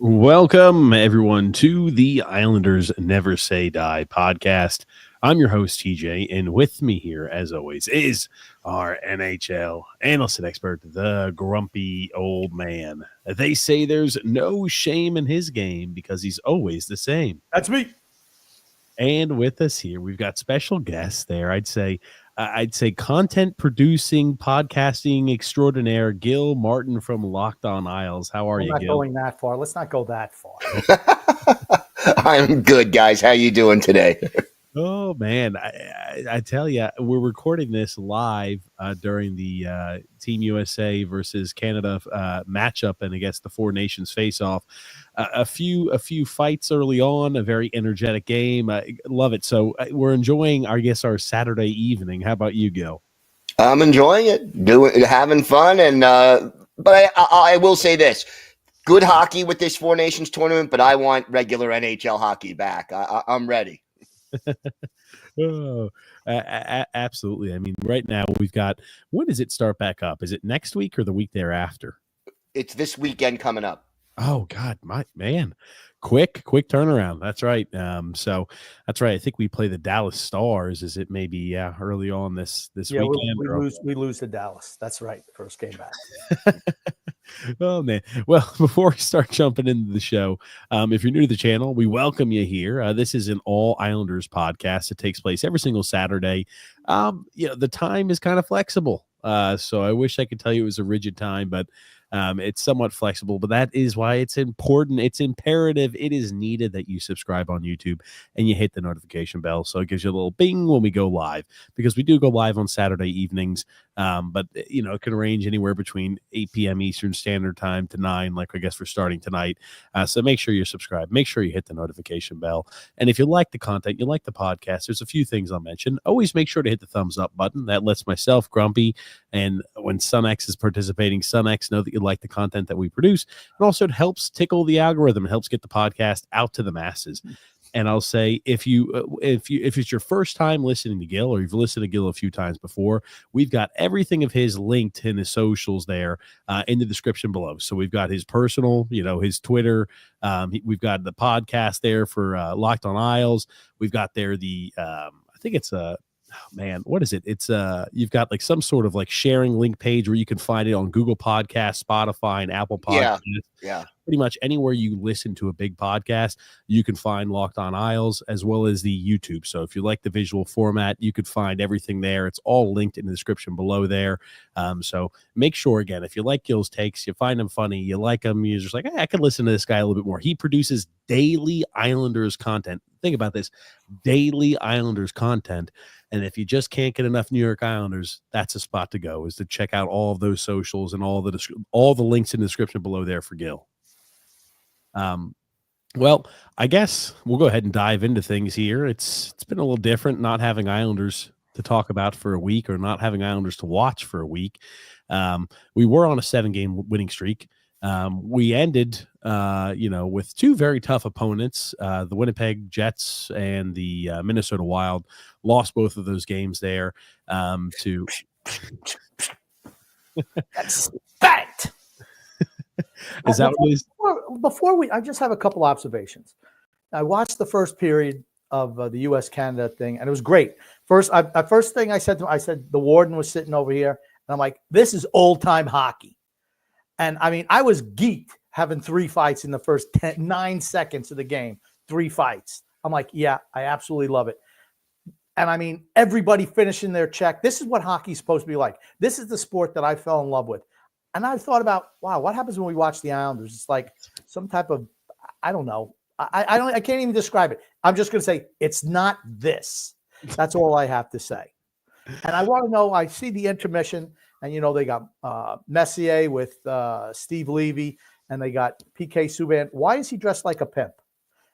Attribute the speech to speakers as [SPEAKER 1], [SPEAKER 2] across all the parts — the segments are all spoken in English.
[SPEAKER 1] Welcome, everyone, to the Islanders Never Say Die podcast. I'm your host, TJ, and with me here, as always, is our NHL analyst and expert, the grumpy old man. They say there's no shame in his game because he's always the same.
[SPEAKER 2] That's me.
[SPEAKER 1] And with us here, we've got special guests there. I'd say content producing, podcasting extraordinaire, Gil Martin from Locked On Isles. How are you,
[SPEAKER 2] Not
[SPEAKER 1] Gil?
[SPEAKER 2] going that far. Let's not go that far.
[SPEAKER 3] I'm good, guys. How you doing today?
[SPEAKER 1] Oh man, I tell you, we're recording this live during the Team USA versus Canada matchup, and I guess the Four Nations face-off. A few fights early on, a very energetic game. Love it. So we're enjoying, I guess, our Saturday evening. How about you, Gil?
[SPEAKER 3] I'm enjoying it, having fun, and but I will say this: good hockey with this Four Nations tournament, but I want regular NHL hockey back. I'm ready.
[SPEAKER 1] Oh, absolutely. I mean, right now we've got, when does it start back up? Is it next week or the week thereafter?
[SPEAKER 3] It's this weekend coming up.
[SPEAKER 1] Oh God, my man. Quick turnaround. That's right. So that's right. I think we play the Dallas Stars. Is it maybe early on this weekend?
[SPEAKER 2] We lose to Dallas. That's right. First game back.
[SPEAKER 1] Oh man. Well, before we start jumping into the show, if you're new to the channel, we welcome you here. This is an all Islanders podcast. It takes place every single Saturday. The time is kind of flexible. So I wish I could tell you it was a rigid time, but it's somewhat flexible, but that is why it's important. It's imperative. It is needed that you subscribe on YouTube and you hit the notification bell. So it gives you a little bing when we go live, because we do go live on Saturday evenings. But it can range anywhere between 8 p.m. Eastern Standard Time to 9, like I guess we're starting tonight. So make sure you're subscribed. Make sure you hit the notification bell. And if you like the content, you like the podcast, there's a few things I'll mention. Always make sure to hit the thumbs up button. That lets myself, Grumpy, and when SunX is participating, SunX know that you like the content that we produce. And also it helps tickle the algorithm. It helps get the podcast out to the masses. And I'll say, if it's your first time listening to Gil, or you've listened to Gil a few times before, we've got everything of his linked in his socials there in the description below. So we've got his personal, his Twitter. We've got the podcast there for Locked On Isles. We've got there I think it's what is it? It's you've got like some sort of like sharing link page where you can find it on Google Podcasts, Spotify, and Apple Podcasts.
[SPEAKER 3] Yeah.
[SPEAKER 1] Pretty much anywhere you listen to a big podcast, you can find Locked On Isles, as well as the YouTube. So if you like the visual format, you could find everything there. It's all linked in the description below there. So make sure, again, if you like Gil's takes, you find him funny, you like him, you're just like, hey, I could listen to this guy a little bit more. He produces daily Islanders content. Think about this, daily Islanders content. And if you just can't get enough New York Islanders, that's a spot to go, is to check out all of those socials and all the links in the description below there for Gil. Well, I guess we'll go ahead and dive into things here. It's been a little different not having Islanders to talk about for a week or not having Islanders to watch for a week. We were on a 7-game winning streak. We ended, with two very tough opponents. The Winnipeg Jets and the Minnesota Wild lost both of those games there. To
[SPEAKER 2] That's fact.
[SPEAKER 1] Is that what it is?
[SPEAKER 2] I just have a couple observations. I watched the first period of the U.S.-Canada thing, and it was great. First thing I said the warden was sitting over here, and I'm like, this is old-time hockey. And, I mean, I was geeked having 3 fights in the first 9 seconds of the game, 3 fights. I'm like, yeah, I absolutely love it. And, I mean, everybody finishing their check. This is what hockey's supposed to be like. This is the sport that I fell in love with. And I thought about, wow, what happens when we watch the Islanders? It's like some type of, I don't know. I can't even describe it. I'm just going to say it's not this. That's all I have to say. And I want to know, I see the intermission, and, they got Messier with Steve Levy, and they got PK Subban. Why is he dressed like a pimp?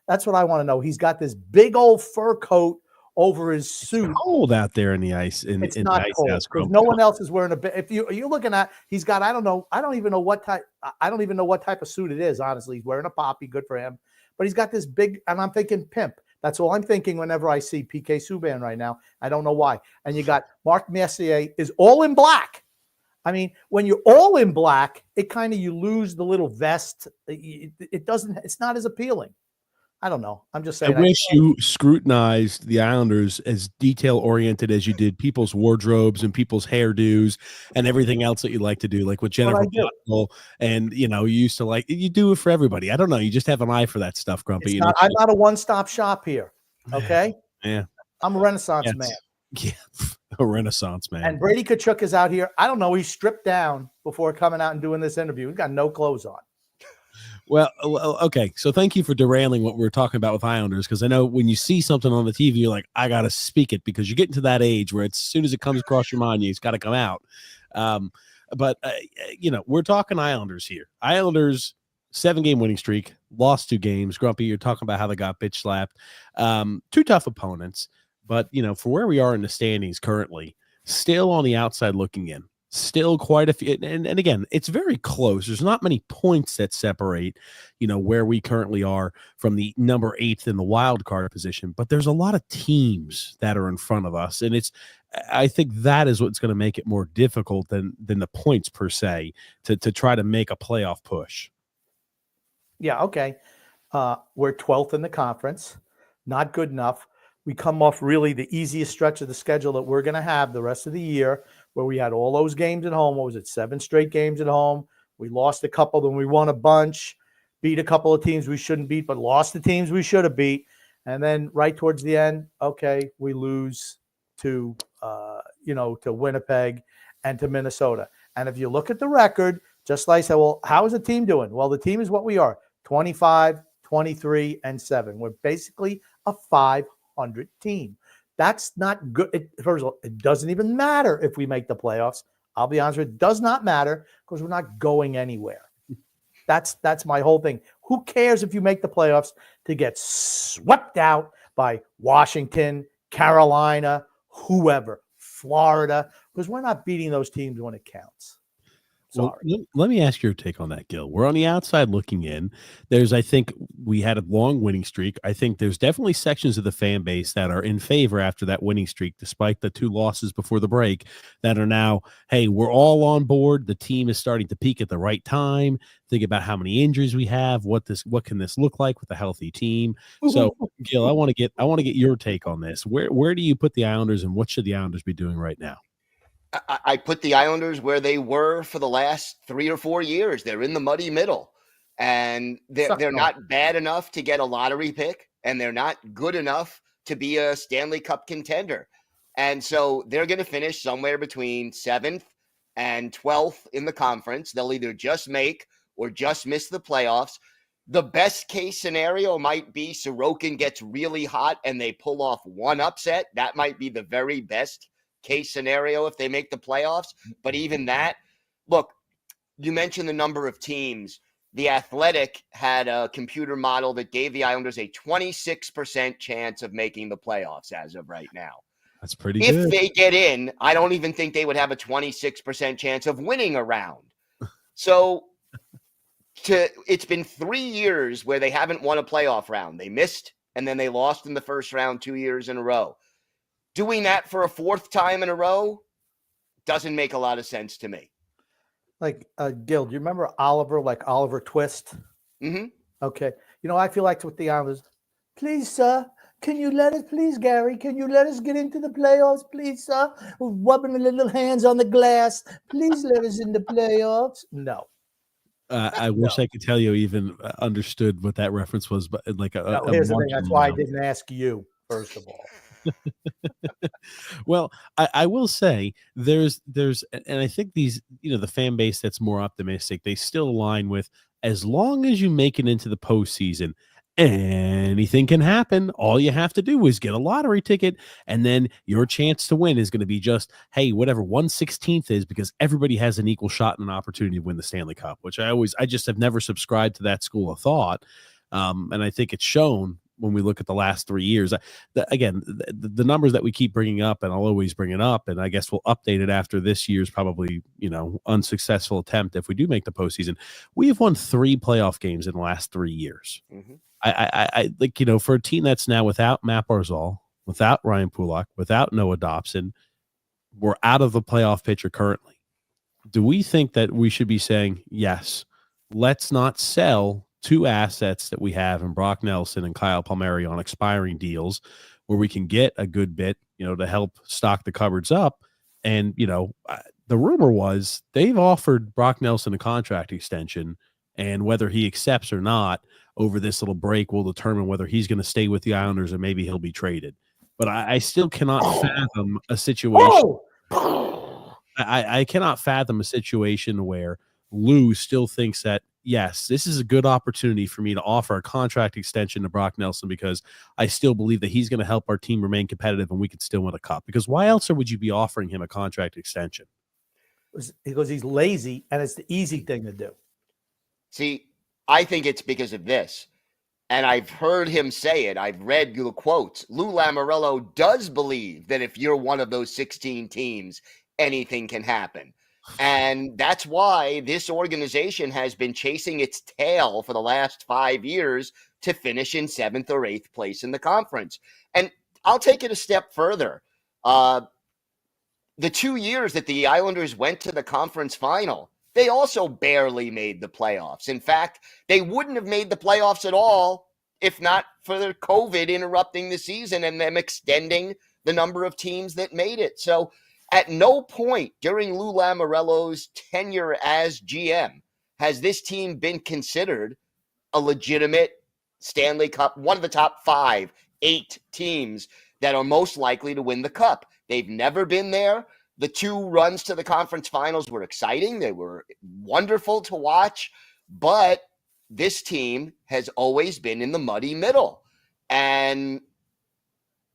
[SPEAKER 2] That's what I want to know. He's got this big old fur coat over his suit.
[SPEAKER 1] It's cold out there in the ice.
[SPEAKER 2] It's not cold because no one else is wearing a. If you're looking at, he's got. I don't even know what type of suit it is. Honestly, he's wearing a poppy. Good for him. But he's got this big, and I'm thinking pimp. That's all I'm thinking whenever I see PK Subban right now. I don't know why. And you got Mark Messier is all in black. I mean, when you're all in black, it kind of, you lose the little vest. It's not as appealing. I don't know. I'm just saying.
[SPEAKER 1] I wish you scrutinized the Islanders as detail-oriented as you did people's wardrobes and people's hairdos and everything else that you like to do, like with Jennifer Butler. And, you used to you do it for everybody. I don't know. You just have an eye for that stuff, Grumpy.
[SPEAKER 2] I'm not a one-stop shop here, okay?
[SPEAKER 1] Yeah.
[SPEAKER 2] I'm a Renaissance man.
[SPEAKER 1] Yeah, a Renaissance man.
[SPEAKER 2] And Brady Tkachuk is out here. I don't know. He's stripped down before coming out and doing this interview. He's got no clothes on.
[SPEAKER 1] Well, okay. So thank you for derailing what we were talking about with Islanders, because I know when you see something on the TV, you're like, I got to speak it, because you're getting to that age where as soon as it comes across your mind, it's got to come out. But we're talking Islanders here. Islanders, 7-game winning streak, lost 2 games. Grumpy, you're talking about how they got bitch slapped. 2 tough opponents. But, for where we are in the standings currently, still on the outside looking in. Still quite a few, and again, it's very close. There's not many points that separate, where we currently are from the number 8th in the wild card position. But there's a lot of teams that are in front of us, and I think that is what's going to make it more difficult than the points per se to try to make a playoff push.
[SPEAKER 2] Yeah, okay. We're 12th in the conference, not good enough. We come off really the easiest stretch of the schedule that we're going to have the rest of the year, where we had all those games at home. What was it? 7 straight games at home. We lost a couple, then we won a bunch, beat a couple of teams we shouldn't beat, but lost the teams we should have beat. And then right towards the end, okay, we lose to Winnipeg and to Minnesota. And if you look at the record, just like I said, well, how is the team doing? Well, the team is what we are, 25, 23, and 7. We're basically a 500 team. That's not good. First of all, it doesn't even matter if we make the playoffs. I'll be honest with you, it does not matter because we're not going anywhere. That's my whole thing. Who cares if you make the playoffs to get swept out by Washington, Carolina, whoever, Florida, because we're not beating those teams when it counts.
[SPEAKER 1] Well, let me ask your take on that, Gil. We're on the outside looking in. I think we had a long winning streak. I think there's definitely sections of the fan base that are in favor after that winning streak, despite the 2 losses before the break, that are now, hey, we're all on board. The team is starting to peak at the right time. Think about how many injuries we have. What can this look like with a healthy team? So, Gil, I want to get your take on this. Where do you put the Islanders, and what should the Islanders be doing right now?
[SPEAKER 3] I put the Islanders where they were for the last 3 or 4 years. They're in the muddy middle, and they're not bad enough to get a lottery pick, and they're not good enough to be a Stanley Cup contender. And so they're going to finish somewhere between 7th and 12th in the conference. They'll either just make or just miss the playoffs. The best case scenario might be Sorokin gets really hot and they pull off one upset. That might be the very best case scenario if they make the playoffs. But even that, look, you mentioned the number of teams. The Athletic had a computer model that gave the Islanders a 26% chance of making the playoffs as of right now.
[SPEAKER 1] That's pretty
[SPEAKER 3] if
[SPEAKER 1] good.
[SPEAKER 3] If they get in, I don't even think they would have a 26% chance of winning a round. So it's been 3 years where they haven't won a playoff round. They missed, and then they lost in the first round 2 years in a row. Doing that for a fourth time in a row doesn't make a lot of sense to me.
[SPEAKER 2] Like, Gil, do you remember Oliver, like Oliver Twist?
[SPEAKER 3] Mm-hmm.
[SPEAKER 2] Okay. You know, I feel like with the Islanders, please, sir, can you let us, please, Gary, can you let us get into the playoffs, please, sir? We're rubbing the little hands on the glass. Please let us in the playoffs. No.
[SPEAKER 1] I wish I could tell you even understood what that reference was, but like
[SPEAKER 2] here's the thing. That's why I didn't ask you, first of all.
[SPEAKER 1] Well, I will say there's, and I think these, the fan base that's more optimistic, they still align with, as long as you make it into the postseason, anything can happen. All you have to do is get a lottery ticket, and then your chance to win is going to be just, hey, whatever 1/16 is, because everybody has an equal shot and an opportunity to win the Stanley Cup, which I just have never subscribed to that school of thought. And I think it's shown when we look at the last 3 years. The numbers that we keep bringing up, and I'll always bring it up, and I guess we'll update it after this year's probably, unsuccessful attempt. If we do make the postseason, we have won 3 playoff games in the last 3 years. Mm-hmm. I like, for a team that's now without Matt Barzal, without Ryan Pulock, without Noah Dobson, we're out of the playoff picture currently. Do we think that we should be saying, yes, let's not sell 2 assets that we have in Brock Nelson and Kyle Palmieri on expiring deals where we can get a good bit, to help stock the cupboards up? And, the rumor was they've offered Brock Nelson a contract extension, and whether he accepts or not over this little break will determine whether he's going to stay with the Islanders or maybe he'll be traded. But I still cannot fathom a situation. I cannot fathom a situation where Lou still thinks that, yes, this is a good opportunity for me to offer a contract extension to Brock Nelson, because I still believe that he's going to help our team remain competitive and we could still win a cup. Because why else would you be offering him a contract extension?
[SPEAKER 2] Because he's lazy and it's the easy thing to do.
[SPEAKER 3] See, I think it's because of this. And I've heard him say it. I've read the quotes. Lou Lamoriello does believe that if you're one of those 16 teams, anything can happen. And that's why this organization has been chasing its tail for the last 5 years to finish in 7th or 8th place in the conference. And I'll take it a step further. The 2 years that the Islanders went to the conference final, they also barely made the playoffs. In fact, they wouldn't have made the playoffs at all if not for the COVID interrupting the season and them extending the number of teams that made it. So at no point during Lou Lamoriello's tenure as GM has this team been considered a legitimate Stanley Cup, one of the top 5, 8 teams that are most likely to win the cup. They've never been there. The 2 runs to the conference finals were exciting. They were wonderful to watch, but this team has always been in the muddy middle. And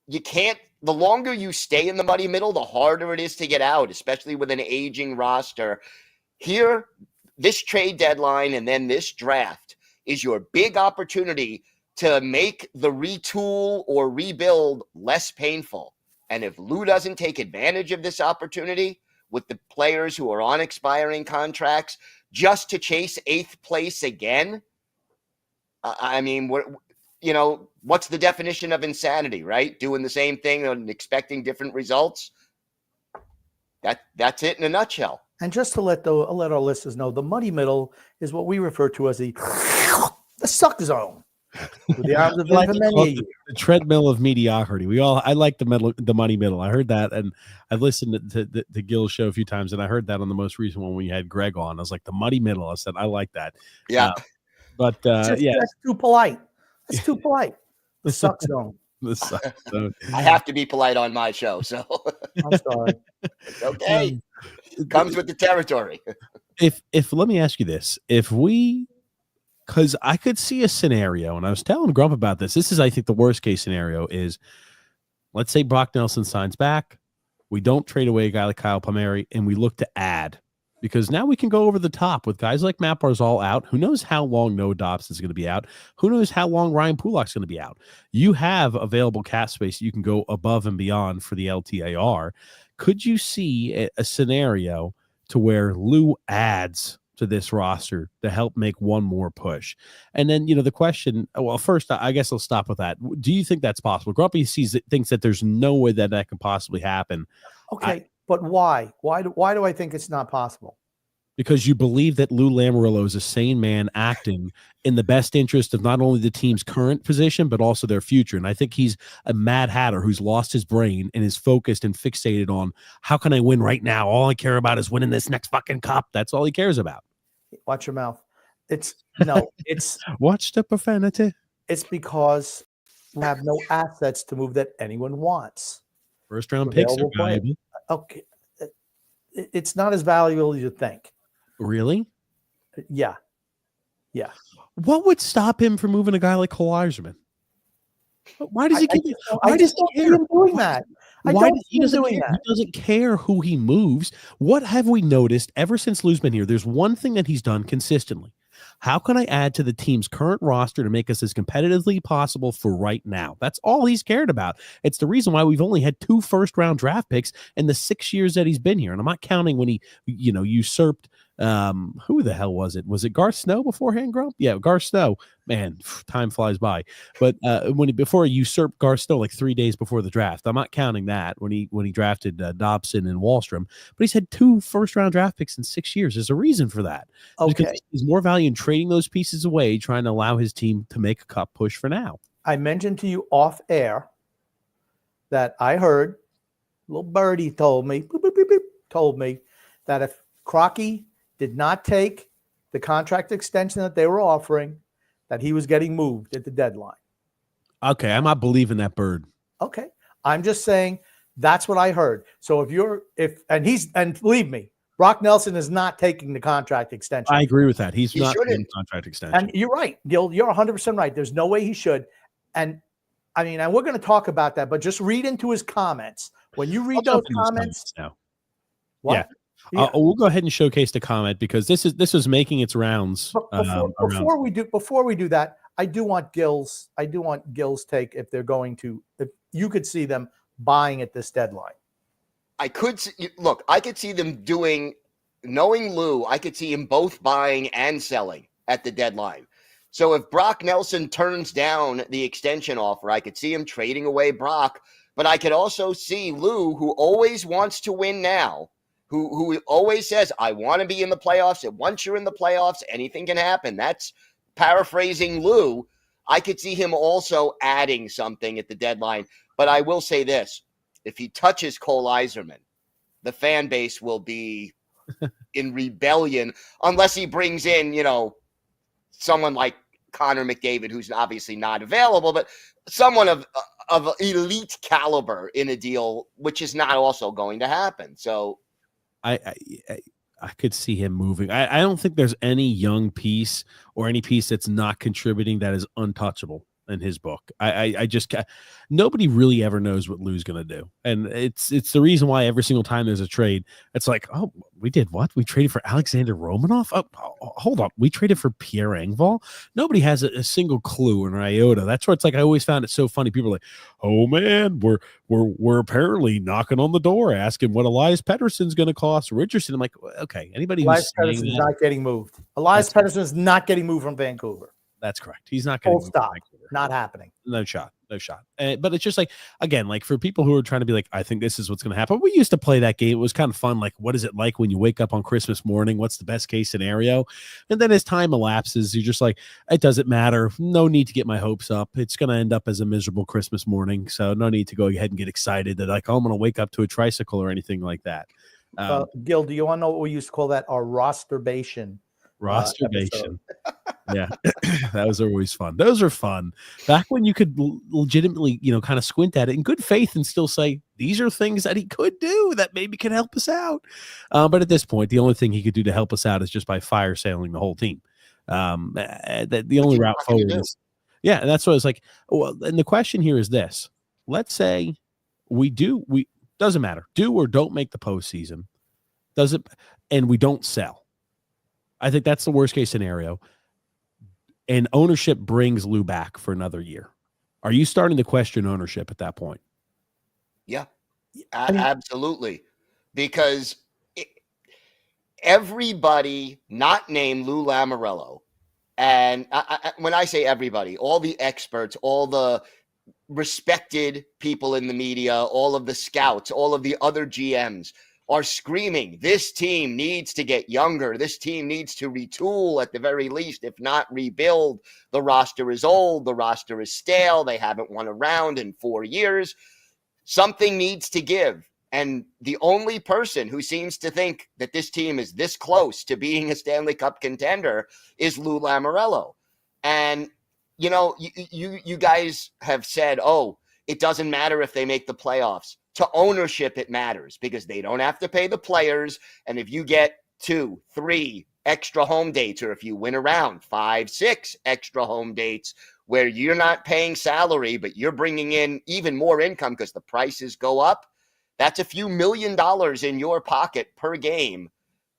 [SPEAKER 3] you can't, the longer you stay in the muddy middle, the harder it is to get out, especially with an aging roster. Here, this trade deadline and then this draft is your big opportunity to make the retool or rebuild less painful. And if Lou doesn't take advantage of this opportunity with the players who are on expiring contracts just to chase 8th place again, I mean, what's the definition of insanity, right? Doing the same thing and expecting different results. That's it in a nutshell.
[SPEAKER 2] And just to let our listeners know, the muddy middle is what we refer to as the suck zone.
[SPEAKER 1] The treadmill of mediocrity. I like the muddy middle. I heard that, and I've listened to Gil's show a few times, and I heard that on the most recent one when we had Greg on. I was like, the muddy middle. I said, I like that.
[SPEAKER 3] Yeah,
[SPEAKER 2] that's too polite. That's too polite. The suck zone.
[SPEAKER 1] The suck zone.
[SPEAKER 3] I have to be polite on my show, so
[SPEAKER 2] I'm sorry.
[SPEAKER 3] Okay, comes with the territory.
[SPEAKER 1] If let me ask you this: because I could see a scenario, and I was telling Grump about this. This is, I think, the worst case scenario is, let's say Brock Nelson signs back. We don't trade away a guy like Kyle Palmieri, and we look to add because now we can go over the top with guys like Matt Barzal out. Who knows how long Noah Dobson is going to be out? Who knows how long Ryan Pulak's going to be out? You have available cap space. You can go above and beyond for the LTIR. Could you see a scenario to where Lou adds to this roster to help make one more push? And then, the question, well, first, I guess I'll stop with that. Do you think that's possible? Grumpy thinks that there's no way that can possibly happen.
[SPEAKER 2] Okay. But why? Why do I think it's not possible?
[SPEAKER 1] Because you believe that Lou Lamoriello is a sane man acting in the best interest of not only the team's current position, but also their future. And I think he's a Mad Hatter who's lost his brain and is focused and fixated on how can I win right now? All I care about is winning this next fucking cup. That's all he cares about.
[SPEAKER 2] Watch your mouth. It's
[SPEAKER 1] watch the profanity.
[SPEAKER 2] It's because we have no assets to move that anyone wants.
[SPEAKER 1] First round picks are valuable.
[SPEAKER 2] Okay. It's not as valuable as you think.
[SPEAKER 1] Really?
[SPEAKER 2] Yeah.
[SPEAKER 1] What would stop him from moving a guy like Cole Eiserman? Why does he care? Why does he care
[SPEAKER 2] doing that?
[SPEAKER 1] He doesn't care who he moves. What have we noticed ever since Lou's been here? There's one thing that he's done consistently. How can I add to the team's current roster to make us as competitively possible for right now? That's all he's cared about. It's the reason why we've only had 2 first-round draft picks in the 6 years that he's been here. And I'm not counting when he, usurped who the hell was it? Was it Garth Snow beforehand, Grump? Yeah, Garth Snow. Man, time flies by. But before he usurped Garth Snow like 3 days before the draft, I'm not counting that when he drafted Dobson and Wahlstrom. But he's had 2 first-round draft picks in 6 years. There's a reason for that.
[SPEAKER 2] Okay,
[SPEAKER 1] there's more value in trading those pieces away, trying to allow his team to make a cup push for now.
[SPEAKER 2] I mentioned to you off air that I heard little birdie told me that if Crocky did not take the contract extension that they were offering, that he was getting moved at the deadline.
[SPEAKER 1] Okay, I'm not believing that bird.
[SPEAKER 2] Okay, I'm just saying that's what I heard. So and believe me, Brock Nelson is not taking the contract extension.
[SPEAKER 1] I agree with that. He's not taking contract extension.
[SPEAKER 2] And you're right, Gil. You're 100% right. There's no way he should. And I mean, and we're going to talk about that, but just read into his comments. When you read those comments
[SPEAKER 1] now.
[SPEAKER 2] What?
[SPEAKER 1] Yeah. We'll go ahead and showcase the comment because this was making its rounds.
[SPEAKER 2] Before we do that, I do want Gil's take if they're going to. If you could see them buying at this deadline.
[SPEAKER 3] I could see them doing. Knowing Lou, I could see him both buying and selling at the deadline. So if Brock Nelson turns down the extension offer, I could see him trading away Brock. But I could also see Lou, who always wants to win now. Who always says, I want to be in the playoffs, and once you're in the playoffs, anything can happen. That's paraphrasing Lou. I could see him also adding something at the deadline. But I will say this. If he touches Cole Eiserman, the fan base will be in rebellion unless he brings in, someone like Connor McDavid, who's obviously not available, but someone of elite caliber in a deal, which is not also going to happen. So
[SPEAKER 1] I could see him moving. I don't think there's any young piece or any piece that's not contributing that is untouchable in his book. I just nobody really ever knows what Lou's going to do. And it's the reason why every single time there's a trade, it's like, oh, we did what? We traded for Alexander Romanov? Oh, hold on. We traded for Pierre Engvall? Nobody has a single clue or an iota. That's where it's like, I always found it so funny. People are like, oh man, we're apparently knocking on the door asking what Elias Pettersson's going to cost Richardson. I'm like, okay, anybody
[SPEAKER 2] Elias Pettersson's not getting moved. Elias Pettersson is not getting moved from Vancouver.
[SPEAKER 1] That's correct. He's not going to
[SPEAKER 2] stop. Not happening.
[SPEAKER 1] No shot. But it's just like, again, like for people who are trying to be like, I think this is what's going to happen. We used to play that game. It was kind of fun. Like, what is it like when you wake up on Christmas morning? What's the best case scenario? And then as time elapses, you're just like, it doesn't matter. No need to get my hopes up. It's going to end up as a miserable Christmas morning. So no need to go ahead and get excited that like, oh, I'm going to wake up to a tricycle or anything like that.
[SPEAKER 2] Gil, do you want to know what we used to call that? Our rosterbation.
[SPEAKER 1] Yeah. Those are always fun. Those are fun. Back when you could legitimately, kind of squint at it in good faith and still say, these are things that he could do that maybe can help us out. But at this point, the only thing he could do to help us out is just by fire sailing the whole team. The only route forward is, yeah. And that's what it's like. Well, and the question here is this. Let's say we doesn't matter. Do or don't make the postseason. and we don't sell. I think that's the worst case scenario. And ownership brings Lou back for another year. Are you starting to question ownership at that point?
[SPEAKER 3] Yeah, absolutely. Because everybody not named Lou Lamoriello, and when I say everybody, all the experts, all the respected people in the media, all of the scouts, all of the other GMs are screaming, this team needs to get younger. This team needs to retool at the very least, if not rebuild. The roster is old. The roster is stale. They haven't won a round in 4 years. Something needs to give. And the only person who seems to think that this team is this close to being a Stanley Cup contender is Lou Lamoriello. And, you guys have said, oh, it doesn't matter if they make the playoffs. To ownership, it matters because they don't have to pay the players. And if you get 2, 3 extra home dates, or if you win around 5, 6 extra home dates where you're not paying salary, but you're bringing in even more income because the prices go up, that's a few $1 million in your pocket per game.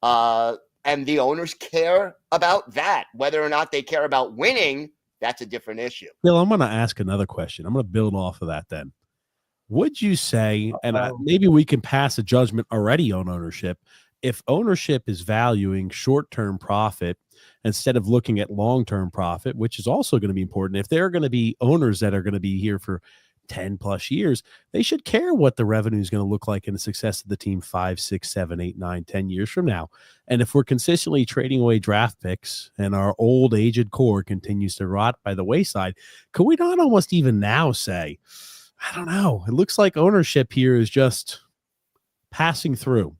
[SPEAKER 3] And the owners care about that. Whether or not they care about winning, that's a different issue.
[SPEAKER 1] Bill, I'm going to ask another question. I'm going to build off of that then. Would you say, and maybe we can pass a judgment already on ownership, if ownership is valuing short-term profit instead of looking at long-term profit, which is also going to be important, if there are going to be owners that are going to be here for 10 plus years, they should care what the revenue is going to look like and the success of the team 5, 6, 7, 8, 9, 10 years from now. And if we're consistently trading away draft picks and our old aged core continues to rot by the wayside, could we not almost even now say, I don't know, it looks like ownership here is just passing through.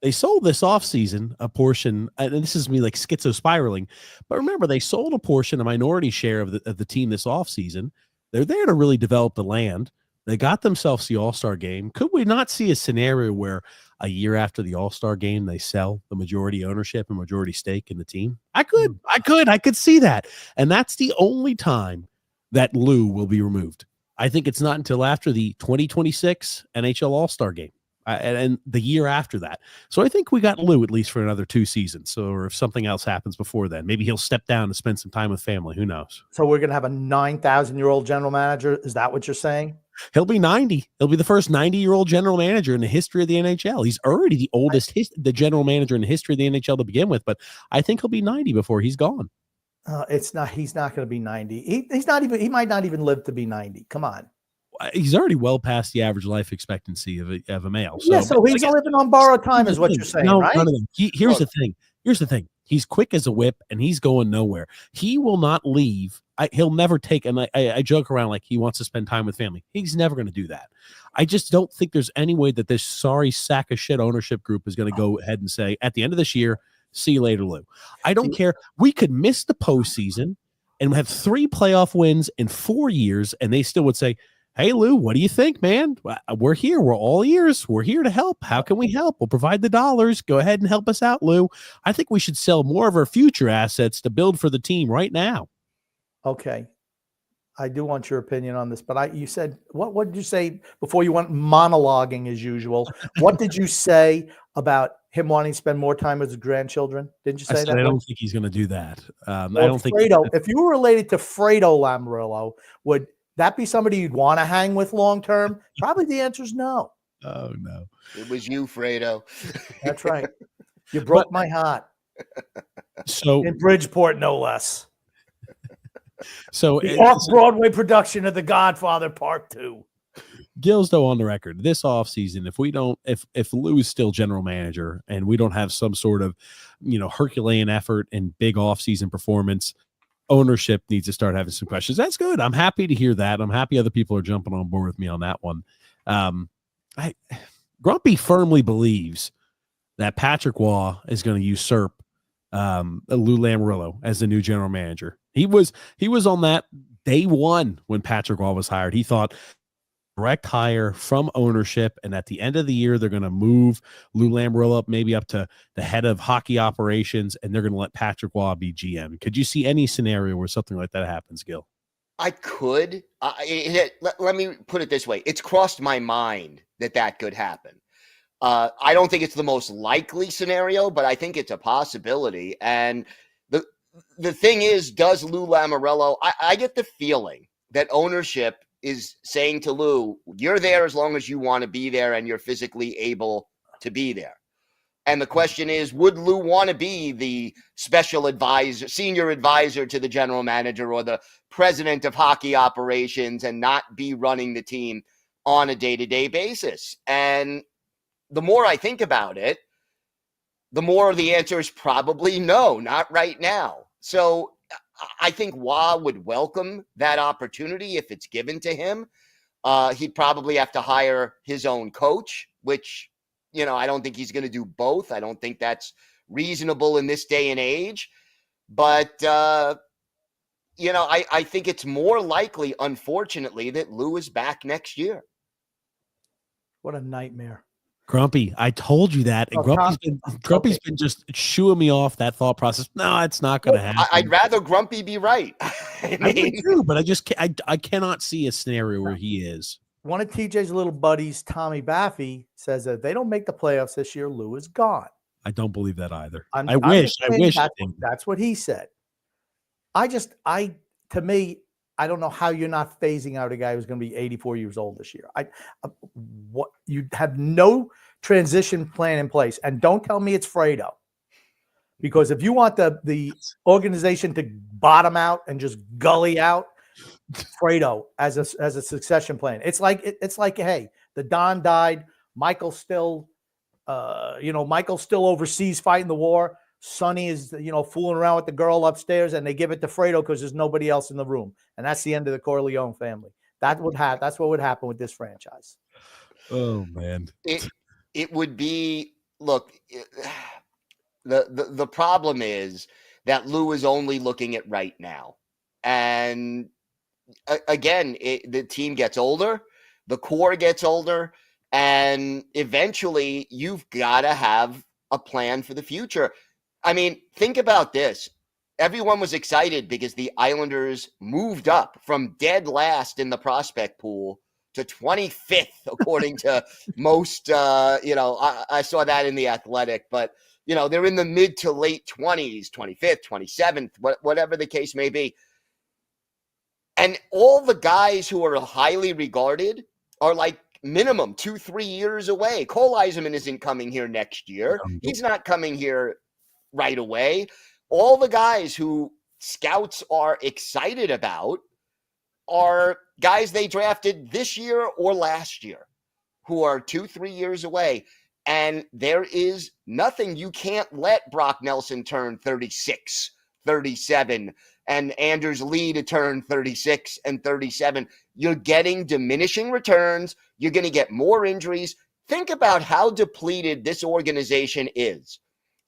[SPEAKER 1] They sold this offseason a portion, and this is me like schizo spiraling, but remember, they sold a portion, a minority share of the team this offseason. They're there to really develop the land. They got themselves the All-Star game. Could we not see a scenario where a year after the All-Star game, they sell the majority ownership and majority stake in the team? I could see that. And that's the only time that Lou will be removed. I think it's not until after the 2026 NHL All-Star game and the year after that. So I think we got Lou at least for another 2 seasons. So, or if something else happens before then, maybe he'll step down and spend some time with family. Who knows?
[SPEAKER 2] So we're going to have a 9,000-year-old general manager. Is that what you're saying?
[SPEAKER 1] He'll be 90. He'll be the first 90-year-old general manager in the history of the NHL. He's already the oldest, the general manager in the history of the NHL to begin with, but I think he'll be 90 before he's gone.
[SPEAKER 2] He's not going to be 90. He might not even live to be 90. Come on.
[SPEAKER 1] He's already well past the average life expectancy of a male. So,
[SPEAKER 2] yeah, so he's living on borrowed time is what you're saying, right?
[SPEAKER 1] No. Here's the thing. Here's the thing. He's quick as a whip, and he's going nowhere. He will not leave. He'll never take, and I joke around like he wants to spend time with family. He's never going to do that. I just don't think there's any way that this sorry sack of shit ownership group is going to go ahead and say, at the end of this year, see you later, Lou. I don't care. We could miss the postseason and have 3 playoff wins in 4 years, and they still would say, hey, Lou, what do you think, man? We're here. We're all ears. We're here to help. How can we help? We'll provide the dollars. Go ahead and help us out, Lou. I think we should sell more of our future assets to build for the team right now.
[SPEAKER 2] Okay. I do want your opinion on this, but you said, what did you say before you went monologuing as usual? What did you say about him wanting to spend more time with his grandchildren? Didn't you say that?
[SPEAKER 1] I don't think he's going to do that. I
[SPEAKER 2] don't think Fredo, if you were related to Fredo Lamoriello, would that be somebody you'd want to hang with long term? Probably the answer is no.
[SPEAKER 1] Oh, no.
[SPEAKER 3] It was you, Fredo.
[SPEAKER 2] That's right. You broke my heart.
[SPEAKER 1] So
[SPEAKER 2] in Bridgeport, no less.
[SPEAKER 1] So
[SPEAKER 2] the off-Broadway production of The Godfather Part 2.
[SPEAKER 1] Gil's, though, on the record, this offseason, if Lou is still general manager and we don't have some sort of, Herculean effort and big offseason performance, ownership needs to start having some questions. That's good. I'm happy to hear that. I'm happy other people are jumping on board with me on that one. Grumpy firmly believes that Patrick Waugh is going to usurp Lou Lamoriello as the new general manager. He was on that day one when Patrick Waugh was hired. He thought direct hire from ownership, and at the end of the year, they're going to move Lou Lamoriello up to the head of hockey operations, and they're going to let Patrick Waugh be GM. Could you see any scenario where something like that happens, Gil?
[SPEAKER 3] I could. Let me put it this way. It's crossed my mind that could happen. I don't think it's the most likely scenario, but I think it's a possibility. And the thing is, does Lou Lamoriello, I get the feeling that ownership is saying to Lou, you're there as long as you want to be there and you're physically able to be there. And the question is, would Lou want to be the special advisor, senior advisor to the general manager or the president of hockey operations and not be running the team on a day-to-day basis? And the more I think about it, the more the answer is probably no, not right now. So I think Wah would welcome that opportunity if it's given to him. He'd probably have to hire his own coach, which, I don't think he's going to do both. I don't think that's reasonable in this day and age. But, I think it's more likely, unfortunately, that Lou is back next year.
[SPEAKER 2] What a nightmare.
[SPEAKER 1] Grumpy, I told you that. And Grumpy's been just shooing me off that thought process. No, it's not going to happen.
[SPEAKER 3] I'd rather Grumpy be right.
[SPEAKER 1] I do, but I cannot see a scenario where he is.
[SPEAKER 2] One of TJ's little buddies, Tommy Baffy, says that if they don't make the playoffs this year, Lou is gone.
[SPEAKER 1] I don't believe that either.
[SPEAKER 2] I wish. That's what he said. To me, I don't know how you're not phasing out a guy who's going to be 84 years old this year. What you have no transition plan in place, and don't tell me it's Fredo, because if you want the organization to bottom out and just gully out, Fredo as a succession plan. It's like hey, the Don died. Michael's still overseas fighting the war. Sonny is, fooling around with the girl upstairs, and they give it to Fredo because there's nobody else in the room. And that's the end of the Corleone family. That's what would happen with this franchise.
[SPEAKER 1] Oh, man.
[SPEAKER 3] It would be, look, the problem is that Lou is only looking at right now. And again, the team gets older, the core gets older, and eventually you've got to have a plan for the future. I mean, think about this. Everyone was excited because the Islanders moved up from dead last in the prospect pool to 25th, according to most, I saw that in The Athletic, but, they're in the mid to late 20s, 25th, 27th, whatever the case may be. And all the guys who are highly regarded are like minimum 2-3 years away. Cole Eiserman isn't coming here next year. He's not coming here right away. All the guys who scouts are excited about are guys they drafted this year or last year who are 2-3 years away. And there is nothing. You can't let Brock Nelson turn 36, 37, and Anders Lee to turn 36 and 37. You're getting diminishing returns. You're going to get more injuries. Think about how depleted this organization is.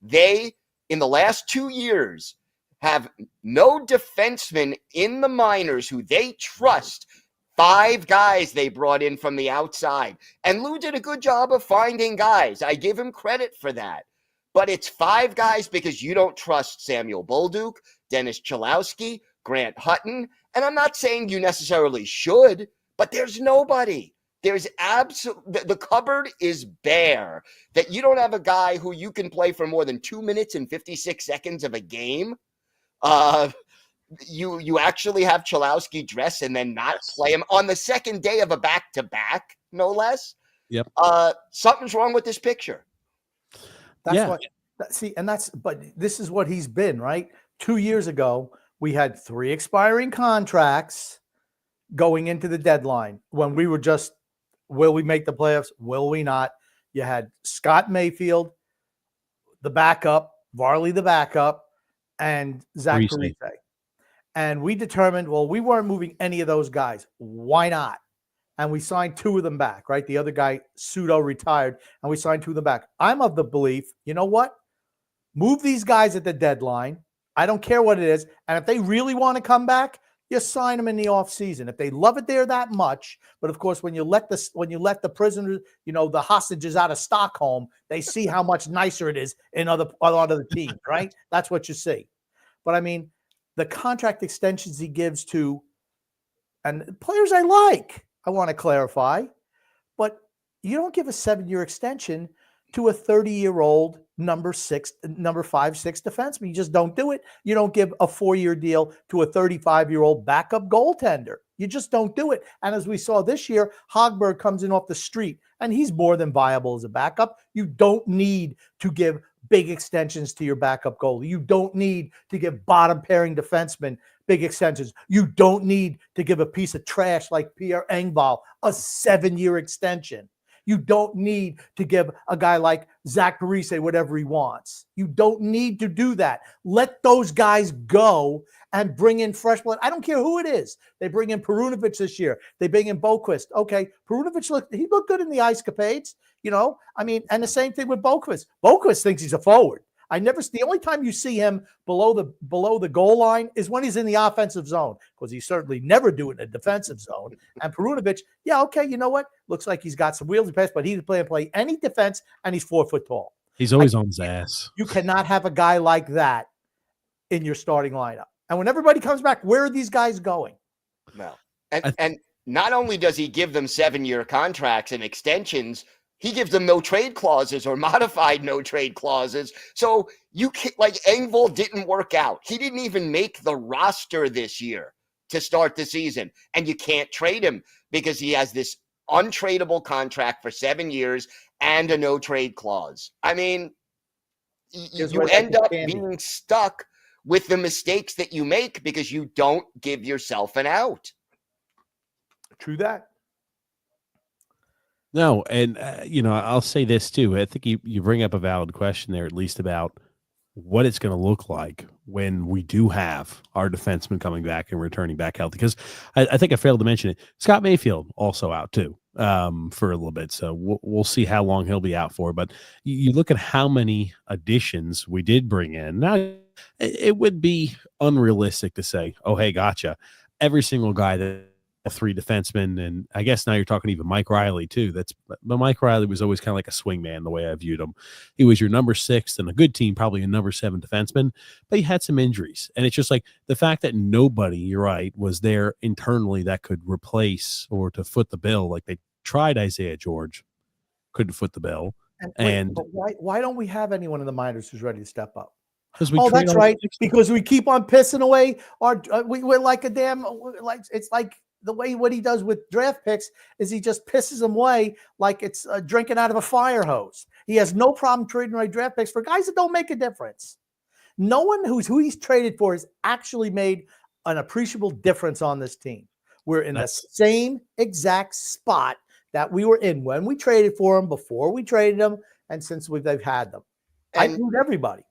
[SPEAKER 3] They, in the last 2 years, have no defensemen in the minors who they trust. 5 guys they brought in from the outside. And Lou did a good job of finding guys. I give him credit for that. But it's 5 guys because you don't trust Samuel Bolduc, Dennis Cholowski, Grant Hutton. And I'm not saying you necessarily should, but there's nobody. There's the cupboard is bare, that you don't have a guy who you can play for more than 2 minutes and 56 seconds of a game. You actually have Cholowski dress and then not play him on the second day of a back-to-back, no less.
[SPEAKER 1] Yep.
[SPEAKER 3] Something's wrong with this picture.
[SPEAKER 2] But this is what he's been, right? 2 years ago, we had 3 expiring contracts going into the deadline when we were just, will we make the playoffs? Will we not? You had Scott Mayfield, the backup, Varley, the backup, and Zach Parise. And we determined, well, we weren't moving any of those guys. Why not? And we signed 2 of them back, right? The other guy, pseudo retired, and we signed 2 of them back. I'm of the belief, you know what? Move these guys at the deadline. I don't care what it is. And if they really want to come back, you sign them in the offseason. If they love it there that much, but of course, when you let the prisoners, the hostages out of Stockholm, they see how much nicer it is in other teams, right? That's what you see. But I mean, the contract extensions he gives to, and players I like, I want to clarify, but you don't give a 7-year extension to a 30-year-old number 5, 6 defenseman. You just don't do it. You don't give a 4-year deal to a 35-year-old backup goaltender. You just don't do it. And as we saw this year, Hogberg comes in off the street, and he's more than viable as a backup. You don't need to give big extensions to your backup goalie. You don't need to give bottom pairing defensemen big extensions. You don't need to give a piece of trash like Pierre Engvall a 7-year extension. You don't need to give a guy like Zach Parise whatever he wants. You don't need to do that. Let those guys go and bring in fresh blood. I don't care who it is. They bring in Perunovic this year. They bring in Boqvist. Okay, Perunovic looked good in the ice capades. And the same thing with Boqvist. Boqvist thinks he's a forward. The only time you see him below the goal line is when he's in the offensive zone, because he's certainly never doing a defensive zone. And Perunovic, yeah, okay, you know what? Looks like he's got some wheels to pass, but he can play any defense, and he's 4 foot tall.
[SPEAKER 1] He's always on his ass.
[SPEAKER 2] You cannot have a guy like that in your starting lineup. And when everybody comes back, where are these guys going?
[SPEAKER 3] No. And not only does he give them 7-year contracts and extensions, he gives them no trade clauses or modified no trade clauses. So you can't, like, Engvall didn't work out. He didn't even make the roster this year to start the season. And you can't trade him because he has this untradeable contract for 7 years and a no trade clause. I mean, you end up being stuck with the mistakes that you make because you don't give yourself an out.
[SPEAKER 2] True that.
[SPEAKER 1] No, and I'll say this too. I think you bring up a valid question there, at least about what it's going to look like when we do have our defensemen coming back and returning back healthy. Because I think I failed to mention it. Scott Mayfield also out too for a little bit, so we'll see how long he'll be out for. But you look at how many additions we did bring in. Now, it would be unrealistic to say, "Oh, hey, gotcha." Every single guy that 3 defensemen, and I guess now you're talking even Mike Riley too. But Mike Riley was always kind of like a swing man the way I viewed him. He was your number 6 and a good team, probably a number 7 defenseman, but he had some injuries. And it's just like the fact that nobody, you're right, was there internally that could replace or to foot the bill. Like they tried Isaiah George, couldn't foot the bill.
[SPEAKER 2] But why don't we have anyone in the minors who's ready to step up?
[SPEAKER 1] That's
[SPEAKER 2] right. Because we keep on pissing away we're like a damn, like it's like the way what he does with draft picks is he just pisses them away like it's drinking out of a fire hose. He has no problem trading away draft picks for guys that don't make a difference. No one who he's traded for has actually made an appreciable difference on this team. We're in the same exact spot that we were in when we traded for him, before we traded them, and since they've had them. I include everybody.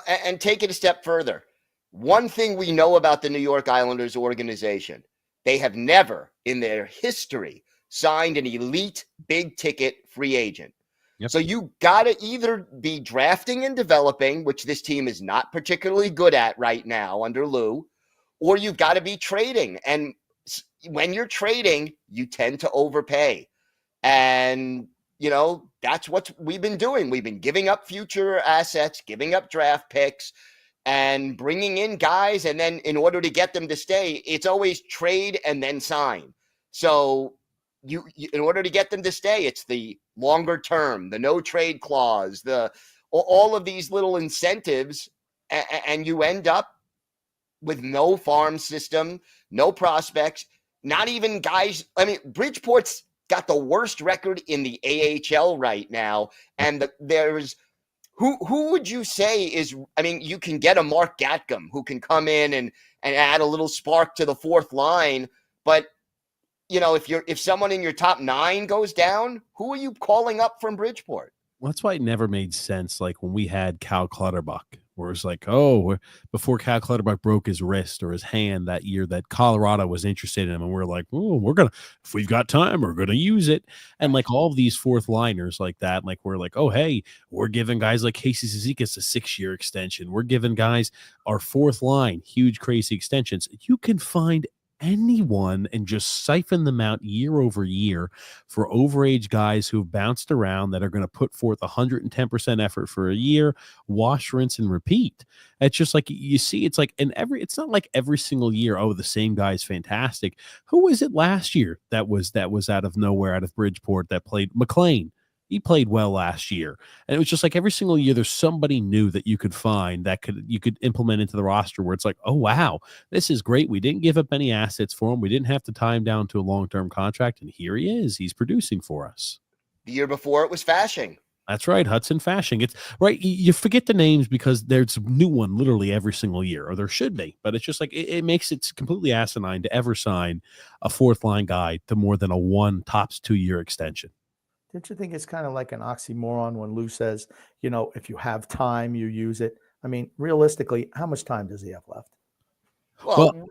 [SPEAKER 3] And take it a step further. One thing we know about the New York Islanders organization, they have never in their history signed an elite big ticket free agent. Yep. So you got to either be drafting and developing, which this team is not particularly good at right now under Lou, or you've got to be trading. And when you're trading, you tend to overpay. And that's what we've been doing. We've been giving up future assets, giving up draft picks, and bringing in guys. And then in order to get them to stay, it's always trade and then sign. So you in order to get them to stay, it's the longer term, the no trade clause, all of these little incentives. And you end up with no farm system, no prospects, not even guys. I mean, Bridgeport's got the worst record in the AHL right now. And there's who would you say is, I mean, you can get a Mark Gatcomb who can come in and add a little spark to the fourth line. But, if someone in your top 9 goes down, who are you calling up from Bridgeport?
[SPEAKER 1] Well, that's why it never made sense. Like when we had Cal Clutterbuck, where it's like, before Cal Clutterbuck broke his wrist or his hand that year, that Colorado was interested in him. And we're like, if we've got time, we're going to use it. And like all of these fourth liners like that, like we're like, we're giving guys like Casey Cizikas a 6-year extension. We're giving guys our fourth line, huge, crazy extensions. You can find anyone and just siphon them out year over year for overage guys who've bounced around that are going to put forth 110% effort for a year, wash, rinse, and repeat. It's just like you see, it's like it's not like every single year, the same guy's fantastic. Who was it last year that was out of nowhere, out of Bridgeport, that played McLean? He played well last year. And it was just like every single year there's somebody new that you could find that you could implement into the roster where it's like, oh wow, this is great. We didn't give up any assets for him. We didn't have to tie him down to a long-term contract. And here he is. He's producing for us.
[SPEAKER 3] The year before it was Fasching.
[SPEAKER 1] That's right, Hudson Fasching. It's right. You forget the names because there's a new one literally every single year, or there should be. But it's just like it makes it completely asinine to ever sign a fourth line guy to more than a one tops 2-year extension.
[SPEAKER 2] Don't you think it's kind of like an oxymoron when Lou says, if you have time, you use it? I mean, realistically, how much time does he have left?
[SPEAKER 3] Well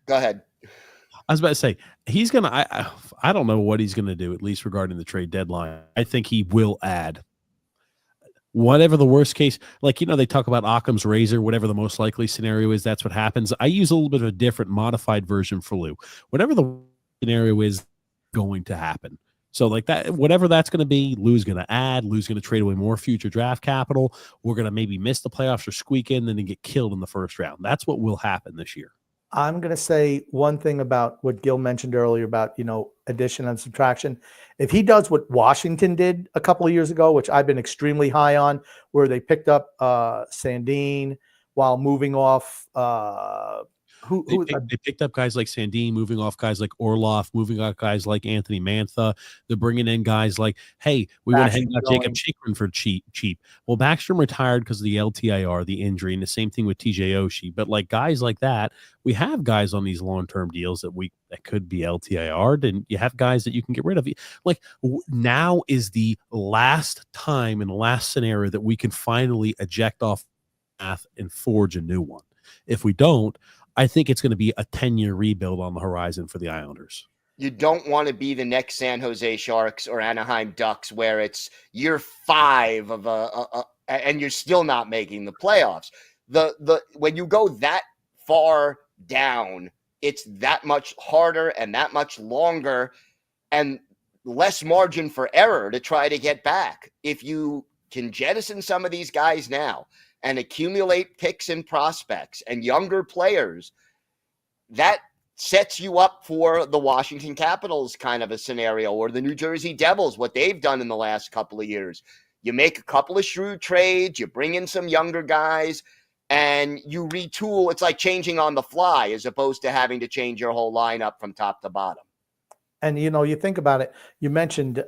[SPEAKER 3] go ahead.
[SPEAKER 1] I was about to say he's gonna. I don't know what he's gonna do, at least regarding the trade deadline. I think he will add whatever the worst case. Like they talk about Occam's razor. Whatever the most likely scenario is, that's what happens. I use a little bit of a different, modified version for Lou. Whatever the scenario is going to happen. So like that, whatever that's going to be, Lou's going to add. Lou's going to trade away more future draft capital. We're going to maybe miss the playoffs or squeak in, then get killed in the first round. That's what will happen this year.
[SPEAKER 2] I'm going to say one thing about what Gil mentioned earlier about, addition and subtraction. If he does what Washington did a couple of years ago, which I've been extremely high on, where they picked up Sandin while moving off
[SPEAKER 1] They picked up guys like Sandin, moving off guys like Orlov, moving off guys like Anthony Mantha. They're bringing in guys like, hey, we went ahead and got Jacob Chikrin for cheap. Well, Backstrom retired because of the LTIR, the injury, and the same thing with TJ Oshie. But like guys like that, we have guys on these long-term deals that could be LTIR'd, and you have guys that you can get rid of. Like now is the last time in the last scenario that we can finally eject off path and forge a new one. If we don't, I think it's going to be a 10-year rebuild on the horizon for the Islanders.
[SPEAKER 3] You don't want to be the next San Jose Sharks or Anaheim Ducks where it's year 5 of and you're still not making the playoffs. When you go that far down, it's that much harder and that much longer and less margin for error to try to get back. If you can jettison some of these guys now and accumulate picks and prospects and younger players, that sets you up for the Washington Capitals kind of a scenario, or the New Jersey Devils, what they've done in the last couple of years. You make a couple of shrewd trades, you bring in some younger guys, and you retool. It's like changing on the fly as opposed to having to change your whole lineup from top to bottom.
[SPEAKER 2] And, you think about it, you mentioned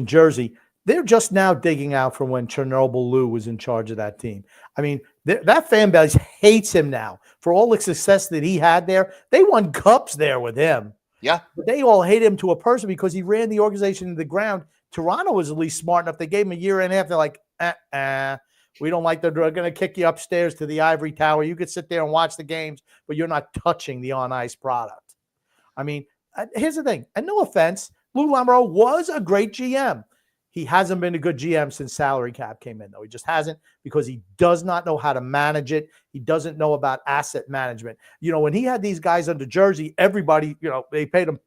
[SPEAKER 2] Jersey. They're just now digging out from when Chernobyl Lou was in charge of that team. I mean, that fan base hates him now for all the success that he had there. They won cups there with him.
[SPEAKER 3] Yeah.
[SPEAKER 2] But they all hate him to a person because he ran the organization to the ground. Toronto was at least smart enough. They gave him a year and a half. They're like, we don't like they're going to kick you upstairs to the ivory tower. You could sit there and watch the games, but you're not touching the on-ice product. I mean, here's the thing. And no offense, Lou Lamoriello was a great GM. He hasn't been a good GM since salary cap came in, though. He just hasn't, because he does not know how to manage it. He doesn't know about asset management. When he had these guys under Jersey, everybody, they paid him,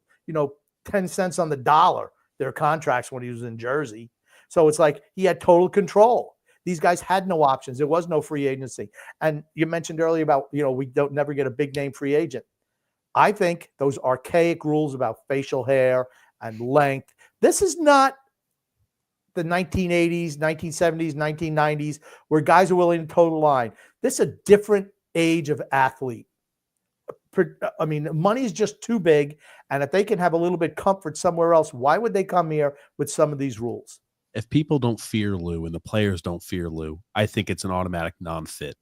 [SPEAKER 2] 10 cents on the dollar, their contracts when he was in Jersey. So it's like he had total control. These guys had no options. There was no free agency. And you mentioned earlier about, we don't never get a big name free agent. I think those archaic rules about facial hair and length, this is not the 1980s, 1970s, 1990s, where guys are willing to toe the line. This is a different age of athlete. I mean, money is just too big, and if they can have a little bit comfort somewhere else, why would they come here with some of these rules?
[SPEAKER 1] If people don't fear Lou and the players don't fear Lou, I think it's an automatic non-fit.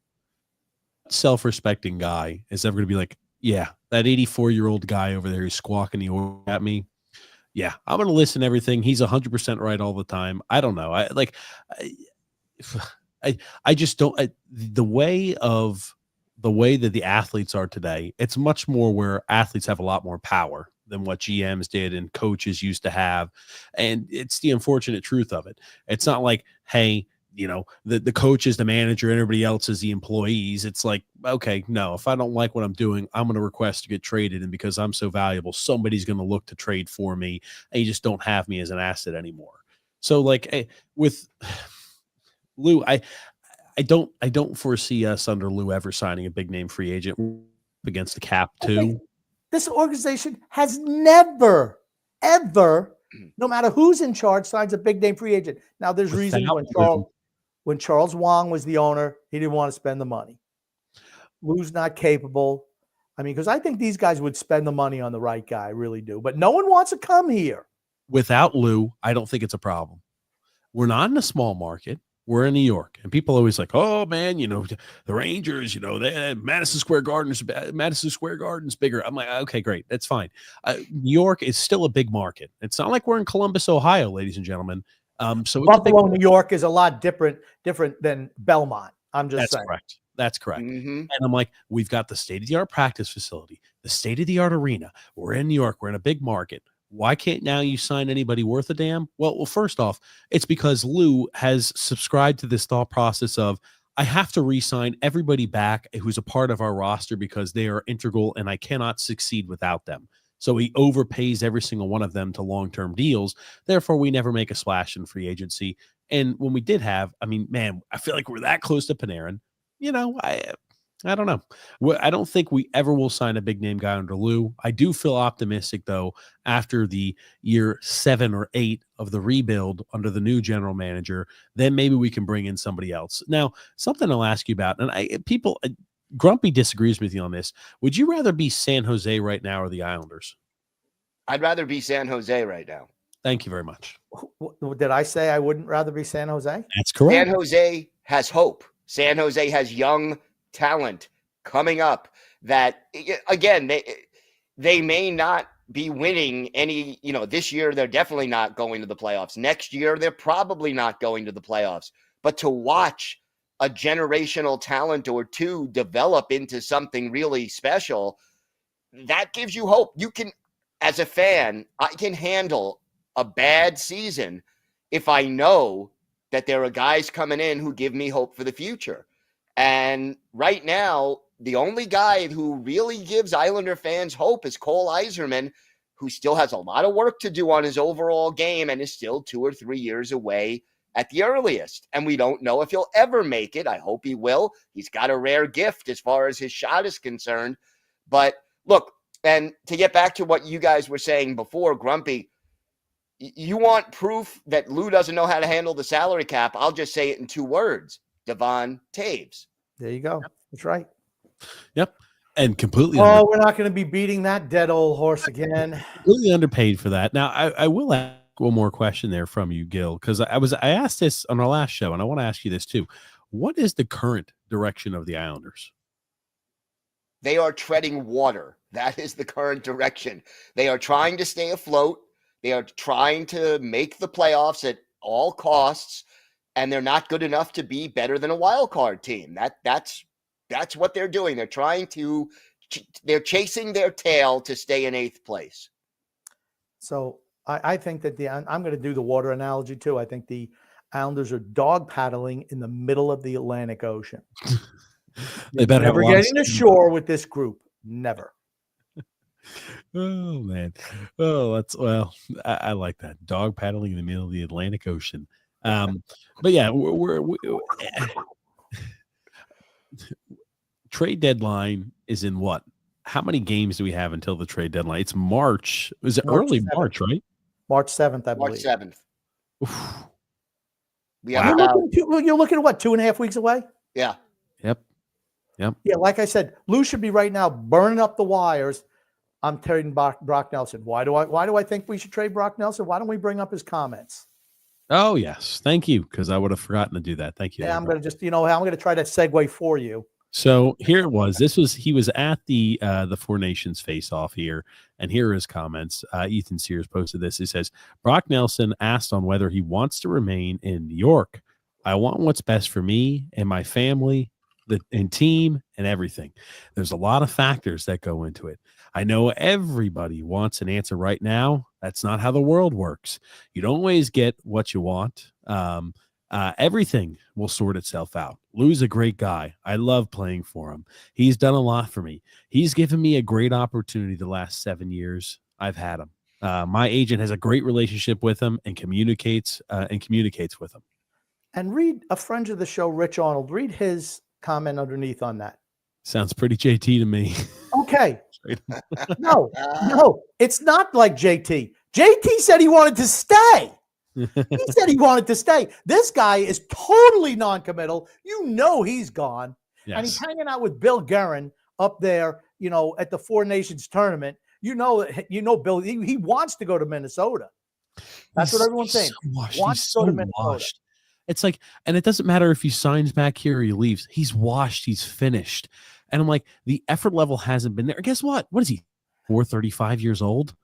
[SPEAKER 1] Self-respecting guy is ever going to be like, yeah, that 84-year-old guy over there who's squawking the order at me, yeah, I'm going to listen to everything. He's 100% right all the time. I don't know. I just don't. The way that the athletes are today, it's much more where athletes have a lot more power than what GMs did and coaches used to have. And it's the unfortunate truth of it. It's not like, hey, the coach is the manager and everybody else is the employees. It's like, okay, no, if I don't like what I'm doing, I'm going to request to get traded. And because I'm so valuable, somebody's going to look to trade for me, and you just don't have me as an asset anymore. So like with Lou, I don't foresee us under Lou ever signing a big name free agent against the cap too.
[SPEAKER 2] This organization has never, ever no matter who's in charge, signs a big name free agent. Now, there's reasons when Charles Wang was the owner, he didn't want to spend the money. Lou's not capable. I mean, because I think these guys would spend the money on the right guy, I really do. But no one wants to come here.
[SPEAKER 1] Without Lou, I don't think it's a problem. We're not in a small market. We're in New York, and people always like, oh man, the Rangers, Madison Square Garden's bigger. I'm like, okay, great, that's fine. New York is still a big market. It's not like we're in Columbus, Ohio, ladies and gentlemen. So
[SPEAKER 2] Buffalo, New York is a lot different than Belmont. I'm just saying.
[SPEAKER 1] Correct. That's correct.
[SPEAKER 3] Mm-hmm.
[SPEAKER 1] And I'm like, we've got the state-of-the-art practice facility, the state-of-the-art arena. We're in New York. We're in a big market. Why can't now you sign anybody worth a damn? Well, first off, it's because Lou has subscribed to this thought process of, I have to re-sign everybody back who's a part of our roster because they are integral and I cannot succeed without them. So he overpays every single one of them to long-term deals. Therefore, we never make a splash in free agency. And when we did have, I mean, man, I feel like we're that close to Panarin. I don't know. I don't think we ever will sign a big name guy under Lou. I do feel optimistic, though, after the year 7 or 8 of the rebuild under the new general manager, then maybe we can bring in somebody else. Now, something I'll ask you about, and Grumpy disagrees with you on this. Would you rather be San Jose right now or the Islanders?
[SPEAKER 3] I'd rather be San Jose right now.
[SPEAKER 1] Thank you very much.
[SPEAKER 2] Did I say I wouldn't rather be San Jose?
[SPEAKER 1] That's correct.
[SPEAKER 3] San Jose has hope. San Jose has young talent coming up that, again, they may not be winning any, this year they're definitely not going to the playoffs. Next year, they're probably not going to the playoffs. But to watch a generational talent or two develop into something really special, that gives you hope. You can, as a fan, I can handle a bad season if I know that there are guys coming in who give me hope for the future. And right now, the only guy who really gives Islander fans hope is Cole Yzerman, who still has a lot of work to do on his overall game and is still 2 or 3 years away at the earliest. And we don't know if he'll ever make it. I hope he will. He's got a rare gift as far as his shot is concerned. But look, and to get back to what you guys were saying before, Grumpy, you want proof that Lou doesn't know how to handle the salary cap. I'll just say it in 2 words. Devon Toews.
[SPEAKER 2] There you go. That's right.
[SPEAKER 1] Yep. And completely.
[SPEAKER 2] Oh, we're not going to be beating that dead old horse again.
[SPEAKER 1] Completely underpaid for that. Now, I will ask one more question there from you, Gil, because I asked this on our last show, and I want to ask you this too. What is the current direction of the Islanders?
[SPEAKER 3] They are treading water. That is the current direction. They are trying to stay afloat. They are trying to make the playoffs at all costs, and they're not good enough to be better than a wild card team. That's what they're doing. They're chasing their tail to stay in 8th place.
[SPEAKER 2] So I think that I'm going to do the water analogy too. I think the Islanders are dog paddling in the middle of the Atlantic Ocean.
[SPEAKER 1] They better
[SPEAKER 2] never getting to shore with this group. Never.
[SPEAKER 1] Oh man. I like that. Dog paddling in the middle of the Atlantic Ocean. But yeah, we're trade deadline is in what? How many games do we have until the trade deadline? It's March. Is it early 7th. March, right?
[SPEAKER 2] March 7th, I
[SPEAKER 3] believe. March 7th.
[SPEAKER 1] Oof.
[SPEAKER 2] You're looking at what, 2.5 weeks away?
[SPEAKER 3] Yeah.
[SPEAKER 1] Yep.
[SPEAKER 2] Yeah, like I said, Lou should be right now burning up the wires. I'm trading Brock Nelson. Why do I think we should trade Brock Nelson? Why don't we bring up his comments?
[SPEAKER 1] Oh, yes. Thank you, because I would have forgotten to do that. Thank you.
[SPEAKER 2] Yeah, I'm going to I'm going to try to segue for you.
[SPEAKER 1] So here it was. He was at the Four Nations face-off here, and here are his comments. Ethan Sears posted this. He says, Brock Nelson asked on whether he wants to remain in New York. I want what's best for me and my family, and team, and everything. There's a lot of factors that go into it. I know everybody wants an answer right now. That's not how the world works. You don't always get what you want. Everything will sort itself out. Lou's a great guy. I love playing for him. He's done a lot for me. He's given me a great opportunity the last 7 years I've had him. My agent has a great relationship with him and communicates with him.
[SPEAKER 2] And read a friend of the show, Rich Arnold. Read his comment underneath on that.
[SPEAKER 1] Sounds pretty JT to me.
[SPEAKER 2] Okay. No, it's not like JT. JT said he wanted to stay. He said he wanted to stay. This guy is totally non-committal. You know he's gone.
[SPEAKER 1] Yes.
[SPEAKER 2] And he's hanging out with Bill Guerin up there, at the Four Nations tournament. Bill, he wants to go to Minnesota. That's what everyone's saying.
[SPEAKER 1] Wants to go to Minnesota. Washed. It's like, and it doesn't matter if he signs back here or he leaves. He's washed. He's finished. And I'm like, the effort level hasn't been there. Guess what? What is he? 35 years old?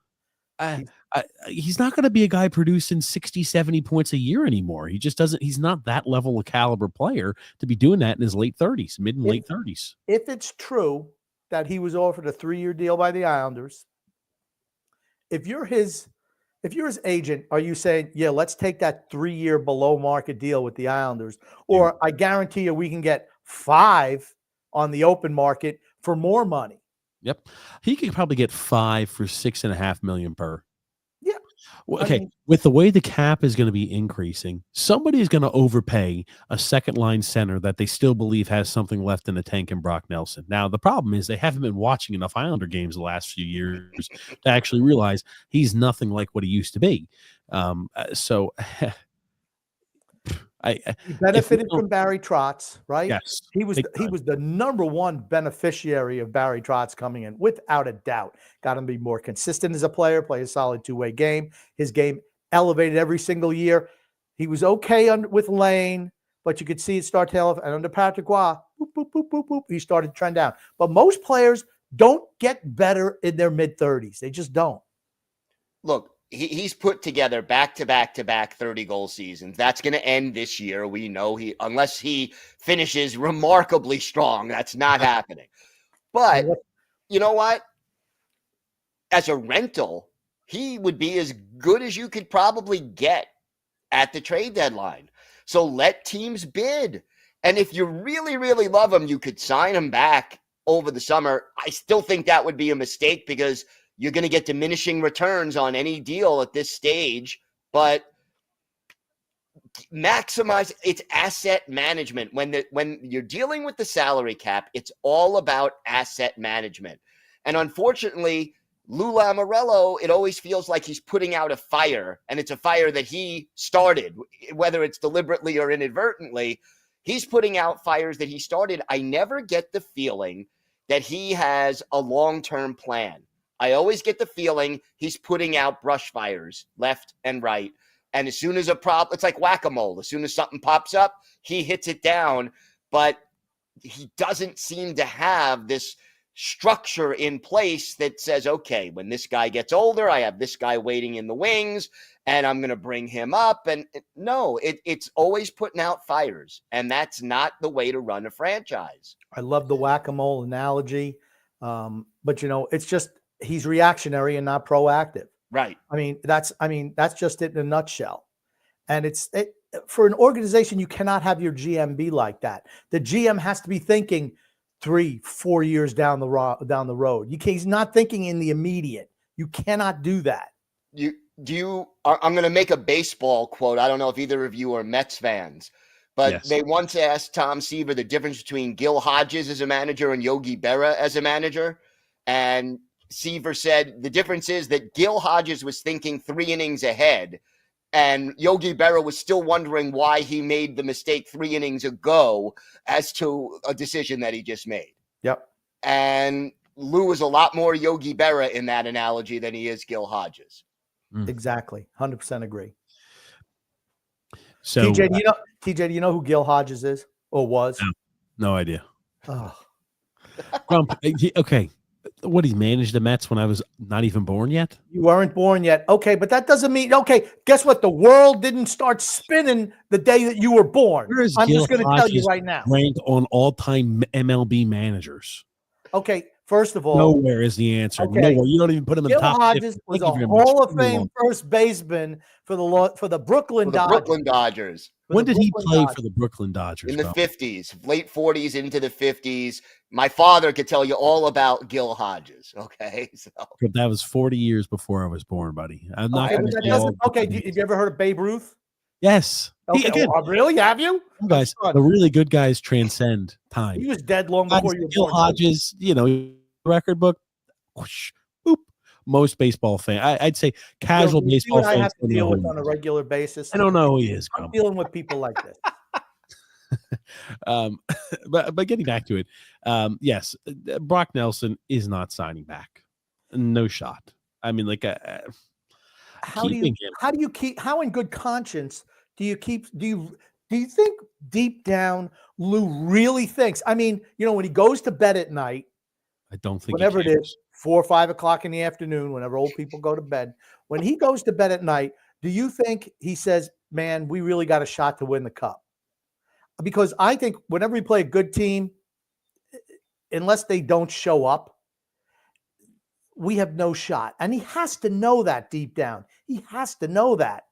[SPEAKER 1] He's not going to be a guy producing 60, 70 points a year anymore. He just doesn't. He's not that level of caliber player to be doing that in his late 30s, mid and late 30s.
[SPEAKER 2] If it's true that he was offered a 3-year deal by the Islanders, if you're his agent, are you saying, yeah, let's take that 3-year below market deal with the Islanders? Or I guarantee you we can get 5 on the open market for more money.
[SPEAKER 1] Yep. He could probably get 5 for $6.5 million per.
[SPEAKER 2] Yeah.
[SPEAKER 1] Well, okay. With the way the cap is going to be increasing, somebody is going to overpay a second line center that they still believe has something left in the tank in Brock Nelson. Now, the problem is they haven't been watching enough Islander games the last few years to actually realize he's nothing like what he used to be.
[SPEAKER 2] He benefited from Barry Trotz, right?
[SPEAKER 1] Yes.
[SPEAKER 2] He was the number one beneficiary of Barry Trotz coming in, without a doubt. Got him to be more consistent as a player, play a solid two-way game. His game elevated every single year. He was okay with Lane, but you could see it start to elevate. And under Patrick Roy, boop, boop, boop, boop, boop, he started to trend down. But most players don't get better in their mid-30s. They just don't.
[SPEAKER 3] Look, he's put together back-to-back 30-goal seasons. That's going to end this year. We know unless he finishes remarkably strong, that's not happening. But you know what? As a rental, he would be as good as you could probably get at the trade deadline. So let teams bid. And if you really, really love him, you could sign him back over the summer. I still think that would be a mistake because you're going to get diminishing returns on any deal at this stage, but maximize its asset management. When you're dealing with the salary cap, it's all about asset management. And unfortunately, Lou Lamoriello, it always feels like he's putting out a fire, and it's a fire that he started, whether it's deliberately or inadvertently. He's putting out fires that he started. I never get the feeling that he has a long-term plan. I always get the feeling he's putting out brush fires left and right. And as soon as a problem, it's like whack-a-mole. As soon as something pops up, he hits it down. But he doesn't seem to have this structure in place that says, okay, when this guy gets older, I have this guy waiting in the wings, and I'm going to bring him up. And no, it's always putting out fires. And that's not the way to run a franchise.
[SPEAKER 2] I love the whack-a-mole analogy. But, it's just, he's reactionary and not proactive.
[SPEAKER 3] Right.
[SPEAKER 2] That's just it in a nutshell. And for an organization, you cannot have your GM be like that. The GM has to be thinking 3-4 years down the road. He's not thinking in the immediate. You cannot do that.
[SPEAKER 3] I'm going to make a baseball quote. I don't know if either of you are Mets fans, but yes. They once asked Tom Seaver the difference between Gil Hodges as a manager and Yogi Berra as a manager. And Seaver said the difference is that Gil Hodges was thinking 3 innings ahead, and Yogi Berra was still wondering why he made the mistake 3 innings ago as to a decision that he just made.
[SPEAKER 2] Yep.
[SPEAKER 3] And Lou is a lot more Yogi Berra in that analogy than he is Gil Hodges.
[SPEAKER 2] Exactly. 100% agree.
[SPEAKER 1] So
[SPEAKER 2] TJ, do you know who Gil Hodges is or was?
[SPEAKER 1] No idea.
[SPEAKER 2] Oh.
[SPEAKER 1] Okay. What, he managed the Mets when I was not even born yet?
[SPEAKER 2] You weren't born yet. Okay, but that doesn't mean, guess what? The world didn't start spinning the day that you were born. I'm just going to tell you right now.
[SPEAKER 1] Ranked on all-time MLB managers.
[SPEAKER 2] Okay, first of all.
[SPEAKER 1] Nowhere is the answer.
[SPEAKER 2] Okay.
[SPEAKER 1] Nowhere. You don't even put him in the top.
[SPEAKER 2] Gil Hodges was a Hall of Fame first baseman for the Brooklyn
[SPEAKER 3] Dodgers.
[SPEAKER 1] When did he play for the Brooklyn Dodgers?
[SPEAKER 3] In the 50s, late 40s into the 50s. My father could tell you all about Gil Hodges. Okay, so
[SPEAKER 1] but that was 40 years before I was born, buddy. I'm not.
[SPEAKER 2] Okay, have you ever heard of Babe Ruth?
[SPEAKER 1] Yes.
[SPEAKER 2] Okay. Really? Have you?
[SPEAKER 1] Guys, the really good guys transcend time.
[SPEAKER 2] He was dead long before you were
[SPEAKER 1] Gil
[SPEAKER 2] born.
[SPEAKER 1] Hodges, record book, whoosh, boop, most baseball I'd say casual
[SPEAKER 2] You see
[SPEAKER 1] baseball
[SPEAKER 2] what I
[SPEAKER 1] fans
[SPEAKER 2] have to
[SPEAKER 1] don't know
[SPEAKER 2] deal
[SPEAKER 1] who
[SPEAKER 2] with
[SPEAKER 1] he
[SPEAKER 2] on a
[SPEAKER 1] is.
[SPEAKER 2] regular basis.
[SPEAKER 1] I don't know who he is.
[SPEAKER 2] I'm dealing with people like this.
[SPEAKER 1] But getting back to it, yes, Brock Nelson is not signing back. No shot. I mean, like,
[SPEAKER 2] How in good conscience do you think deep down Lou really thinks? I mean, when he goes to bed at night,
[SPEAKER 1] I don't think
[SPEAKER 2] whenever it is 4 or 5 o'clock in the afternoon, whenever old people go to bed, when he goes to bed at night, do you think he says, man, we really got a shot to win the cup? Because I think whenever we play a good team, unless they don't show up, we have no shot. And he has to know that deep down. He has to know that.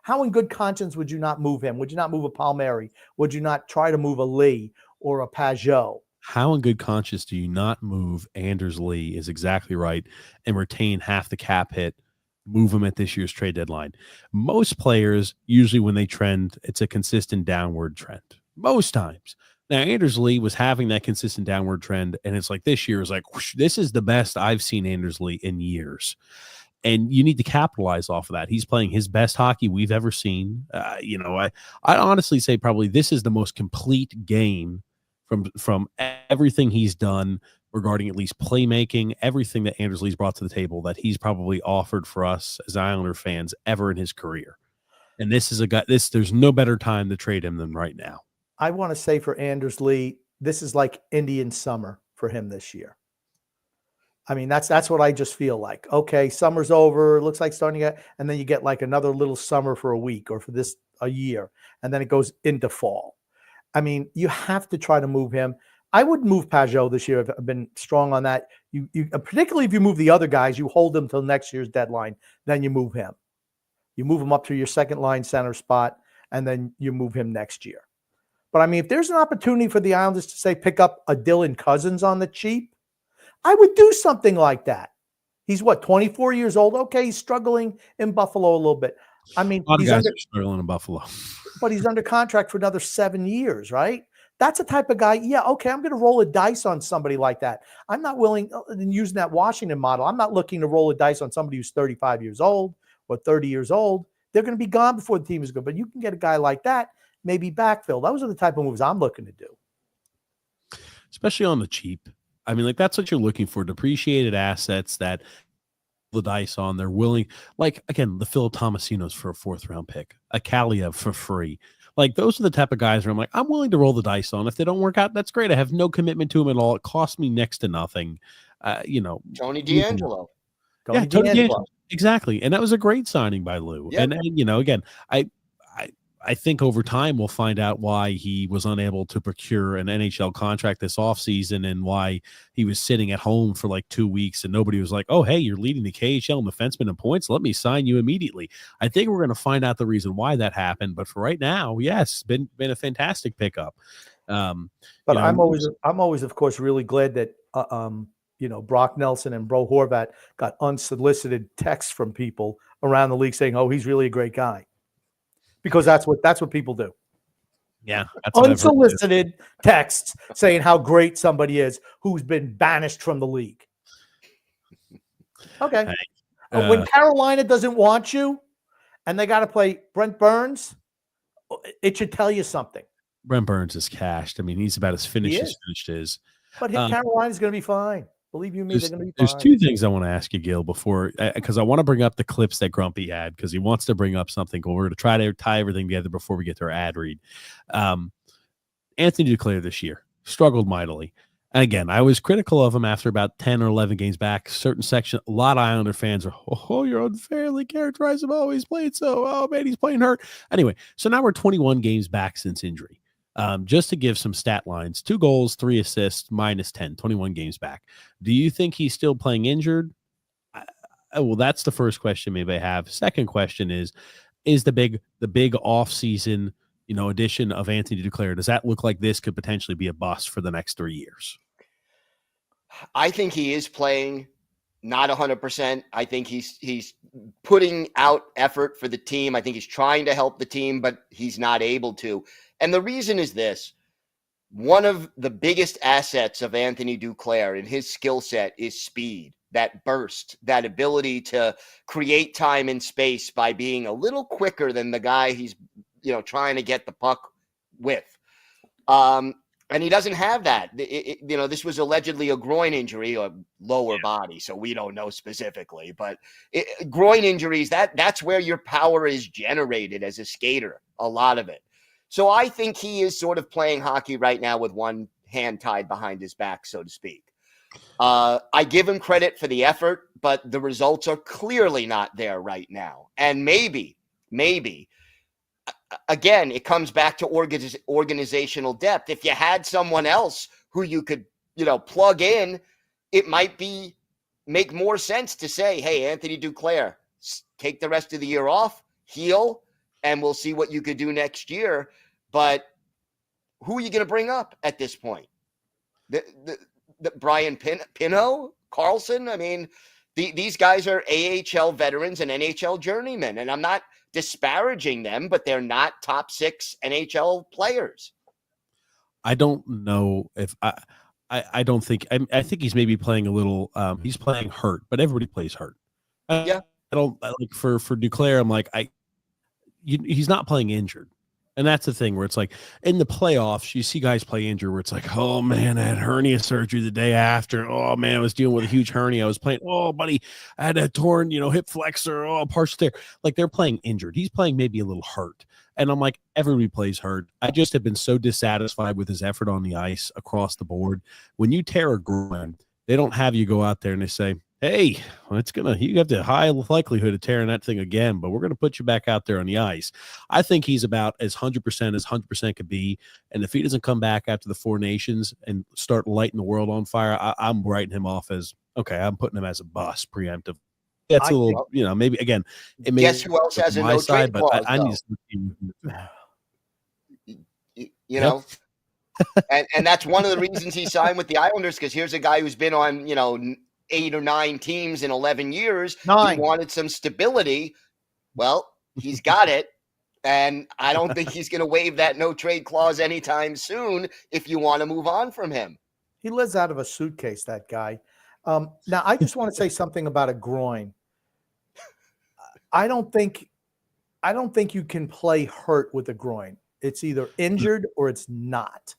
[SPEAKER 2] How in good conscience would you not move him? Would you not move a Palmieri? Would you not try to move a Lee or a Pajot?
[SPEAKER 1] How in good conscience do you not move Anders Lee is exactly right and retain half the cap hit, move him at this year's trade deadline? Most players, usually when they trend, it's a consistent downward trend. Most times. Now, Anders Lee was having that consistent downward trend, and it's like this year is like, whoosh, this is the best I've seen Anders Lee in years. And you need to capitalize off of that. He's playing his best hockey we've ever seen. I honestly say probably this is the most complete game from everything he's done regarding at least playmaking, everything that Anders Lee's brought to the table that he's probably offered for us as Islander fans ever in his career. And this is a guy, there's no better time to trade him than right now.
[SPEAKER 2] I want to say for Anders Lee, this is like Indian summer for him this year. I mean, that's what I just feel like. Okay, summer's over. It looks like starting to get, and then you get like another little summer for a week or for a year, and then it goes into fall. I mean, you have to try to move him. I would move Pajot this year. I've been strong on that. You particularly if you move the other guys, you hold them till next year's deadline. Then you move him. You move him up to your second line center spot, and then you move him next year. But I mean, if there's an opportunity for the Islanders to say pick up a Dylan Cousins on the cheap, I would do something like that. He's 24 years old. Okay, he's struggling in Buffalo a little bit. I mean,
[SPEAKER 1] he's struggling in Buffalo,
[SPEAKER 2] but he's under contract for another 7 years, right? That's the type of guy. Yeah, okay, I'm going to roll a dice on somebody like that. I'm not willing, in using that Washington model, I'm not looking to roll a dice on somebody who's 35 years old or 30 years old. They're going to be gone before the team is good. But you can get a guy like that, maybe backfill. Those are the type of moves I'm looking to do.
[SPEAKER 1] Especially on the cheap. I mean, like that's what you're looking for, depreciated assets that the dice on. They're willing, like, again, the Phil Tomasino's for a 4th round pick, a Kaliev for free. Like, those are the type of guys where I'm like, I'm willing to roll the dice on. If they don't work out, that's great. I have no commitment to them at all. It costs me next to nothing.
[SPEAKER 3] Tony DeAngelo.
[SPEAKER 1] Tony DeAngelo. Exactly. And that was a great signing by Lou. Yep. And again, I think over time we'll find out why he was unable to procure an NHL contract this offseason and why he was sitting at home for like 2 weeks and nobody was like, oh, hey, you're leading the KHL in defenseman in points. Let me sign you immediately. I think we're going to find out the reason why that happened. But for right now, yes, been a fantastic pickup.
[SPEAKER 2] But I'm always, of course, really glad that Brock Nelson and Bro Horvat got unsolicited texts from people around the league saying, oh, he's really a great guy. Because that's what people do.
[SPEAKER 1] Yeah.
[SPEAKER 2] Unsolicited texts saying how great somebody is who's been banished from the league. Okay. When Carolina doesn't want you and they got to play Brent Burns, it should tell you something.
[SPEAKER 1] Brent Burns is cashed. I mean, he's about as finished as finished is.
[SPEAKER 2] But Carolina's going to be fine. Believe you me, they're going to be fine.
[SPEAKER 1] There's 2 things I want to ask you, Gil, before, because I want to bring up the clips that Grumpy had, because he wants to bring up something. We're going to try to tie everything together before we get to our ad read. Anthony Duclair this year struggled mightily. And again, I was critical of him after about 10 or 11 games back. Certain section, a lot of Islander fans are, oh, you're unfairly characterizing him. Oh, he's played so. Oh, man, he's playing hurt. Anyway, so now we're 21 games back since injury. Just to give some stat lines, 2 goals, 3 assists, -10, 21 games back. Do you think he's still playing injured? Well, that's the first question maybe I have. Second question is the big off season, addition of Anthony Duclair, does that look like this could potentially be a bust for the next 3 years?
[SPEAKER 3] I think he is playing not 100%. I think he's putting out effort for the team. I think he's trying to help the team, but he's not able to. And the reason is this. One of the biggest assets of Anthony Duclair and his skill set is speed. that burst, that ability to create time and space by being a little quicker than the guy he's, trying to get the puck with. And he doesn't have that. This was allegedly a groin injury or lower body, so we don't know specifically. But groin injuries, that's where your power is generated as a skater, a lot of it. So I think he is sort of playing hockey right now with one hand tied behind his back, so to speak. I give him credit for the effort, but the results are clearly not there right now. And maybe, again, it comes back to organizational depth. If you had someone else who you could, plug in, it might make more sense to say, hey, Anthony Duclair, take the rest of the year off, heal, and we'll see what you could do next year. But who are you going to bring up at this point? The Brian Pinho, Carlson? I mean, these guys are AHL veterans and NHL journeymen, and I'm not disparaging them, but they're not top 6 NHL players.
[SPEAKER 1] I don't know if I don't think I think he's maybe playing a little. He's playing hurt, but everybody plays hurt.
[SPEAKER 3] Yeah,
[SPEAKER 1] I don't like for Duclair. I'm like he's not playing injured. And that's the thing where it's like in the playoffs, you see guys play injured where it's like, oh man, I had hernia surgery the day after. Oh man, I was dealing with a huge hernia. I was playing. Oh buddy, I had a torn, hip flexor. Oh, partial tear. Like they're playing injured. He's playing maybe a little hurt. And I'm like, everybody plays hurt. I just have been so dissatisfied with his effort on the ice across the board. When you tear a groin, they don't have you go out there and they say, hey, you have the high likelihood of tearing that thing again, but we're going to put you back out there on the ice. I think he's about as 100% as 100% could be. And if he doesn't come back after the Four Nations and start lighting the world on fire, I'm writing him off as, okay, I'm putting him as a bust preemptive. That's a little, maybe again, it may
[SPEAKER 3] guess who else has a no trade clause?
[SPEAKER 1] I need
[SPEAKER 3] to and that's one of the reasons he signed with the Islanders, because here's a guy who's been on, 8 or 9 teams in 11 years.
[SPEAKER 2] 9.
[SPEAKER 3] He wanted some stability. Well, he's got it. And I don't think he's going to waive that no trade clause anytime soon if you want to move on from him.
[SPEAKER 2] He lives out of a suitcase, that guy. Now, I just want to say something about a groin. I don't think you can play hurt with a groin. It's either injured or it's not.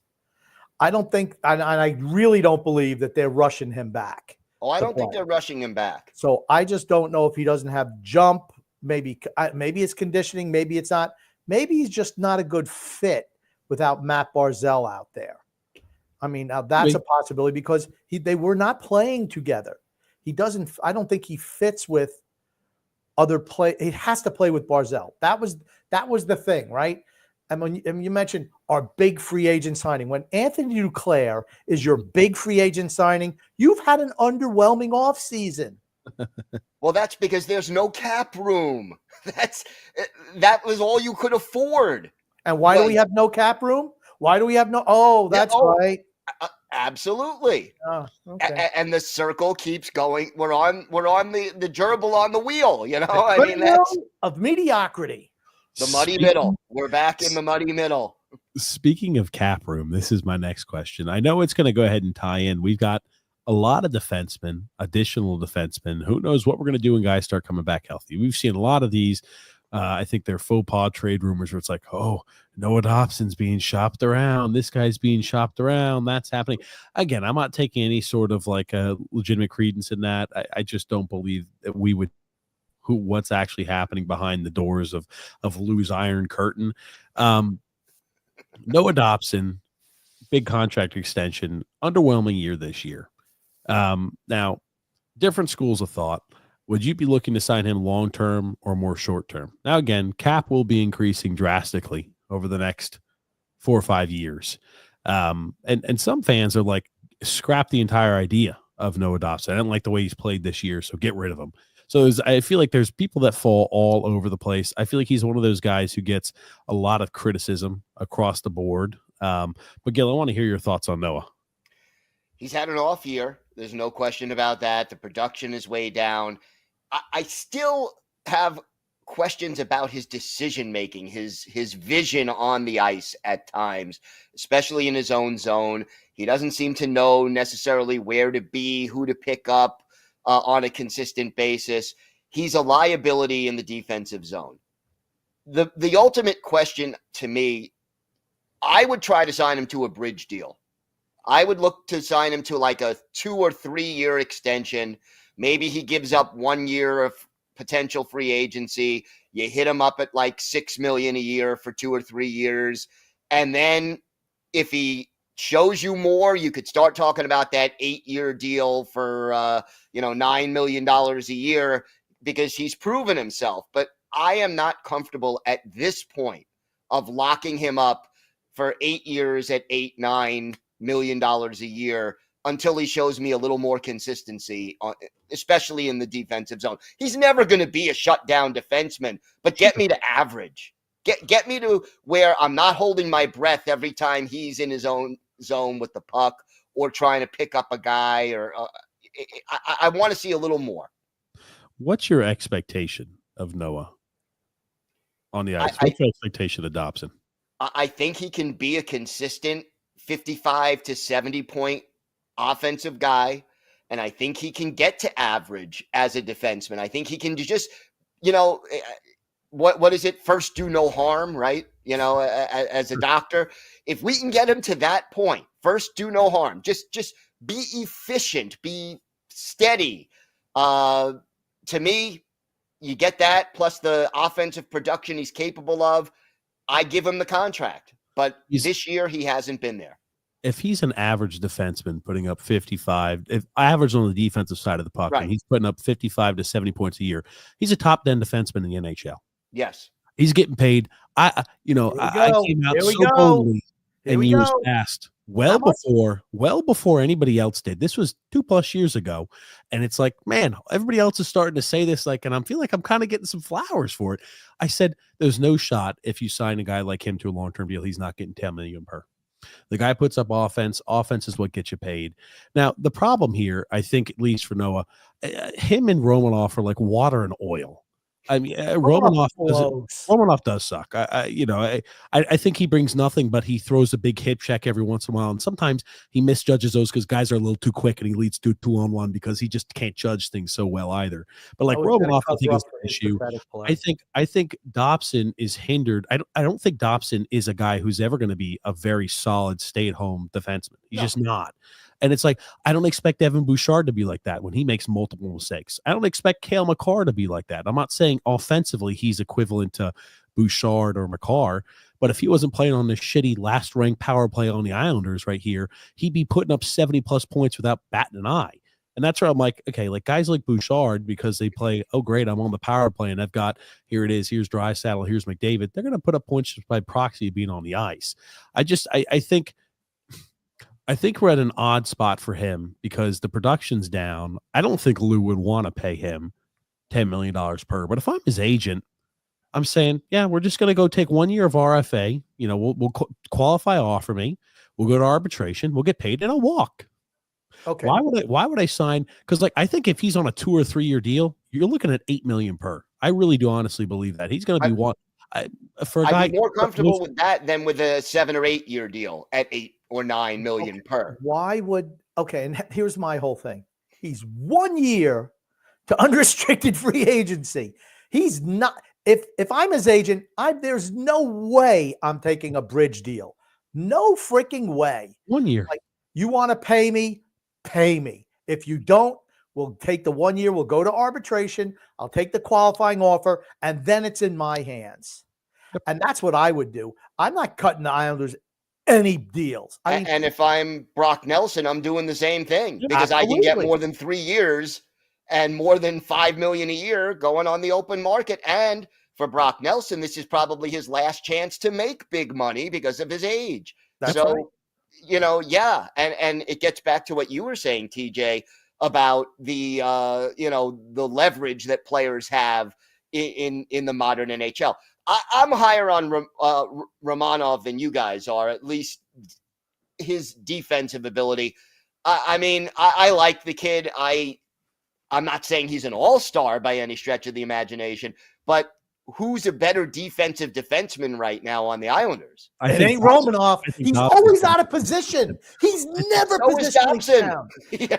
[SPEAKER 2] I don't think, and I really don't believe that they're rushing him back.
[SPEAKER 3] Oh, I don't think they're rushing him back.
[SPEAKER 2] So I just don't know if he doesn't have jump. Maybe it's conditioning. Maybe it's not. Maybe he's just not a good fit without Matt Barzal out there. I mean, now that's a possibility because they were not playing together. He doesn't. I don't think he fits with other play. He has to play with Barzal. That was the thing, right? And when you mentioned our big free agent signing, when Anthony Duclair is your big free agent signing, you've had an underwhelming offseason.
[SPEAKER 3] Well, that's because there's no cap room. That was all you could afford.
[SPEAKER 2] And why do we have no cap room? Why do we have no? Oh, that's right.
[SPEAKER 3] Absolutely.
[SPEAKER 2] Oh, okay.
[SPEAKER 3] And the circle keeps going. We're on the gerbil on the wheel. I mean, that's
[SPEAKER 2] of mediocrity.
[SPEAKER 3] The muddy middle. We're back in the muddy middle.
[SPEAKER 1] Speaking of cap room, this is my next question. I know it's going to go ahead and tie in. We've got a lot of defensemen, additional defensemen. Who knows what we're going to do when guys start coming back healthy? We've seen a lot of these. I think they're faux pas trade rumors where it's like, oh, Noah Dobson's being shopped around. This guy's being shopped around. That's happening. Again, I'm not taking any sort of like a legitimate credence in that. I just don't believe that we would what's actually happening behind the doors of Lou's Iron Curtain. Noah Dobson, big contract extension, underwhelming year this year. Now, different schools of thought. Would you be looking to sign him long-term or more short-term? Now, again, cap will be increasing drastically over the next 4 or 5 years. And some fans are like, scrap the entire idea of Noah Dobson. I don't like the way he's played this year, so get rid of him. So I feel like there's people that fall all over the place. I feel like he's one of those guys who gets a lot of criticism across the board. But Gil, I want to hear your thoughts on Noah.
[SPEAKER 3] He's had an off year. There's no question about that. The production is way down. I still have questions about his decision-making, his vision on the ice at times, especially in his own zone. He doesn't seem to know necessarily where to be, who to pick up. on a consistent basis. He's a liability in the defensive zone. The ultimate question to me, I would try to sign him to a bridge deal. I would look to sign him to like a 2 or 3 year extension. Maybe he gives up 1 year of potential free agency. You hit him up at like $6 million a year for 2 or 3 years. And then if he shows you more, you could start talking about that 8-year deal for, $9 million a year, because he's proven himself. But I am not comfortable at this point of locking him up for 8 years at $8-9 million a year until he shows me a little more consistency, especially in the defensive zone. He's never going to be a shutdown defenseman, but get me to average. Get me to where I'm not holding my breath every time he's in his own zone with the puck or trying to pick up a guy. Or I want to see a little more.
[SPEAKER 1] What's your expectation of Noah on the ice? What's your expectation of Dobson?
[SPEAKER 3] I think he can be a consistent 55 to 70 point offensive guy. And I think he can get to average as a defenseman. I think he can just, what is it? First, do no harm, right? As a doctor, if we can get him to that point, first, do no harm, just be efficient, be steady. To me, you get that plus the offensive production he's capable of. I give him the contract, but this year he hasn't been there.
[SPEAKER 1] If he's an average defenseman putting up 55, if average on the defensive side of the puck,
[SPEAKER 3] right,
[SPEAKER 1] and he's putting up 55 to 70 points a year, he's a top 10 defenseman in the NHL.
[SPEAKER 3] Yes.
[SPEAKER 1] He's getting paid. I came out so boldly in years past, well before anybody else did. This was 2+ years ago. And it's like, man, everybody else is starting to say this, and I feel like I'm kind of getting some flowers for it. I said, there's no shot if you sign a guy like him to a long-term deal, he's not getting $10 million per. The guy puts up offense. Offense is what gets you paid. Now, the problem here, I think, at least for Noah, him and Romanov are like water and oil. I mean, Romanov does suck. I think he brings nothing, but he throws a big hip check every once in a while, and sometimes he misjudges those because guys are a little too quick, and he leads to 2-on-1 because he just can't judge things so well either. But like Romanov, I think is an issue. I think Dobson is hindered. I don't think Dobson is a guy who's ever going to be a very solid stay-at-home defenseman. He's just not. And it's like, I don't expect Evan Bouchard to be like that when he makes multiple mistakes. I don't expect Cale Makar to be like that. I'm not saying offensively he's equivalent to Bouchard or Makar, but if he wasn't playing on this shitty last-ranked power play on the Islanders right here, he'd be putting up 70-plus points without batting an eye. And that's where I'm like, okay, like guys like Bouchard, because they play, oh, great, I'm on the power play, and I've got, here it is, here's Draisaitl, here's McDavid. They're going to put up points just by proxy of being on the ice. I think we're at an odd spot for him because the production's down. I don't think Lou would want to pay him $10 million per. But if I'm his agent, I'm saying, yeah, we're just going to go take 1 year of RFA. We'll qualify offer me. We'll go to arbitration. We'll get paid, and I'll walk.
[SPEAKER 2] Okay.
[SPEAKER 1] Why would I sign? Because I think if he's on a 2 or 3 year deal, you're looking at $8 million per. I really do honestly believe that he's going to be one. For a guy,
[SPEAKER 3] I'd be more comfortable with that than with a 7 or 8 year deal at $8 or $9 million per.
[SPEAKER 2] And here's my whole thing. He's 1 year to unrestricted free agency. He's not, if I'm his agent, there's no way I'm taking a bridge deal. No freaking way.
[SPEAKER 1] 1 year.
[SPEAKER 2] Like, you want to pay me, pay me. If you don't, we'll take the 1 year, we'll go to arbitration. I'll take the qualifying offer, and then it's in my hands. And that's what I would do. I'm not cutting the Islanders any deals.
[SPEAKER 3] And if I'm Brock Nelson, I'm doing the same thing because I can get more than 3 years and more than $5 million a year going on the open market. And for Brock Nelson, this is probably his last chance to make big money because of his age.
[SPEAKER 2] That's right.
[SPEAKER 3] And it gets back to what you were saying, TJ, about the the leverage that players have in the modern NHL. I'm higher on Romanov than you guys are, at least his defensive ability. I like the kid. I'm not saying he's an all-star by any stretch of the imagination, but who's a better defensive defenseman right now on the Islanders?
[SPEAKER 2] It ain't Romanoff. He's always out of position. He's never positionally sound. Yeah.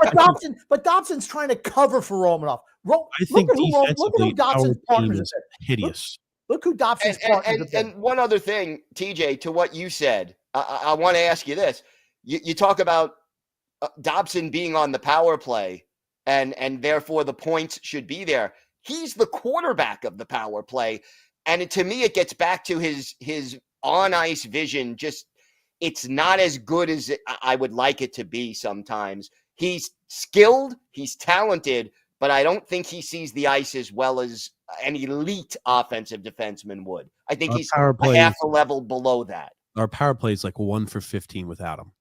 [SPEAKER 2] But Dobson's trying to cover for Romanoff.
[SPEAKER 1] I think
[SPEAKER 2] look at who Dobson's partners
[SPEAKER 1] is hideous.
[SPEAKER 2] Look who Dobson's partners
[SPEAKER 3] and one other thing, TJ, to what you said, I want to ask you this. You talk about Dobson being on the power play and therefore the points should be there. He's the quarterback of the power play. And to me, it gets back to his on-ice vision. Just, it's not as good as I would like it to be sometimes. He's skilled, he's talented, but I don't think he sees the ice as well as an elite offensive defenseman would. I think he's half a level below that.
[SPEAKER 1] Our power play is like 1 for 15 without him.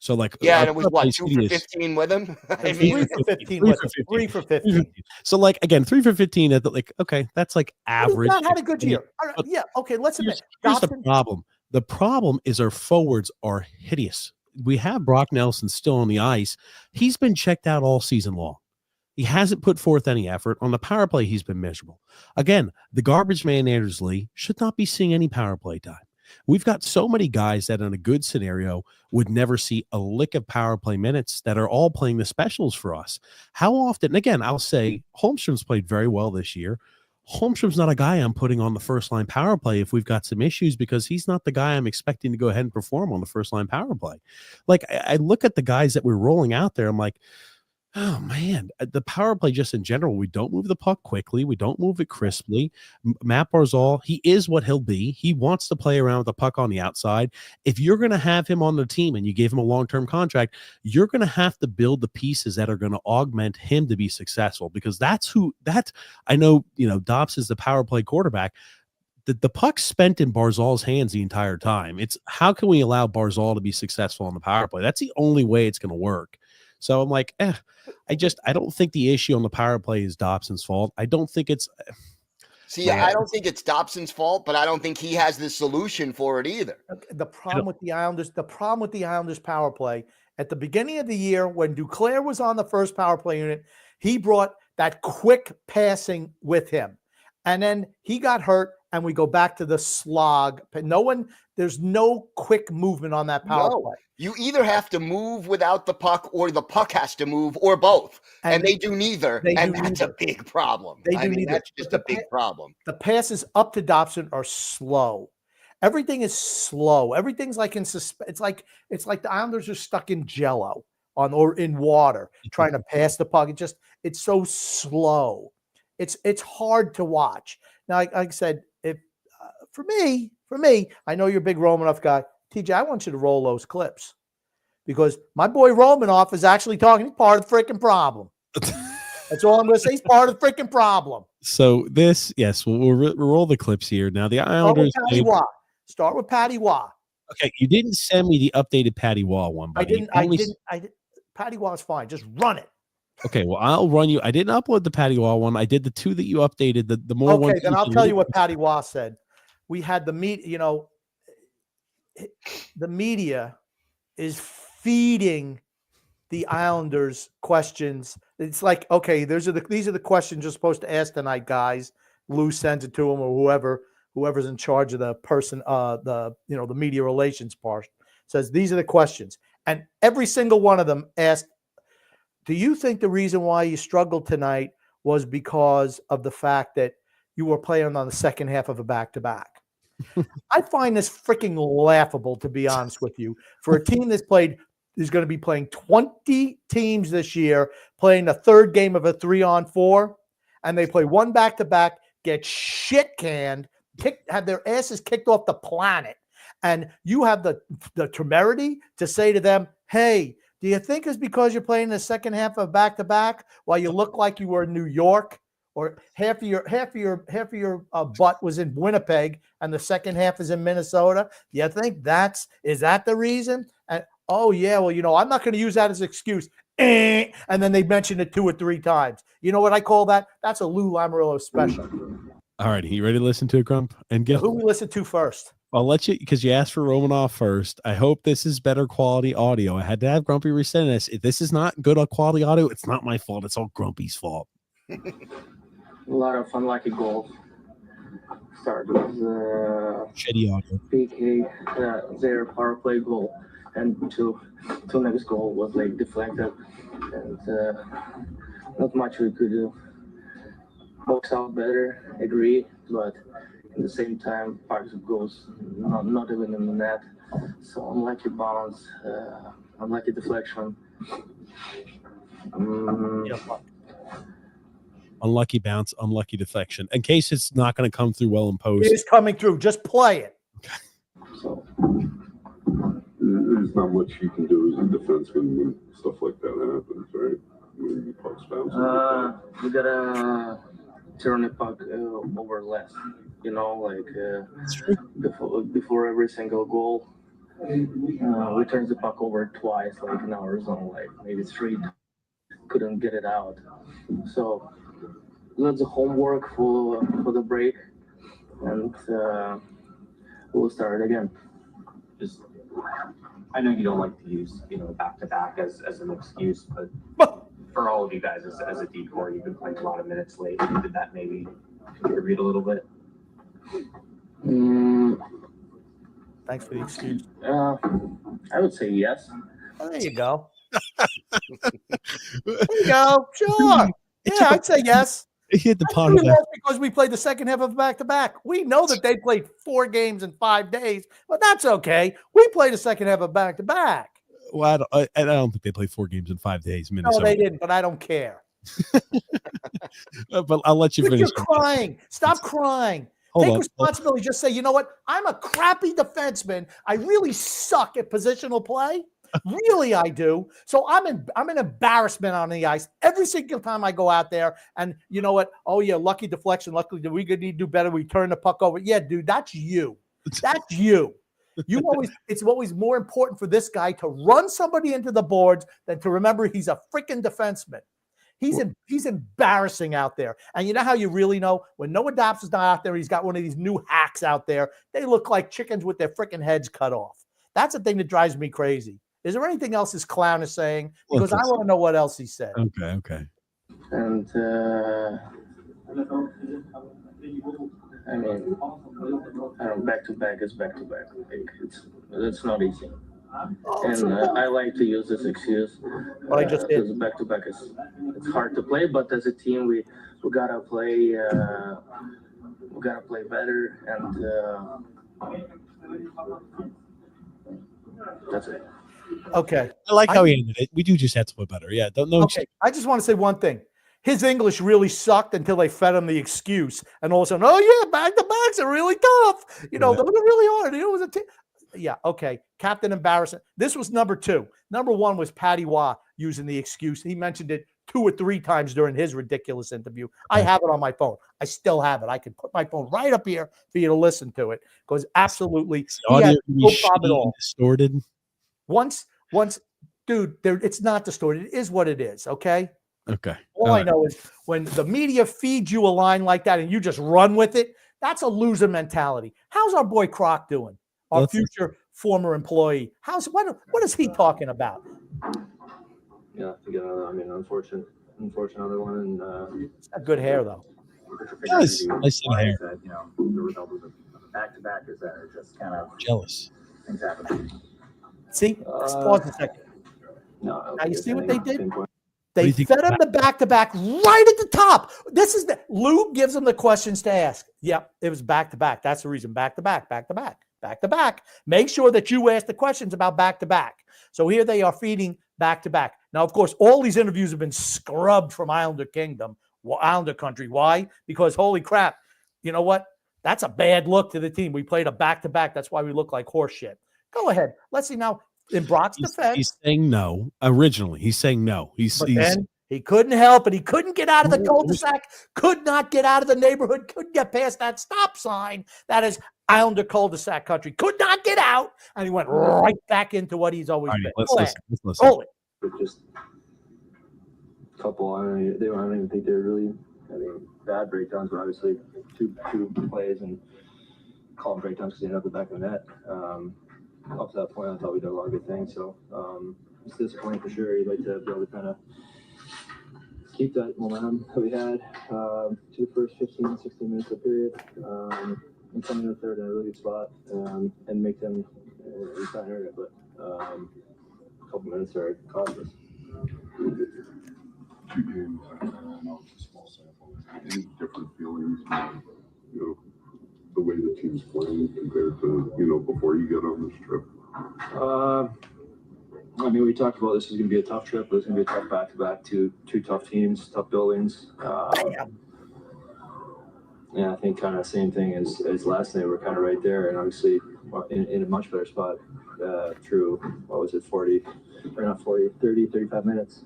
[SPEAKER 1] So like,
[SPEAKER 3] yeah, and it was what, 2 for 15 with him? I mean,
[SPEAKER 2] 3 for 15 with him. 3 for 15.
[SPEAKER 1] So like, again, 3 for 15 at the, like, okay, that's like average.
[SPEAKER 2] He's not had a good year. Yeah, okay, let's admit.
[SPEAKER 1] Here's the problem. The problem is our forwards are hideous. We have Brock Nelson still on the ice. He's been checked out all season long. He hasn't put forth any effort. On the power play, he's been miserable. Again, the garbage man Anders Lee should not be seeing any power play time. We've got so many guys that in a good scenario would never see a lick of power play minutes that are all playing the specials for us. How often, and again, I'll say Holmstrom's played very well this year. Holmstrom's not a guy I'm putting on the first line power play if we've got some issues, because he's not the guy I'm expecting to go ahead and perform on the first line power play. Like, I look at the guys that we're rolling out there, I'm like, oh man, the power play just in general, we don't move the puck quickly. We don't move it crisply. Matt Barzal, he is what he'll be. He wants to play around with the puck on the outside. If you're going to have him on the team and you gave him a long-term contract, you're going to have to build the pieces that are going to augment him to be successful, because I know, Dobbs is the power play quarterback. The puck's spent in Barzal's hands the entire time. It's how can we allow Barzal to be successful on the power play? That's the only way it's going to work. So I'm like, I don't think the issue on the power play is Dobson's fault. I don't think it's.
[SPEAKER 3] See, I don't think it's Dobson's fault, but I don't think he has the solution for it either.
[SPEAKER 2] The problem with the Islanders power play at the beginning of the year when Duclair was on the first power play unit, he brought that quick passing with him, and then he got hurt, and we go back to the slog. There's no quick movement on that power play.
[SPEAKER 3] You either have to move without the puck or the puck has to move, or both. And they do neither. That's a big problem. That's just a big problem.
[SPEAKER 2] The passes up to Dobson are slow. Everything is slow. Everything's like it's like the Islanders are stuck in jello or in water trying to pass the puck. It's so slow. It's hard to watch. Now, like I said, for me, I know you're a big Romanoff guy. TJ, I want you to roll those clips because my boy Romanoff is actually talking. He's part of the freaking problem. That's all I'm going to say. He's part of the freaking problem.
[SPEAKER 1] So we'll roll the clips here. Now the Islanders.
[SPEAKER 2] Start with Patty Waugh.
[SPEAKER 1] Okay, you didn't send me the updated Patty Waugh one. Buddy.
[SPEAKER 2] I didn't. Patty Waugh is fine. Just run it.
[SPEAKER 1] Okay, well, I'll run you. I didn't upload the Patty Waugh one. I did the two that you updated. The more
[SPEAKER 2] okay, then I'll tell you what Patty Waugh said. We had the the media is feeding the Islanders questions. It's like, okay, these are the questions you're supposed to ask tonight, guys. Lou sends it to him, or whoever's in charge of the person, the media relations part says these are the questions, and every single one of them asked, do you think the reason why you struggled tonight was because of the fact that you were playing on the second half of a back-to-back? I find this freaking laughable, to be honest with you, for a team is going to be playing 20 teams this year, playing the third game of a 3-on-4, and they play one back-to-back, get shit canned, have their asses kicked off the planet, and you have the temerity to say to them, hey, do you think it's because you're playing the second half of back-to-back while you look like you were in New York? Or half of your butt was in Winnipeg and the second half is in Minnesota. Do you think is that the reason? And oh yeah, well, I'm not going to use that as an excuse. And then they mentioned it 2 or 3 times. You know what I call that? That's a Lou Lamoriello special.
[SPEAKER 1] All right, you ready to listen to it, Grump? And
[SPEAKER 2] who we listen to first?
[SPEAKER 1] I'll let you, because you asked for Romanoff first. I hope this is better quality audio. I had to have Grumpy resend this. If this is not good quality audio, it's not my fault. It's all Grumpy's fault.
[SPEAKER 4] A lot of unlucky goals. start with
[SPEAKER 1] Shitty audio.
[SPEAKER 4] PK, their power play goal, and two next goal was like deflected, and not much we could do. Box out better, agree, but at the same time, parts of goals not even in the net. So unlucky bounce, unlucky deflection.
[SPEAKER 1] Unlucky bounce, unlucky deflection. In case it's not going to come through well in post.
[SPEAKER 2] It is coming through. Just play it.
[SPEAKER 4] So
[SPEAKER 5] there's not much you can do as a defenseman when stuff like that happens, right? When the puck's bouncing.
[SPEAKER 4] we gotta turn the puck over less. You know, like before every single goal, we turned the puck over twice, like in our zone, like maybe 3. Couldn't get it out. So that's the homework for the break, and we'll start again.
[SPEAKER 6] Just, I know you don't like to use back to back as an excuse, but for all of you guys as a decor, you've been playing a lot of minutes late. Did that maybe contribute a little bit?
[SPEAKER 2] Thanks for the excuse.
[SPEAKER 4] I would say yes.
[SPEAKER 2] Oh, there you go. There you go. Sure. Yeah, I'd say yes.
[SPEAKER 1] He hit the pot of that.
[SPEAKER 2] Because we played the second half of back-to-back. We know that they played 4 games in 5 days, but that's okay. We played the second half of back-to-back.
[SPEAKER 1] Well, I don't think they played 4 games in 5 days. Minnesota.
[SPEAKER 2] No, they didn't, but I don't care.
[SPEAKER 1] But I'll let you finish.
[SPEAKER 2] You're crying. Stop crying. Take responsibility. Just say, you know what? I'm a crappy defenseman. I really suck at positional play. Really, I do. So I'm an embarrassment on the ice every single time I go out there. And you know what? Oh yeah, lucky deflection. Luckily, we could need to do better. We turn the puck over. Yeah, dude, that's you. That's you. It's always more important for this guy to run somebody into the boards than to remember he's a freaking defenseman. He's embarrassing out there. And you know how you really know? When Noah Dobson's not out there, he's got one of these new hacks out there. They look like chickens with their freaking heads cut off. That's the thing that drives me crazy. Is there anything else this clown is saying? Because I want to know what else he said.
[SPEAKER 1] Okay.
[SPEAKER 4] And I mean, back-to-back is back-to-back. It's not easy. And I like to use this excuse.
[SPEAKER 2] What I just did.
[SPEAKER 4] Back-to-back it's hard to play, but as a team, we gotta play. We gotta play better, and that's it.
[SPEAKER 2] Okay.
[SPEAKER 1] I like how he ended it. We do just have to play better. Yeah. Don't know.
[SPEAKER 2] Okay. I just want to say one thing. His English really sucked until they fed him the excuse, and all of a sudden, oh yeah, back-to-backs are really tough. You know, they really are. It was a yeah, okay. Captain embarrassing. This was number 2. Number 1 was Patty Waugh using the excuse. He mentioned it 2 or 3 times during his ridiculous interview. I have it on my phone. I still have it. I can put my phone right up here for you to listen to it because absolutely he had no problem at all.
[SPEAKER 1] Distorted.
[SPEAKER 2] Once, dude, it's not distorted. It is what it is. Okay.
[SPEAKER 1] Okay.
[SPEAKER 2] All I know is when the media feeds you a line like that and you just run with it, that's a loser mentality. How's our boy Croc doing? Our future former employee. What is he talking about?
[SPEAKER 6] Yeah, I mean, unfortunate other one. And
[SPEAKER 2] it's got good hair though.
[SPEAKER 1] Nice hair.
[SPEAKER 6] That, the result of the back-to-back is that it just kind of
[SPEAKER 1] jealous.
[SPEAKER 6] Things happen.
[SPEAKER 2] See, let's pause a second.
[SPEAKER 6] No,
[SPEAKER 2] now you see what they did? They fed him the back-to-back right at the top. This is Lou gives him the questions to ask. Yep, it was back-to-back. That's the reason. Back-to-back. Make sure that you ask the questions about back-to-back. So here they are feeding back-to-back. Now, of course, all these interviews have been scrubbed from Islander Kingdom, Islander country. Why? Because holy crap, you know what? That's a bad look to the team. We played a back-to-back. That's why we look like horse shit. Go ahead. Let's see now. In Brock's defense,
[SPEAKER 1] he's saying no. Originally, he's saying no.
[SPEAKER 2] Then he couldn't help it. He couldn't get out of the cul-de-sac. Could not get out of the neighborhood. Couldn't get past that stop sign. That is Islander cul-de-sac country. Could not get out, and he went right back into what he's always been.
[SPEAKER 1] Let's listen.
[SPEAKER 2] Hold it.
[SPEAKER 6] Just a couple. I don't even think they're really having bad breakdowns, but obviously two plays and call them breakdowns because they ended up the back of the net. Up to that point, I thought we did a lot of good things. So it's disappointing for sure. You'd like to be able to kind of keep that momentum that we had to the first 15, 16 minutes of the period, and come in the third in a really good spot, and make them try and earn it. But a couple minutes are cost us.
[SPEAKER 5] 2 games, I know it's a small sample. Any different feelings, you know, the way the team's playing compared to, you know, before you get on this trip?
[SPEAKER 6] I mean, we talked about this is going to be a tough trip. It's going to be a tough back-to-back, two tough teams, tough buildings. Yeah, I think kind of the same thing as last night. We're kind of right there, and obviously in a much better spot through, 30, 35 minutes.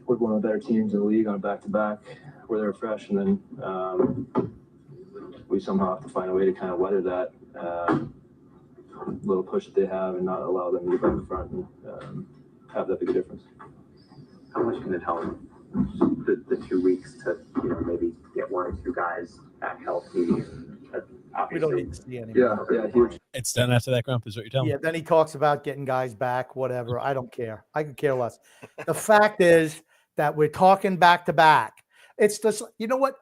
[SPEAKER 6] With one of the better teams in the league on a back-to-back where they're fresh, and then we somehow have to find a way to kind of weather that little push that they have and not allow them to get back in front and have that big a difference.
[SPEAKER 7] How much can it help the 2 weeks to, you know, maybe get 1 or 2 guys back healthy?
[SPEAKER 2] We don't need to see anymore.
[SPEAKER 6] Yeah, huge.
[SPEAKER 1] It's done after that, Grump, is what you're telling
[SPEAKER 2] Yeah, then he talks about getting guys back, whatever. I don't care. I could care less. The fact is that we're talking back to back. It's just, you know what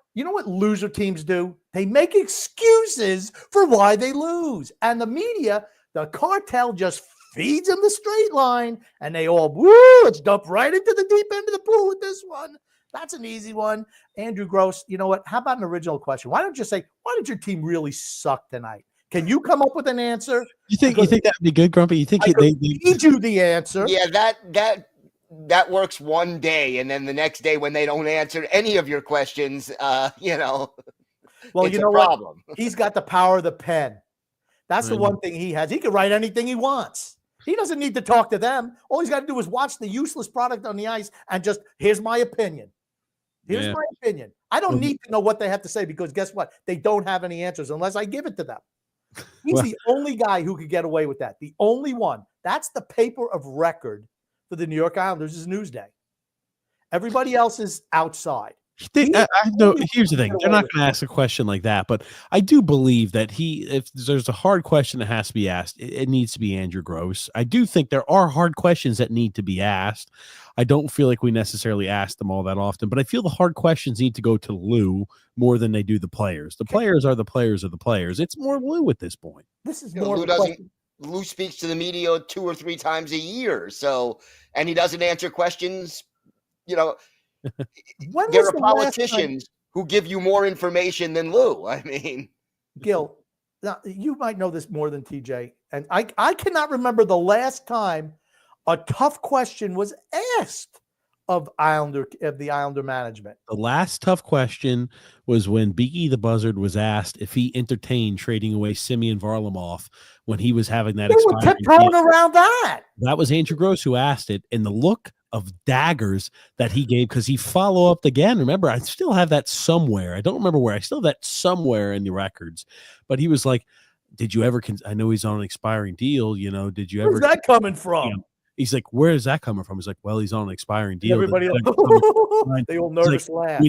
[SPEAKER 2] loser teams do? They make excuses for why they lose. And the media, the cartel just feeds them the straight line, and they all, let's dump right into the deep end of the pool with this one. That's an easy one. Andrew Gross, you know what? How about an original question? Why don't you say, why did your team really suck tonight? Can you come up with an answer?
[SPEAKER 1] You think that would be good, Grumpy? You think
[SPEAKER 2] they need you the answer?
[SPEAKER 3] Yeah, that works one day, and then the next day when they don't answer any of your questions, you know,
[SPEAKER 2] well,
[SPEAKER 3] it's
[SPEAKER 2] you know
[SPEAKER 3] a problem.
[SPEAKER 2] What? He's got the power of the pen. That's the one thing he has. He can write anything he wants. He doesn't need to talk to them. All he's got to do is watch the useless product on the ice and just, here's my opinion. Here's my opinion. I don't need to know what they have to say, because guess what? They don't have any answers unless I give it to them. He's the only guy who could get away with that. The only one. That's the paper of record for the New York Islanders is Newsday. Everybody else is outside.
[SPEAKER 1] No, here's the thing. They're not going to ask a question like that, but I do believe that if there's a hard question that has to be asked, it needs to be Andrew Gross. I do think there are hard questions that need to be asked. I don't feel like we necessarily ask them all that often, but I feel the hard questions need to go to Lou more than they do the players. The players are the players of the players. It's more Lou at this point.
[SPEAKER 2] This is more
[SPEAKER 3] Lou speaks to the media 2 or 3 times a year, and he doesn't answer questions, you know. There are politicians who give you more information than Lou. I mean,
[SPEAKER 2] Gil, now you might know this more than TJ, and I cannot remember the last time a tough question was asked of the Islander management.
[SPEAKER 1] The last tough question was when Beaky the Buzzard was asked if he entertained trading away Semyon Varlamov when he was having that.
[SPEAKER 2] They were tiptoeing around that.
[SPEAKER 1] That was Andrew Gross who asked it, and the look of daggers that he gave, because he followed up again. Remember, I still have that somewhere. I don't remember where. I still have that somewhere in the records. But he was like, did you ever I know he's on an expiring deal, you know, did you ever?
[SPEAKER 2] Where's that coming from?
[SPEAKER 1] You know, he's like, where is that coming from? He's like, well, he's on an expiring deal.
[SPEAKER 2] Everybody they all nervous laugh.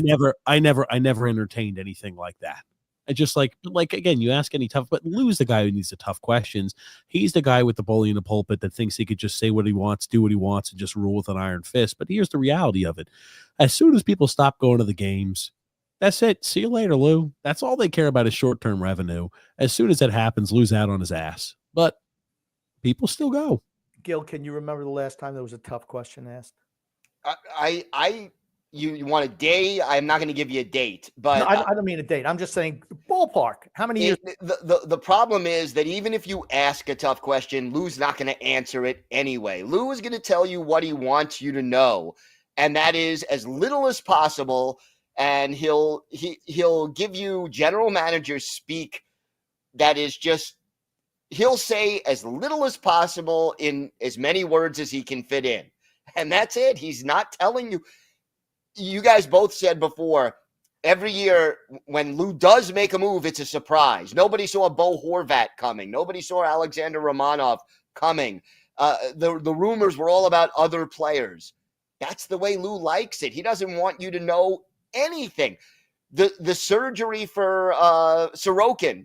[SPEAKER 1] I never entertained anything like that. And just like again, you ask any tough, but Lou's the guy who needs the tough questions. He's the guy with the bully in the pulpit that thinks he could just say what he wants, do what he wants, and just rule with an iron fist. But here's the reality of it. As soon as people stop going to the games, that's it. See you later, Lou. That's all they care about is short-term revenue. As soon as that happens, Lou's out on his ass. But people still go.
[SPEAKER 2] Gil, can you remember the last time there was a tough question asked?
[SPEAKER 3] You want a day? I'm not going to give you a date, but
[SPEAKER 2] no, I don't mean a date. I'm just saying ballpark. How many years?
[SPEAKER 3] The problem is that even if you ask a tough question, Lou's not going to answer it anyway. Lou is going to tell you what he wants you to know, and that is as little as possible. And he'll give you general manager speak that is just, he'll say as little as possible in as many words as he can fit in, and that's it. He's not telling you. You guys both said before, every year when Lou does make a move, it's a surprise. Nobody saw Bo Horvat coming. Nobody saw Alexander Romanov coming. The rumors were all about other players. That's the way Lou likes it. He doesn't want you to know anything. The surgery for Sorokin,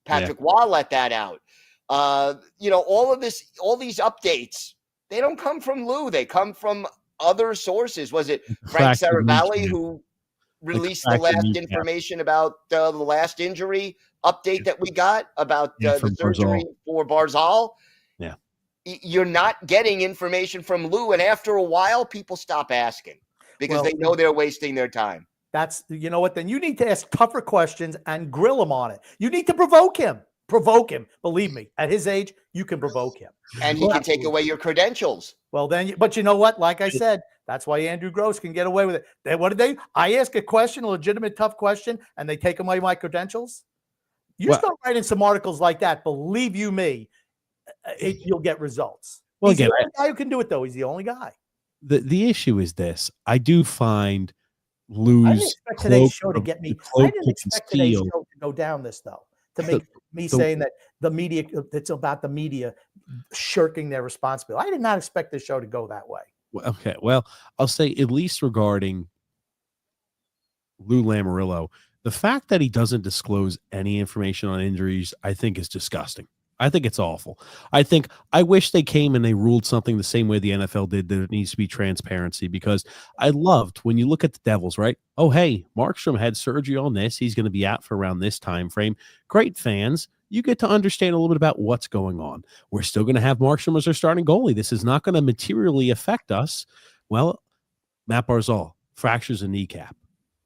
[SPEAKER 3] Patrick Waugh let that out. All these updates, they don't come from Lou. They come from other sources. Was it Frank
[SPEAKER 1] Fractured
[SPEAKER 3] Saravalli
[SPEAKER 1] kneecap.
[SPEAKER 3] who released the
[SPEAKER 1] fractured
[SPEAKER 3] last
[SPEAKER 1] kneecap.
[SPEAKER 3] information about the last injury update that we got about the
[SPEAKER 1] from
[SPEAKER 3] surgery
[SPEAKER 1] Barzal.
[SPEAKER 3] for Barzal?
[SPEAKER 1] Yeah.
[SPEAKER 3] You're not getting information from Lou, and after a while, people stop asking because they know they're wasting their time.
[SPEAKER 2] That's, you know what? Then you need to ask tougher questions and grill him on it. You need to provoke him. Provoke him. Believe me, at his age, you can provoke him.
[SPEAKER 3] And he can take away your credentials.
[SPEAKER 2] Well, then, but you know what? Like I said, that's why Andrew Gross can get away with it. What did they? I ask a question, a legitimate, tough question, and they take away my credentials. You start writing some articles like that. Believe you me, you'll get results.
[SPEAKER 1] Well,
[SPEAKER 2] He's
[SPEAKER 1] again,
[SPEAKER 2] the only guy who can do it, though. He's the only guy.
[SPEAKER 1] The issue is this. I do find
[SPEAKER 2] I didn't
[SPEAKER 1] Lou's
[SPEAKER 2] expect today's show to get me. I didn't expect today's
[SPEAKER 1] conceal.
[SPEAKER 2] show to go down this, though, to make me saying that the media, it's about the media shirking their responsibility. I did not expect this show to go that way.
[SPEAKER 1] Okay, well, I'll say at least regarding Lou Lamoriello, the fact that he doesn't disclose any information on injuries, I think is disgusting. I think it's awful. I wish they came and they ruled something the same way the NFL did, that it needs to be transparency, because I loved when you look at the Devils, right? Oh, hey, Markstrom had surgery on this. He's going to be out for around this time frame. Great, fans. You get to understand a little bit about what's going on. We're still going to have Markstrom as our starting goalie. This is not going to materially affect us. Well, Matt Barzal fractures a kneecap.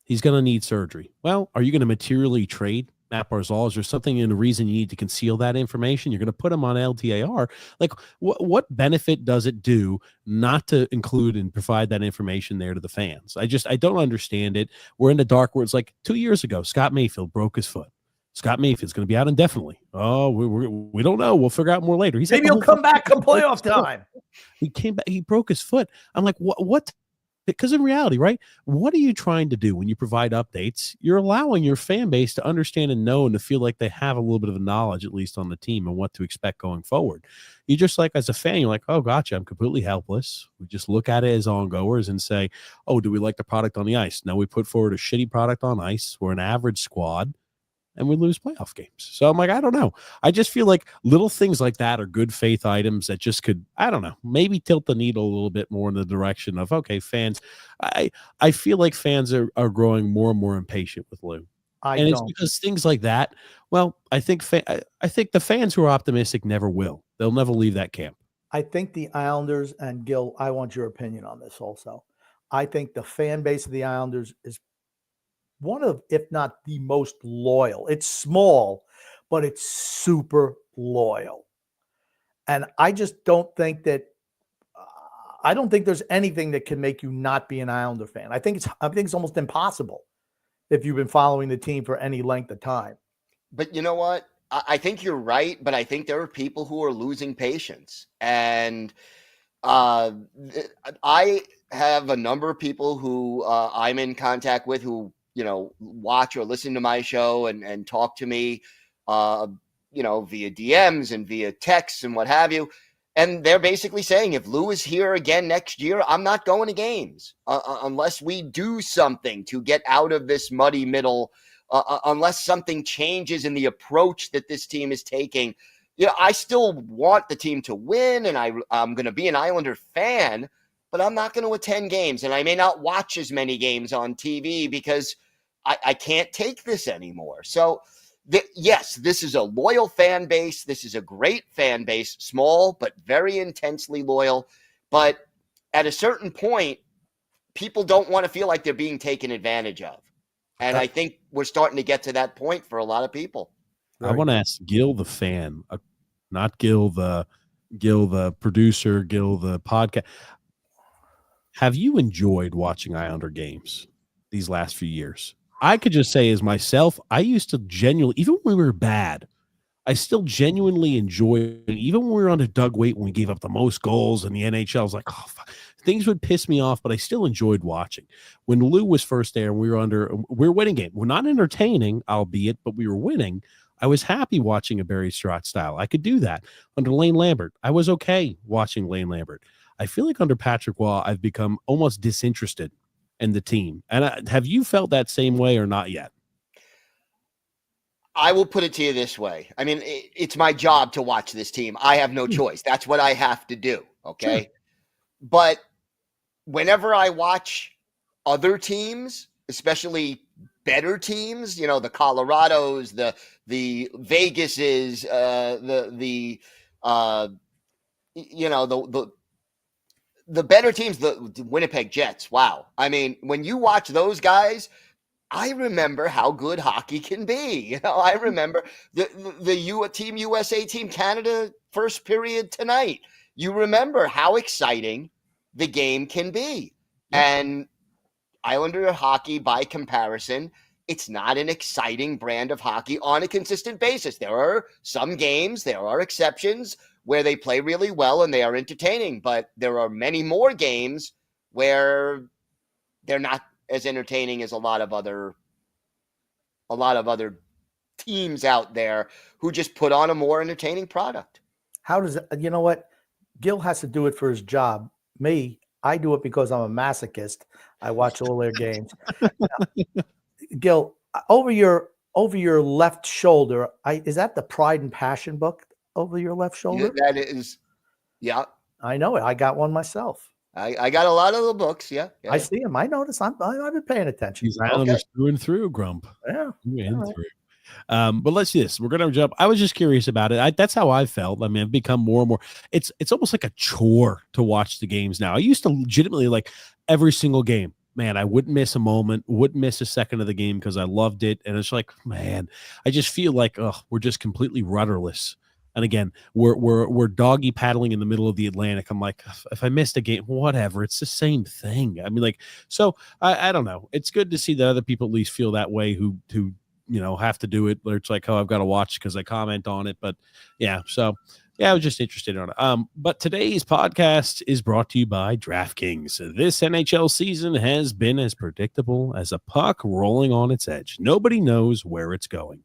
[SPEAKER 1] He's going to need surgery. Well, are you going to materially trade Matt Barzal? Is there something in the reason you need to conceal that information? You're going to put him on LTAR. Like, what benefit does it do not to include and provide that information there to the fans? I don't understand it. We're in the dark where it's like 2 years ago, Scott Mayfield broke his foot. Scott Mayfield's going to be out indefinitely. Oh, we don't know. We'll figure out more later.
[SPEAKER 2] Maybe he'll come back come playoff time.
[SPEAKER 1] He came back. He broke his foot. I'm like, what? Because in reality, right, what are you trying to do when you provide updates? You're allowing your fan base to understand and know and to feel like they have a little bit of knowledge, at least on the team, and what to expect going forward. You just, like, as a fan, you're like, oh, gotcha, I'm completely helpless. We just look at it as ongoers and say, oh, do we like the product on the ice? No, we put forward a shitty product on ice. We're an average squad, and we lose playoff games. So I'm like, I don't know. I just feel like little things like that are good faith items that just could, I don't know, maybe tilt the needle a little bit more in the direction of, okay, fans. I feel like fans are growing more and more impatient with Lou. It's because things like that, well, I think the fans who are optimistic never will. They'll never leave that camp.
[SPEAKER 2] I think the Islanders, and Gil, I want your opinion on this also. I think the fan base of the Islanders is one of, if not the most loyal. It's small, but it's super loyal. And I just don't think that I don't think there's anything that can make you not be an Islander fan. I think it's almost impossible if you've been following the team for any length of time.
[SPEAKER 3] But you know what? I think you're right, but I think there are people who are losing patience. And I have a number of people who I'm in contact with who, watch or listen to my show and talk to me, via DMs and via texts and what have you. And they're basically saying, if Lou is here again next year, I'm not going to games unless we do something to get out of this muddy middle, unless something changes in the approach that this team is taking. I still want the team to win, and I'm going to be an Islander fan, but I'm not going to attend games, and I may not watch as many games on TV because I can't take this anymore. So, yes, this is a loyal fan base. This is a great fan base, small but very intensely loyal. But at a certain point, people don't want to feel like they're being taken advantage of. And I think we're starting to get to that point for a lot of people.
[SPEAKER 1] I want to ask Gil the fan, not Gil the producer, Gil the podcast. Have you enjoyed watching Islander games these last few years? I could just say as myself, I used to genuinely, even when we were bad, I still genuinely enjoyed it. Even when we were under Doug Weight, when we gave up the most goals in the NHL, I was like, oh, fuck. Things would piss me off, but I still enjoyed watching. When Lou was first there and we were winning game. We're not entertaining, albeit, but we were winning. I was happy watching a Barry Trotz style. I could do that. Under Lane Lambert, I was okay watching Lane Lambert. I feel like under Patrick Waugh, I've become almost disinterested in the team. And have you felt that same way or not yet?
[SPEAKER 3] I will put it to you this way. I mean, it's my job to watch this team. I have no choice. That's what I have to do. Okay. Sure. But whenever I watch other teams, especially better teams, the Colorados, the Vegases, the better teams, the Winnipeg Jets. Wow. I mean, when you watch those guys, I remember how good hockey can be. I remember the Team USA, Team Canada first period tonight. You remember how exciting the game can be. Yeah. And Islander hockey, by comparison, it's not an exciting brand of hockey on a consistent basis. There are some games, there are exceptions where they play really well and they are entertaining, but there are many more games where they're not as entertaining as a lot of other teams out there who just put on a more entertaining product.
[SPEAKER 2] How does it, you know what? Gil has to do it for his job. Me, I do it because I'm a masochist. I watch all their games. Gil, over your left shoulder, is that the Pride and Passion book over your left shoulder?
[SPEAKER 3] Yeah, that is, yeah.
[SPEAKER 2] I know it. I got one myself.
[SPEAKER 3] I got a lot of the books, yeah.
[SPEAKER 2] I see them. I notice. I've been paying attention.
[SPEAKER 1] He's Islanders through and through, Grump.
[SPEAKER 2] Yeah.
[SPEAKER 1] Through and through. But let's do this. We're going to jump. I was just curious about it. That's how I felt. I mean, I've become more and more. It's almost like a chore to watch the games now. I used to legitimately like every single game. Man, I wouldn't miss a moment, wouldn't miss a second of the game because I loved it. And it's like, man, I just feel like we're just completely rudderless. And again, we're doggy paddling in the middle of the Atlantic. I'm like, if I missed a game, whatever. It's the same thing. I mean, like, so I don't know. It's good to see that other people at least feel that way who have to do it. Where it's like, oh, I've got to watch because I comment on it. But yeah, so yeah, I was just interested in it. But today's podcast is brought to you by DraftKings. This NHL season has been as predictable as a puck rolling on its edge. Nobody knows where it's going.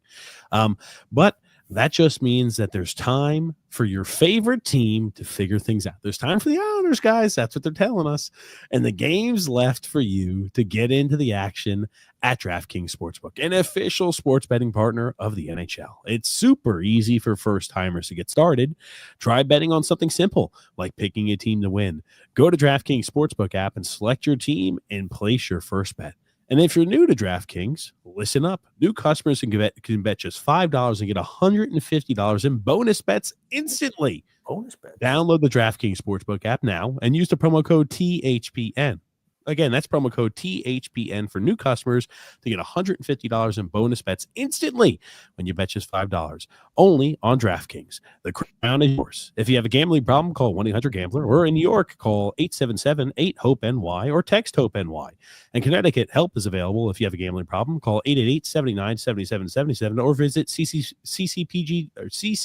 [SPEAKER 1] But that just means that there's time for your favorite team to figure things out. There's time for the Islanders, guys. That's what they're telling us. And the game's left for you to get into the action at DraftKings Sportsbook, an official sports betting partner of the NHL. It's super easy for first-timers to get started. Try betting on something simple, like picking a team to win. Go to DraftKings Sportsbook app and select your team and place your first bet. And if you're new to DraftKings, listen up. New customers can bet just $5 and get $150 in bonus bets instantly.
[SPEAKER 2] Bonus bets.
[SPEAKER 1] Download the DraftKings Sportsbook app now and use the promo code THPN. Again, that's promo code THPN for new customers to get $150 in bonus bets instantly when you bet just $5. Only on DraftKings. The crown is yours. If you have a gambling problem, call 1-800-GAMBLER. Or in New York, call 877-8-HOPE-NY or text HOPE-NY. In Connecticut, help is available if you have a gambling problem. Call 888-79-77-77 or visit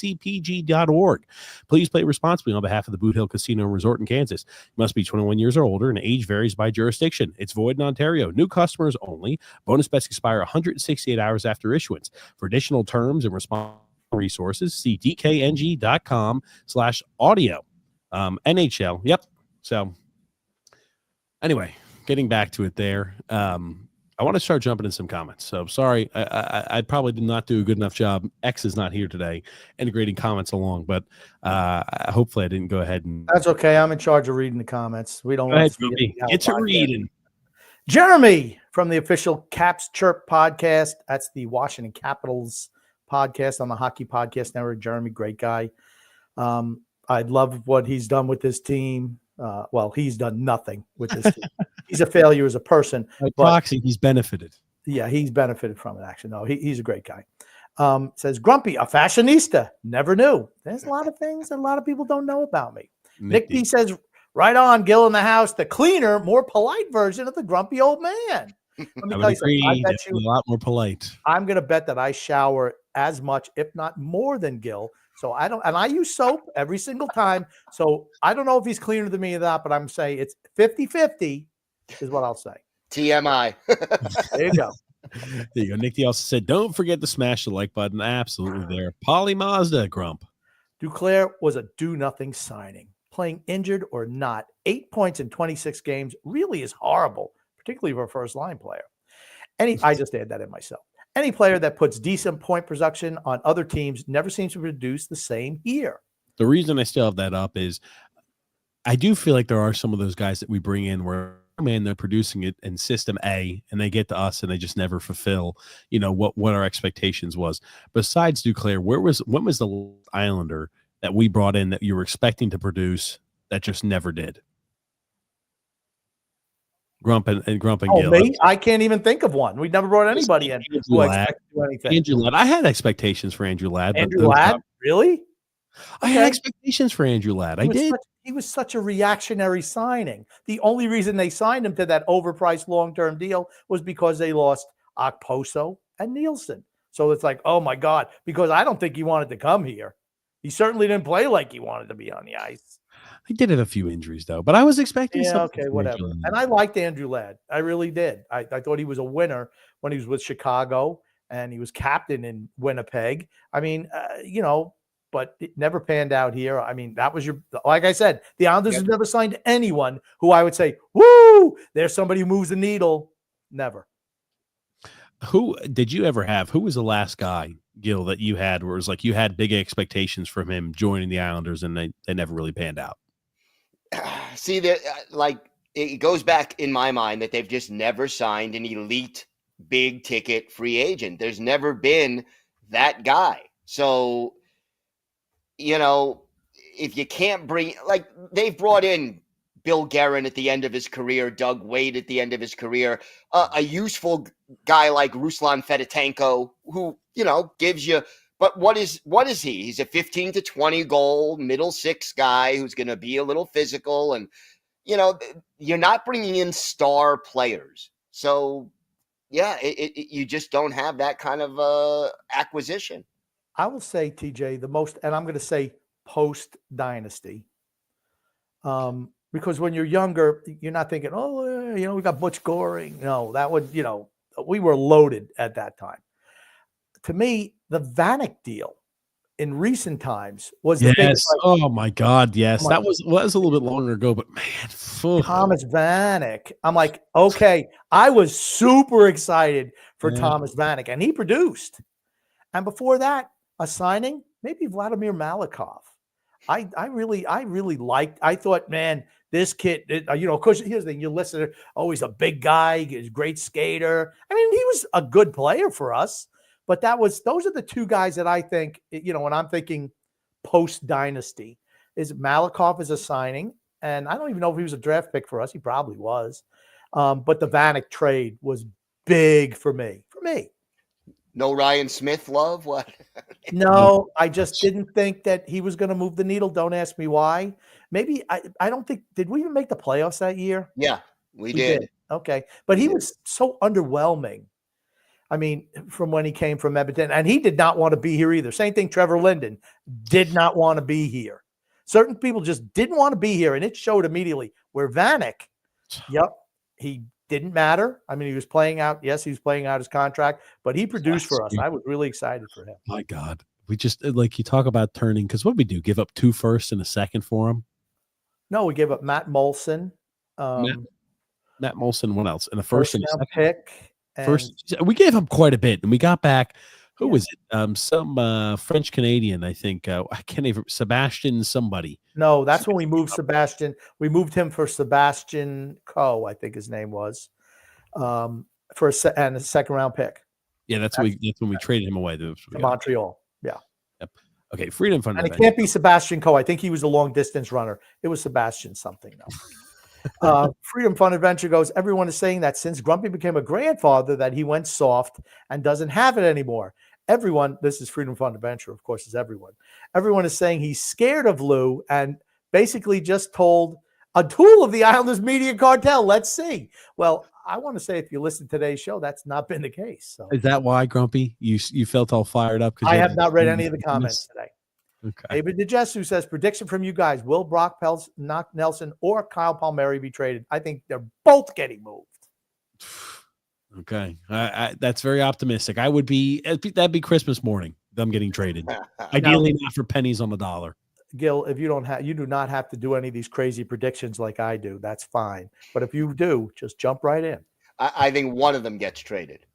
[SPEAKER 1] ccpg.org. Please play responsibly on behalf of the Boot Hill Casino and Resort in Kansas. You must be 21 years or older, and age varies by jurisdiction. It's void in Ontario. New customers only. Bonus bets expire 168 hours after issuance. For additional terms and response resources, see dkng.com/audio. NHL. Yep. So anyway, getting back to it there. I want to start jumping in some comments. So sorry, I probably did not do a good enough job. X is not here today, integrating comments along, but hopefully I didn't go ahead and.
[SPEAKER 2] That's okay. I'm in charge of reading the comments. We don't.
[SPEAKER 1] It's a reading.
[SPEAKER 2] Jeremy from the official Caps Chirp podcast. That's the Washington Capitals podcast on the Hockey Podcast Network. Jeremy, great guy. I love what he's done with this team. Well, he's done nothing with this team. He's a failure as a person.
[SPEAKER 1] Proxy, he's benefited.
[SPEAKER 2] Yeah, he's benefited from it, actually. No, he's a great guy. Says, Grumpy, a fashionista. Never knew. There's a lot of things that a lot of people don't know about me. Nick D says, right on, Gil in the house, the cleaner, more polite version of the grumpy old man. Let me tell you something. I bet you
[SPEAKER 1] a lot more polite.
[SPEAKER 2] I'm going to bet that I shower as much, if not more than Gil. So I use soap every single time. So I don't know if he's cleaner than me or not, but I'm saying it's 50-50 is what I'll say.
[SPEAKER 3] TMI.
[SPEAKER 2] There you go.
[SPEAKER 1] There you go. Nick D also said, don't forget to smash the like button. Absolutely there. Polly Mazda, Grump.
[SPEAKER 2] Duclair was a do-nothing signing. Playing injured or not, 8 points in 26 games really is horrible, particularly for a first-line player. I just add that in myself. Any player that puts decent point production on other teams never seems to produce the same here.
[SPEAKER 1] The reason I still have that up is I do feel like there are some of those guys that we bring in where, man, they're producing it in system A and they get to us and they just never fulfill, what our expectations was. Besides Duclair, when was the Islander that we brought in that you were expecting to produce that just never did? Grump and Gill.
[SPEAKER 2] Me? I can't even think of one. We never brought anybody in who expected to do anything.
[SPEAKER 1] Andrew Ladd. I had expectations for Andrew Ladd.
[SPEAKER 2] Andrew Ladd? Really?
[SPEAKER 1] I had expectations for Andrew Ladd. I did.
[SPEAKER 2] He was such a reactionary signing. The only reason they signed him to that overpriced long-term deal was because they lost Okposo and Nielsen. So it's like, oh my God, because I don't think he wanted to come here. He certainly didn't play like he wanted to be on the ice.
[SPEAKER 1] He did have a few injuries though, but I was expecting something.
[SPEAKER 2] Okay, whatever. And I liked Andrew Ladd. I really did. I thought he was a winner when he was with Chicago and he was captain in Winnipeg. I mean, but it never panned out here. I mean, that was like I said, the Islanders have never signed anyone who I would say, woo, there's somebody who moves the needle. Never.
[SPEAKER 1] Who did you ever have? Who was the last guy, Gil, that you had where it was like you had big expectations from him joining the Islanders and they never really panned out?
[SPEAKER 3] See, it goes back in my mind that they've just never signed an elite big ticket free agent. There's never been that guy. So, if you can't bring, like, they've brought in Bill Guerin at the end of his career, Doug Wade at the end of his career, a useful guy like Ruslan Fedotenko, who, gives you, but what is he? He's a 15 to 20 goal middle six guy who's going to be a little physical. And, you're not bringing in star players. So, yeah, you just don't have that kind of acquisition.
[SPEAKER 2] I will say, TJ, the most, and I'm going to say post dynasty, because when you're younger, you're not thinking, we got Butch Goring. No, that would, we were loaded at that time. To me, the Vanek deal in recent times was the biggest.
[SPEAKER 1] Oh my God, yes, that was a little bit longer ago, but man,
[SPEAKER 2] Thomas Vanek. I'm like, okay, I was super excited for Thomas Vanek, and he produced. And before that, a signing, maybe Vladimir Malakhov. I really liked. I thought, man, this kid, because here's the thing: you listen, he's a big guy, he's a great skater. I mean, he was a good player for us. But those are the two guys that I think, when I'm thinking post dynasty, is Malakhov is a signing, and I don't even know if he was a draft pick for us. He probably was. But the Vanek trade was big for me.
[SPEAKER 3] No Ryan Smith love? What?
[SPEAKER 2] No, I just didn't think that he was going to move the needle. Don't ask me why. Maybe I don't think, did we even make the playoffs that year?
[SPEAKER 3] Yeah, we did.
[SPEAKER 2] Okay. But he was so underwhelming. I mean, from when he came from Edmonton, and he did not want to be here either. Same thing, Trevor Linden did not want to be here. Certain people just didn't want to be here, and it showed immediately. Where Vanek, he didn't matter. I mean, he was playing out. Yes, he was playing out his contract, but he produced for us. I was really excited for him.
[SPEAKER 1] My God. We just, like, you talk about turning, because what did we do? Give up 2 firsts and a second for him?
[SPEAKER 2] No, we gave up Matt Molson.
[SPEAKER 1] Matt Molson, what else? And a first and a second
[SPEAKER 2] pick.
[SPEAKER 1] First, we gave up quite a bit, and we got back. Who was it? Some French Canadian, I think. I can't even. Sebastian somebody.
[SPEAKER 2] No, that's when we moved Sebastian. We moved him for Sebastian Coe, I think his name was, for a second round pick.
[SPEAKER 1] Yeah, that's when we traded him away to
[SPEAKER 2] Montreal. Yeah.
[SPEAKER 1] Yep. Okay, Freedom Fund.
[SPEAKER 2] And it can't be Sebastian Coe. I think he was a long distance runner. It was Sebastian something though. Freedom Fun Adventure goes, everyone is saying that since Grumpy became a grandfather that he went soft and doesn't have it anymore. Everyone, this is Freedom Fun Adventure, of course, is everyone. Everyone is saying he's scared of Lou and basically just told a tool of the Islanders media cartel. Let's see. Well, I want to say if you listen to today's show, that's not been the case. So.
[SPEAKER 1] Is that why, Grumpy? You felt all fired up?
[SPEAKER 2] I have not read any of the comments today.
[SPEAKER 1] Okay.
[SPEAKER 2] David DeJesu says, prediction from you guys, will Brock Nelson or Kyle Palmieri be traded? I think they're both getting moved.
[SPEAKER 1] Okay. That's very optimistic. That'd be Christmas morning, them getting traded. Ideally not for pennies on the dollar.
[SPEAKER 2] Gil, if you do not have to do any of these crazy predictions like I do, that's fine. But if you do, just jump right in.
[SPEAKER 3] I think one of them gets traded.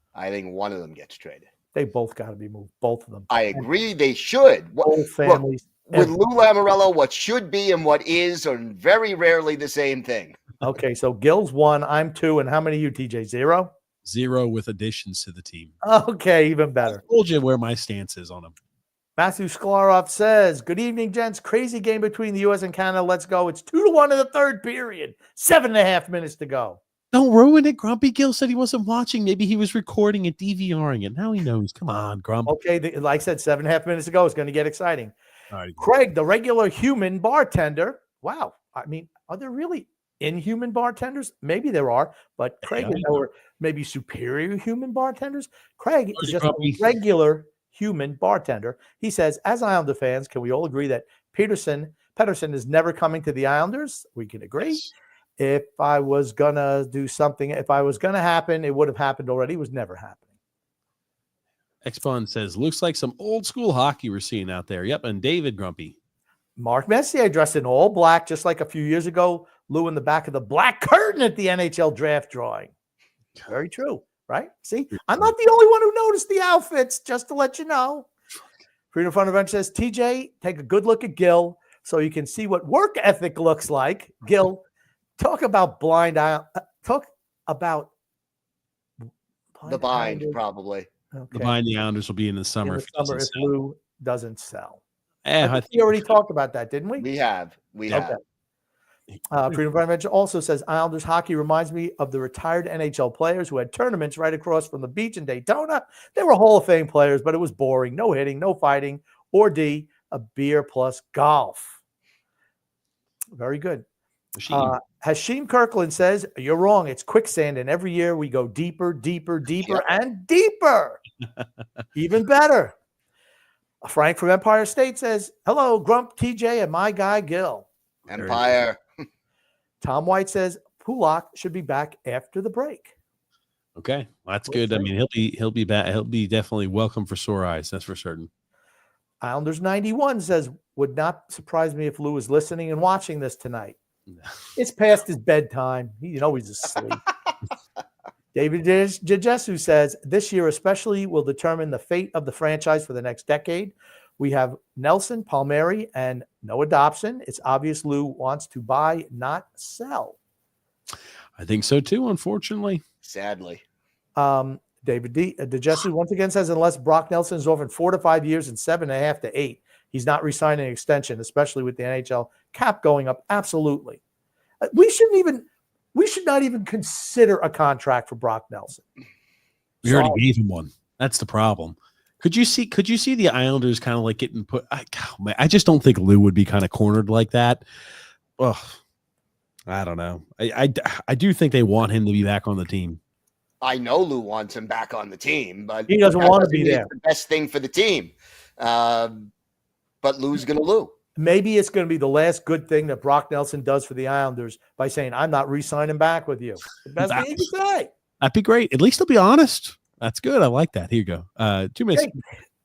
[SPEAKER 2] They both got to be moved, both of them.
[SPEAKER 3] I agree they should.
[SPEAKER 2] Both families.
[SPEAKER 3] with Lou Lamoriello, what should be and what is are very rarely the same thing.
[SPEAKER 2] Okay, so Gil's 1, I'm 2, and how many you, TJ? 0?
[SPEAKER 1] 0 with additions to the team.
[SPEAKER 2] Okay, even better.
[SPEAKER 1] I told you where my stance is on him.
[SPEAKER 2] Matthew Sklarov says, good evening, gents. Crazy game between the U.S. and Canada. Let's go. It's 2-1 in the third period. 7.5 minutes to go.
[SPEAKER 1] Don't ruin it. Grumpy Gill said he wasn't watching. Maybe he was recording it, DVRing it. Now he knows. Come on, Grump.
[SPEAKER 2] Okay, like I said, 7.5 minutes to go. It's going to get exciting.
[SPEAKER 1] All right.
[SPEAKER 2] Craig, the regular human bartender. Wow. I mean, are there really inhuman bartenders? Maybe there are, but Craig is our maybe superior human bartenders. Craig is just a regular human bartender. He says, as Islander fans, can we all agree that Pedersen is never coming to the Islanders? We can agree.
[SPEAKER 1] Yes.
[SPEAKER 2] If I was going to do something, if I was going to happen, it would have happened already. It was never happening.
[SPEAKER 1] X-Bond says, looks like some old school hockey we're seeing out there. Yep, and David Grumpy.
[SPEAKER 2] Mark Messier dressed in all black, just like a few years ago, Lou in the back of the black curtain at the NHL draft drawing. Very true, right? See, I'm not the only one who noticed the outfits, just to let you know. Freedom Fund Adventure says, TJ, take a good look at Gil so you can see what work ethic looks like. Gil, talk about blind eye. Talk about
[SPEAKER 3] the bind, probably.
[SPEAKER 2] Okay.
[SPEAKER 1] The Binding Islanders will be in the summer.
[SPEAKER 2] In the summer if Lou doesn't sell.
[SPEAKER 1] I
[SPEAKER 2] think we already talked about that, didn't we?
[SPEAKER 3] We have.
[SPEAKER 2] Okay. Freedom Adventure also says Islanders hockey reminds me of the retired NHL players who had tournaments right across from the beach in Daytona. They were Hall of Fame players, but it was boring. No hitting, no fighting, or D, a beer plus golf. Very good. Hashim Kirkland says, you're wrong. It's quicksand, and every year we go deeper, deeper, deeper, and deeper. Even better. Frank from Empire State says, hello, Grump, TJ, and my guy, Gil.
[SPEAKER 3] Empire.
[SPEAKER 2] Tom White says, Pulak should be back after the break.
[SPEAKER 1] Okay, well, that's good. I mean, he'll be back. He'll be definitely welcome for sore eyes. That's for certain.
[SPEAKER 2] Islanders 91 says, would not surprise me if Lou is listening and watching this tonight. It's past his bedtime. He's asleep. David Jajesu says, this year especially will determine the fate of the franchise for the next decade. We have Nelson, Palmieri, and Noah Dobson. It's obvious Lou wants to buy, not sell.
[SPEAKER 1] I think so too, unfortunately.
[SPEAKER 3] Sadly.
[SPEAKER 2] David DeJesu once again says, unless Brock Nelson is offered 4 to 5 years and 7.5 to 8, he's not re-signing an extension, especially with the NHL cap going up. Absolutely. We should not even consider a contract for Brock Nelson.
[SPEAKER 1] We already gave him one. That's the problem. Could you see the Islanders kind of like getting put? I just don't think Lou would be kind of cornered like that. Oh, I don't know. I do think they want him to be back on the team.
[SPEAKER 3] I know Lou wants him back on the team, but
[SPEAKER 2] he doesn't want to be there.
[SPEAKER 3] The best thing for the team. But Lou's going to Lou.
[SPEAKER 2] Maybe it's going to be the last good thing that Brock Nelson does for the Islanders by saying, I'm not re-signing back with you. The best thing you can say.
[SPEAKER 1] That'd be great. At least he'll be honest. That's good. I like that. Here you go. 2 minutes.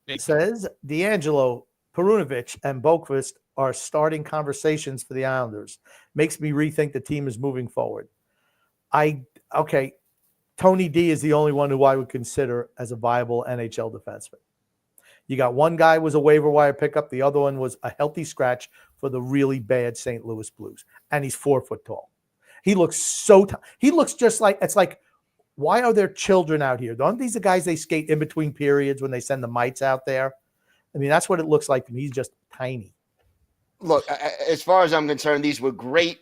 [SPEAKER 2] It says D'Angelo, Perunovic, and Boqvist are starting conversations for the Islanders. Makes me rethink the team is moving forward. Tony D is the only one who I would consider as a viable NHL defenseman. You got one guy was a waiver wire pickup. The other one was a healthy scratch for the really bad St. Louis Blues. And he's 4 foot tall. He looks he looks just like, it's like, why are there children out here? Aren't these the guys they skate in between periods when they send the mites out there? I mean, that's what it looks like to me. He's just tiny.
[SPEAKER 3] Look, as far as I'm concerned, these were great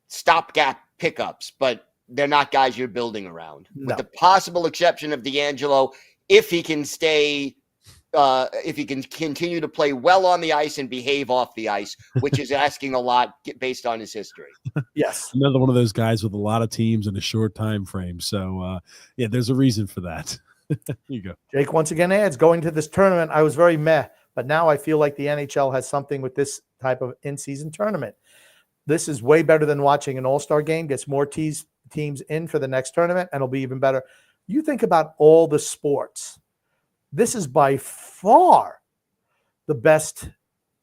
[SPEAKER 3] stopgap pickups, but they're not guys you're building around.
[SPEAKER 2] No.
[SPEAKER 3] With the possible exception of D'Angelo, if he can stay, if he can continue to play well on the ice and behave off the ice, which is asking a lot based on his history.
[SPEAKER 2] Yes.
[SPEAKER 1] Another one of those guys with a lot of teams in a short time frame. So, there's a reason for that. Here you go.
[SPEAKER 2] Jake once again adds, going to this tournament, I was very meh, but now I feel like the NHL has something with this type of in-season tournament. This is way better than watching an all-star game, gets more teams in for the next tournament, and it'll be even better. You think about all the sports. This is by far the best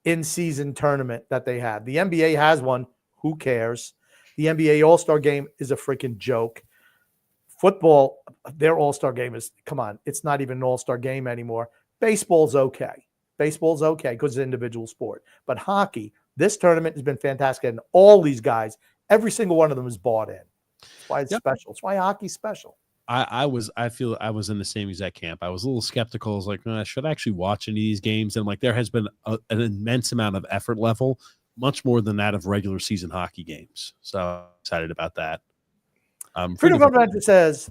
[SPEAKER 2] in-season tournament that they have. The NBA has one. Who cares? The NBA All-Star Game is a freaking joke. Football, their All-Star Game is, come on, it's not even an All-Star Game anymore. Baseball's okay. Baseball's okay because it's an individual sport. But hockey, this tournament has been fantastic. And all these guys, every single one of them is bought in. That's why it's special. That's why hockey's special.
[SPEAKER 1] I feel I was in the same exact camp. I was a little skeptical. I was like, should I actually watch any of these games? And like, there has been an immense amount of effort level, much more than that of regular season hockey games. So I'm excited about that.
[SPEAKER 2] Freedom Adventure says,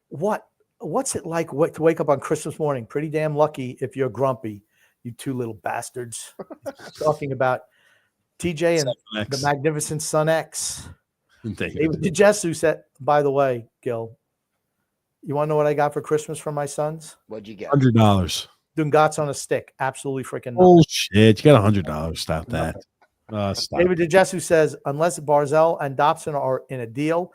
[SPEAKER 2] what's it like to wake up on Christmas morning? Pretty damn lucky if you're grumpy, you two little bastards. Talking about TJ and the magnificent Son X. David DeJesu said, by the way, Gil, you want to know what I got for Christmas from my sons?
[SPEAKER 3] What'd you get?
[SPEAKER 1] $100.
[SPEAKER 2] Dungats on a stick. Absolutely freaking
[SPEAKER 1] oh shit! You got $100. Stop that. Stop.
[SPEAKER 2] David DeJesu says, unless Barzell and Dobson are in a deal,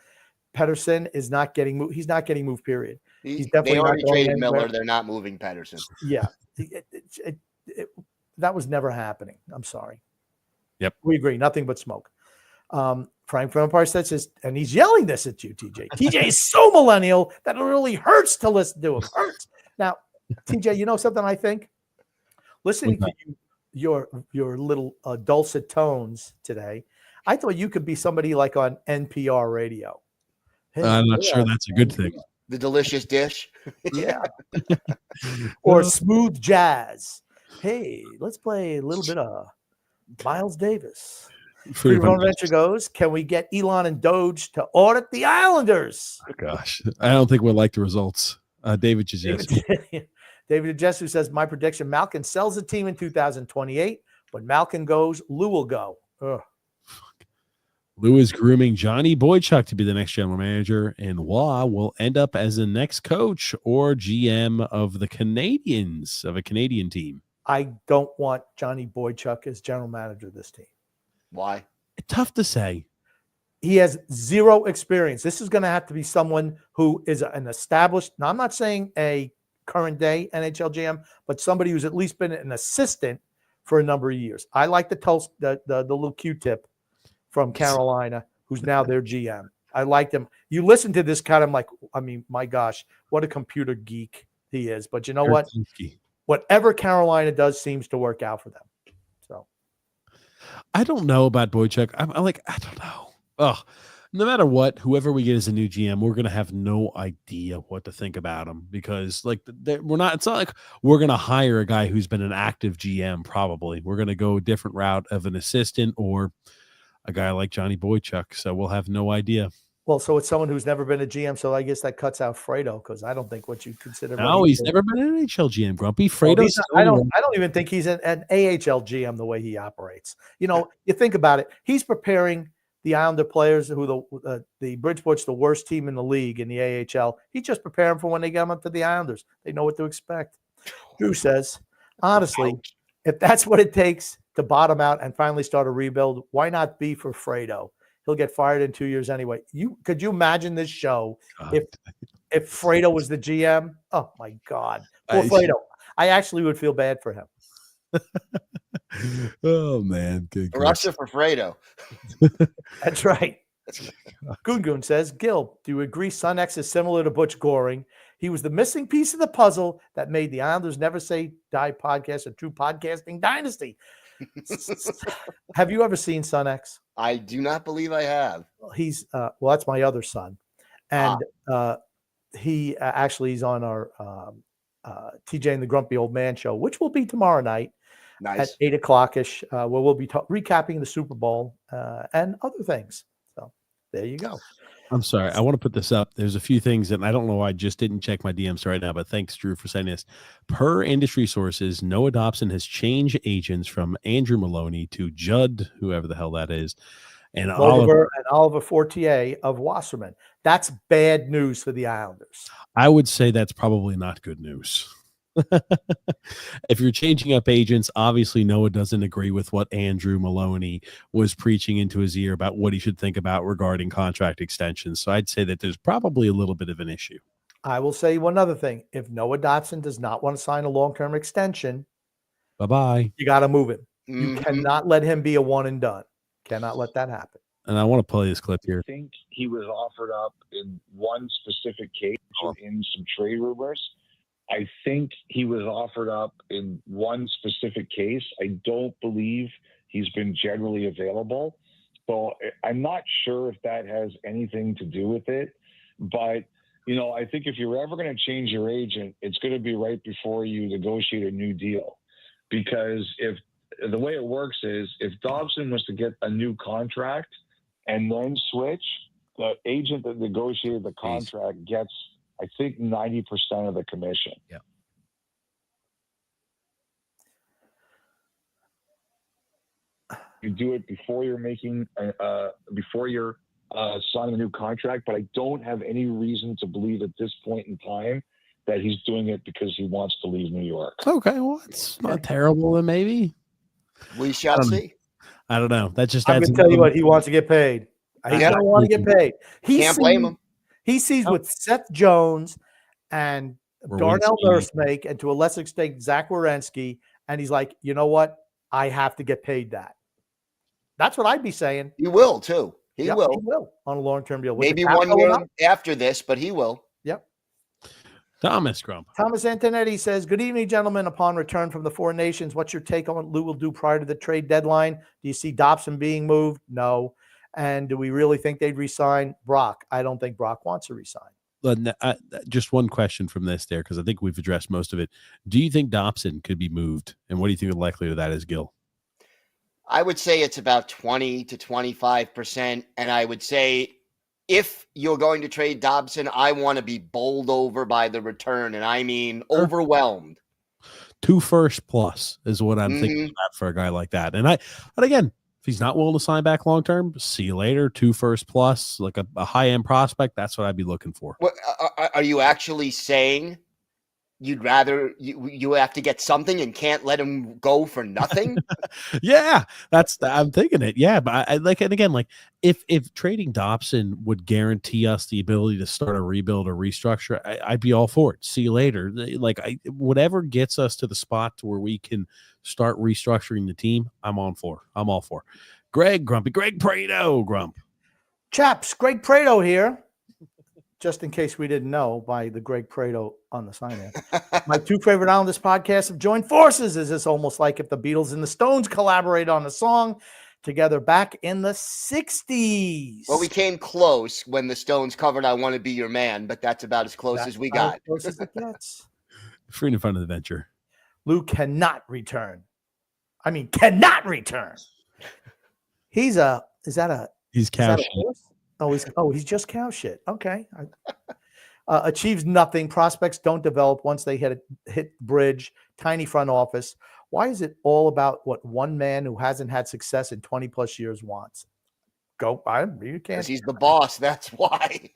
[SPEAKER 2] Pedersen is not getting moved. He's not getting moved, period. He's definitely
[SPEAKER 3] they already
[SPEAKER 2] not going
[SPEAKER 3] traded
[SPEAKER 2] anywhere.
[SPEAKER 3] Miller. They're not moving Pedersen.
[SPEAKER 2] Yeah. That was never happening. I'm sorry.
[SPEAKER 1] Yep.
[SPEAKER 2] We agree. Nothing but smoke. Frank from Empire State says, and he's yelling this at you, TJ. TJ is so millennial that it really hurts to listen to him. Hurts. Now, TJ, you know something I think? Listening to your little dulcet tones today, I thought you could be somebody like on NPR radio. Hey,
[SPEAKER 1] I'm not sure that's a good thing.
[SPEAKER 3] The delicious dish.
[SPEAKER 2] Yeah. Or smooth jazz. Hey, let's play a little bit of Miles Davis. Freedom Adventure goes, can we get Elon and Doge to audit the Islanders?
[SPEAKER 1] Oh, gosh, I don't think we'll like the results. David DeJesu.
[SPEAKER 2] David DeJesu says, my prediction, Malkin sells the team in 2028. When Malkin goes, Lou will go. Ugh.
[SPEAKER 1] Lou is grooming Johnny Boychuk to be the next general manager, and Waugh will end up as the next coach or GM of the Canadians, of a Canadian team.
[SPEAKER 2] I don't want Johnny Boychuk as general manager of this team.
[SPEAKER 3] Why?
[SPEAKER 1] Tough to say.
[SPEAKER 2] He has zero experience. This is going to have to be someone who is an established, now I'm not saying a current day NHL GM, but somebody who's at least been an assistant for a number of years. I like the little Q-tip from Carolina, who's now their GM. I liked him. You listen to this kind of like, I mean, my gosh, what a computer geek he is. But you know what? Whatever Carolina does seems to work out for them. So
[SPEAKER 1] I don't know about Boychuk. I'm like, I don't know. Oh, no matter what, whoever we get as a new GM, we're going to have no idea what to think about him because like we're not, it's not like we're going to hire a guy who's been an active GM. Probably we're going to go a different route of an assistant or a guy like Johnny Boychuk. So we'll have no idea.
[SPEAKER 2] Well, so it's someone who's never been a GM. So I guess that cuts out Fredo because I don't think what you consider.
[SPEAKER 1] No, he's never been an NHL GM. Grumpy Fredo.
[SPEAKER 2] I don't even think he's an AHL GM the way he operates. You know, you think about it. He's preparing the Islander players who the Bridgeport's the worst team in the league in the AHL. He's just preparing for when they get them up to the Islanders. They know what to expect. Drew says, honestly, if that's what it takes to bottom out and finally start a rebuild, why not be for Fredo? He'll get fired in 2 years anyway. Could you imagine this show if Fredo was the GM? Oh my God. Poor Fredo. I actually would feel bad for him.
[SPEAKER 1] Oh man. Good
[SPEAKER 3] Russia for Fredo.
[SPEAKER 2] That's right. Goon says, Gil, do you agree Son X is similar to Butch Goring? He was the missing piece of the puzzle that made the Islanders Never Say Die podcast a true podcasting dynasty. Have you ever seen Son X?
[SPEAKER 3] I do not believe I have.
[SPEAKER 2] He's well, that's my other son, and he actually is on our TJ and the Grumpy Old Man show, which will be tomorrow night at 8:00ish, where we'll be recapping the Super Bowl and other things. So there you go.
[SPEAKER 1] I'm sorry. I want to put this up. There's a few things, and I don't know why I just didn't check my DMs right now, but thanks, Drew, for saying this. Per industry sources, Noah Dobson has changed agents from Andrew Maloney to Judd, whoever the hell that is, and Oliver
[SPEAKER 2] Fortier of Wasserman. That's bad news for the Islanders.
[SPEAKER 1] I would say that's probably not good news. If you're changing up agents, obviously Noah doesn't agree with what Andrew Maloney was preaching into his ear about what he should think about regarding contract extensions. So I'd say that there's probably a little bit of an issue.
[SPEAKER 2] I will say one other thing. If Noah Dobson does not want to sign a long-term extension,
[SPEAKER 1] bye-bye.
[SPEAKER 2] You got to move him. You cannot let him be a one and done. Cannot let that happen.
[SPEAKER 1] And I want to play this clip here.
[SPEAKER 8] I think he was offered up in one specific case in some trade rumors. I think he was offered up in one specific case. I don't believe he's been generally available. So I'm not sure if that has anything to do with it. But, I think if you're ever going to change your agent, it's going to be right before you negotiate a new deal. Because if the way it works is if Dobson was to get a new contract and then switch, the agent that negotiated the contract gets, I think, 90% of the commission.
[SPEAKER 1] Yeah.
[SPEAKER 8] You do it before you're making, before you're signing a new contract, but I don't have any reason to believe at this point in time that he's doing it because he wants to leave New York.
[SPEAKER 1] Okay, well, it's not terrible, then maybe.
[SPEAKER 3] We shall see.
[SPEAKER 1] I don't know. That just
[SPEAKER 2] I'm
[SPEAKER 1] adds
[SPEAKER 2] going to tell you what, he wants to get paid. He's
[SPEAKER 3] Yeah.
[SPEAKER 2] going to want to get paid.
[SPEAKER 3] Can't blame him.
[SPEAKER 2] He sees what Seth Jones and Darnell
[SPEAKER 1] Werenski.
[SPEAKER 2] Nurse make, and to a lesser extent, Zach Werenski, and he's like, you know what? I have to get paid that. That's what I'd be saying.
[SPEAKER 3] He will, too. He
[SPEAKER 2] Yep,
[SPEAKER 3] will.
[SPEAKER 2] He will on a long-term deal. With
[SPEAKER 3] Maybe
[SPEAKER 2] the cap
[SPEAKER 3] one
[SPEAKER 2] going
[SPEAKER 3] year
[SPEAKER 2] up.
[SPEAKER 3] after this, but he will.
[SPEAKER 2] Yep.
[SPEAKER 1] Thomas Grump.
[SPEAKER 2] Thomas Antonetti says, good evening, gentlemen. Upon return from the Four Nations, what's your take on what Lou will do prior to the trade deadline? Do you see Dobson being moved? No. And do we really think they'd resign Brock? I don't think Brock wants to resign.
[SPEAKER 1] Just one question from this there, because I think we've addressed most of it. Do you think Dobson could be moved? And what do you think the likelihood of that is, Gil?
[SPEAKER 3] I would say it's about 20 to 25%. And I would say if you're going to trade Dobson, I want to be bowled over by the return. And I mean overwhelmed.
[SPEAKER 1] 2 first plus is what I'm thinking about for a guy like that. And again, if he's not willing to sign back long term, see you later. 2 first plus, like a high end prospect. That's what I'd be looking for.
[SPEAKER 3] What, are you actually saying you'd rather you have to get something and can't let him go for nothing?
[SPEAKER 1] Yeah, I'm thinking it. Yeah, but I like, and again, like if trading Dobson would guarantee us the ability to start a rebuild or restructure, I'd be all for it. See you later. Like whatever gets us to the spot to where we can start restructuring the team, I'm all for. Greg Grumpy, Greg Prado, Grump.
[SPEAKER 2] Chaps, Greg Prado here. Just in case we didn't know, by the Greg Prado on the sign-in. My 2 favorite Islanders podcasts have joined forces. Is this almost like if the Beatles and the Stones collaborated on a song together back in the 60s?
[SPEAKER 3] Well, we came close when the Stones covered I Want to Be Your Man, but that's about as close as we got.
[SPEAKER 2] As close as it gets.
[SPEAKER 1] Freedom Fund of the Venture.
[SPEAKER 2] Lou cannot return. I mean, cannot return. He's cow shit. He's just cow shit. Okay. Achieves nothing. Prospects don't develop once they hit bridge. Tiny front office. Why is it all about what one man who hasn't had success in 20 plus years wants? You can't.
[SPEAKER 3] Because he's the boss. That's why.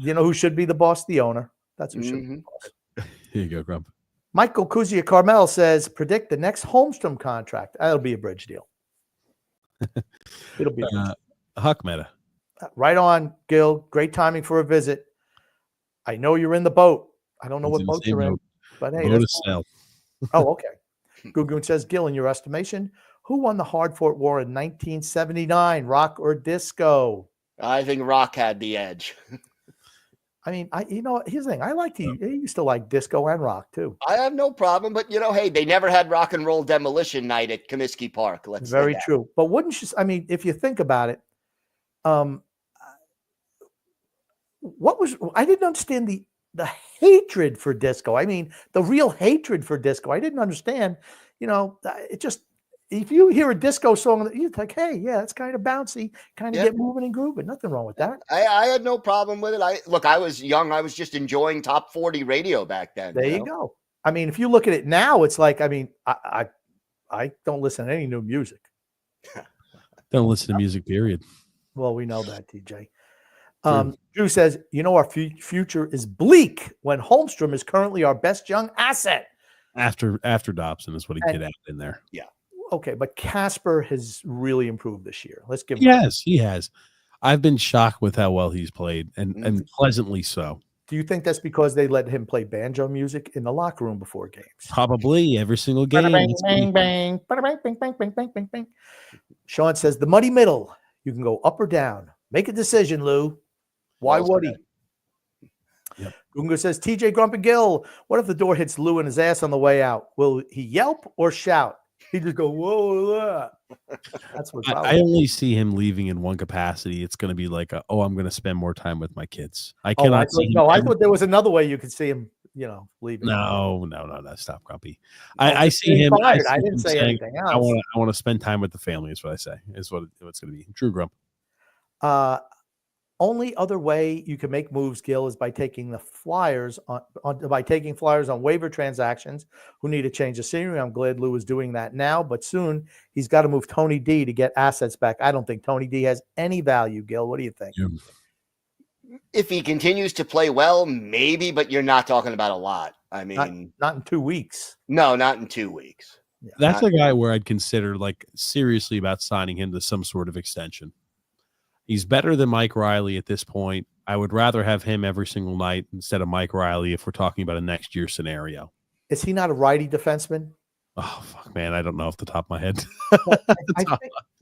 [SPEAKER 2] You know who should be the boss? The owner. That's who should be the boss.
[SPEAKER 1] Here you go, Grump.
[SPEAKER 2] Michael Kuzia Carmel says, predict the next Holmstrom contract. That'll be a bridge deal. It'll be a bridge deal.
[SPEAKER 1] Huck Meta.
[SPEAKER 2] Right on, Gil. Great timing for a visit. I know you're in the boat. I don't know what boat you're in, but hey,
[SPEAKER 1] boat is sail.
[SPEAKER 2] Oh, okay. Gugun says, Gil, in your estimation, who won the Hard-Fought War in 1979, rock or disco?
[SPEAKER 3] I think rock had the edge.
[SPEAKER 2] I mean, here's the thing. He used to like disco and rock too.
[SPEAKER 3] I have no problem, but hey, they never had rock and roll demolition night at Comiskey Park.
[SPEAKER 2] Very true. But wouldn't you? I mean, if you think about it, I didn't understand the hatred for disco. I mean, the real hatred for disco. I didn't understand. It just, if you hear a disco song, you're like, hey, yeah, it's kind of bouncy, kind of get moving and grooving. Nothing wrong with that.
[SPEAKER 3] I had no problem with it. I was young. I was just enjoying top 40 radio back then.
[SPEAKER 2] There you go. I mean, if you look at it now, it's like, I mean, I don't listen to any new music.
[SPEAKER 1] Don't listen to music, period.
[SPEAKER 2] Well, we know that, TJ. Drew says, our future is bleak when Holmstrom is currently our best young asset.
[SPEAKER 1] After Dobson is what he did add in there.
[SPEAKER 3] Yeah.
[SPEAKER 2] Okay, but Casper has really improved this year. Let's give him
[SPEAKER 1] Yes, he has. I've been shocked with how well he's played, and pleasantly so.
[SPEAKER 2] Do you think that's because they let him play banjo music in the locker room before games?
[SPEAKER 1] Probably every single game.
[SPEAKER 2] Bang, bang, bang, bang, bang, bang, bang, bang, bang, bang. Sean says, the muddy middle. You can go up or down. Make a decision, Lou. Why would he?
[SPEAKER 1] Yep.
[SPEAKER 2] Gunga says, TJ Grumpy Gill, what if the door hits Lou in his ass on the way out? Will he yelp or shout? He just go, whoa. That's what
[SPEAKER 1] I only see him leaving in one capacity. It's going to be like, I'm going to spend more time with my kids. I cannot see him.
[SPEAKER 2] No, I thought there was another way you could see him, leaving.
[SPEAKER 1] No. Stop, Grumpy. I see him.
[SPEAKER 2] I didn't say anything else.
[SPEAKER 1] I want to spend time with the family. Is what I say. Is what it's going to be. True, Grump.
[SPEAKER 2] Only other way you can make moves, Gil, is by taking the Flyers by taking Flyers on waiver transactions who need to change the scenery. I'm glad Lou is doing that now, but soon he's got to move Tony D to get assets back. I don't think Tony D has any value, Gil. What do you think?
[SPEAKER 1] Yeah.
[SPEAKER 3] If he continues to play well, maybe, but you're not talking about a lot. I mean,
[SPEAKER 2] not in 2 weeks.
[SPEAKER 3] No, not in 2 weeks.
[SPEAKER 2] Yeah.
[SPEAKER 1] That's a guy where I'd consider seriously about signing him to some sort of extension. He's better than Mike Riley at this point. I would rather have him every single night instead of Mike Riley if we're talking about a next year scenario.
[SPEAKER 2] Is he not a righty defenseman?
[SPEAKER 1] Oh, fuck, man. I don't know off the top of my head.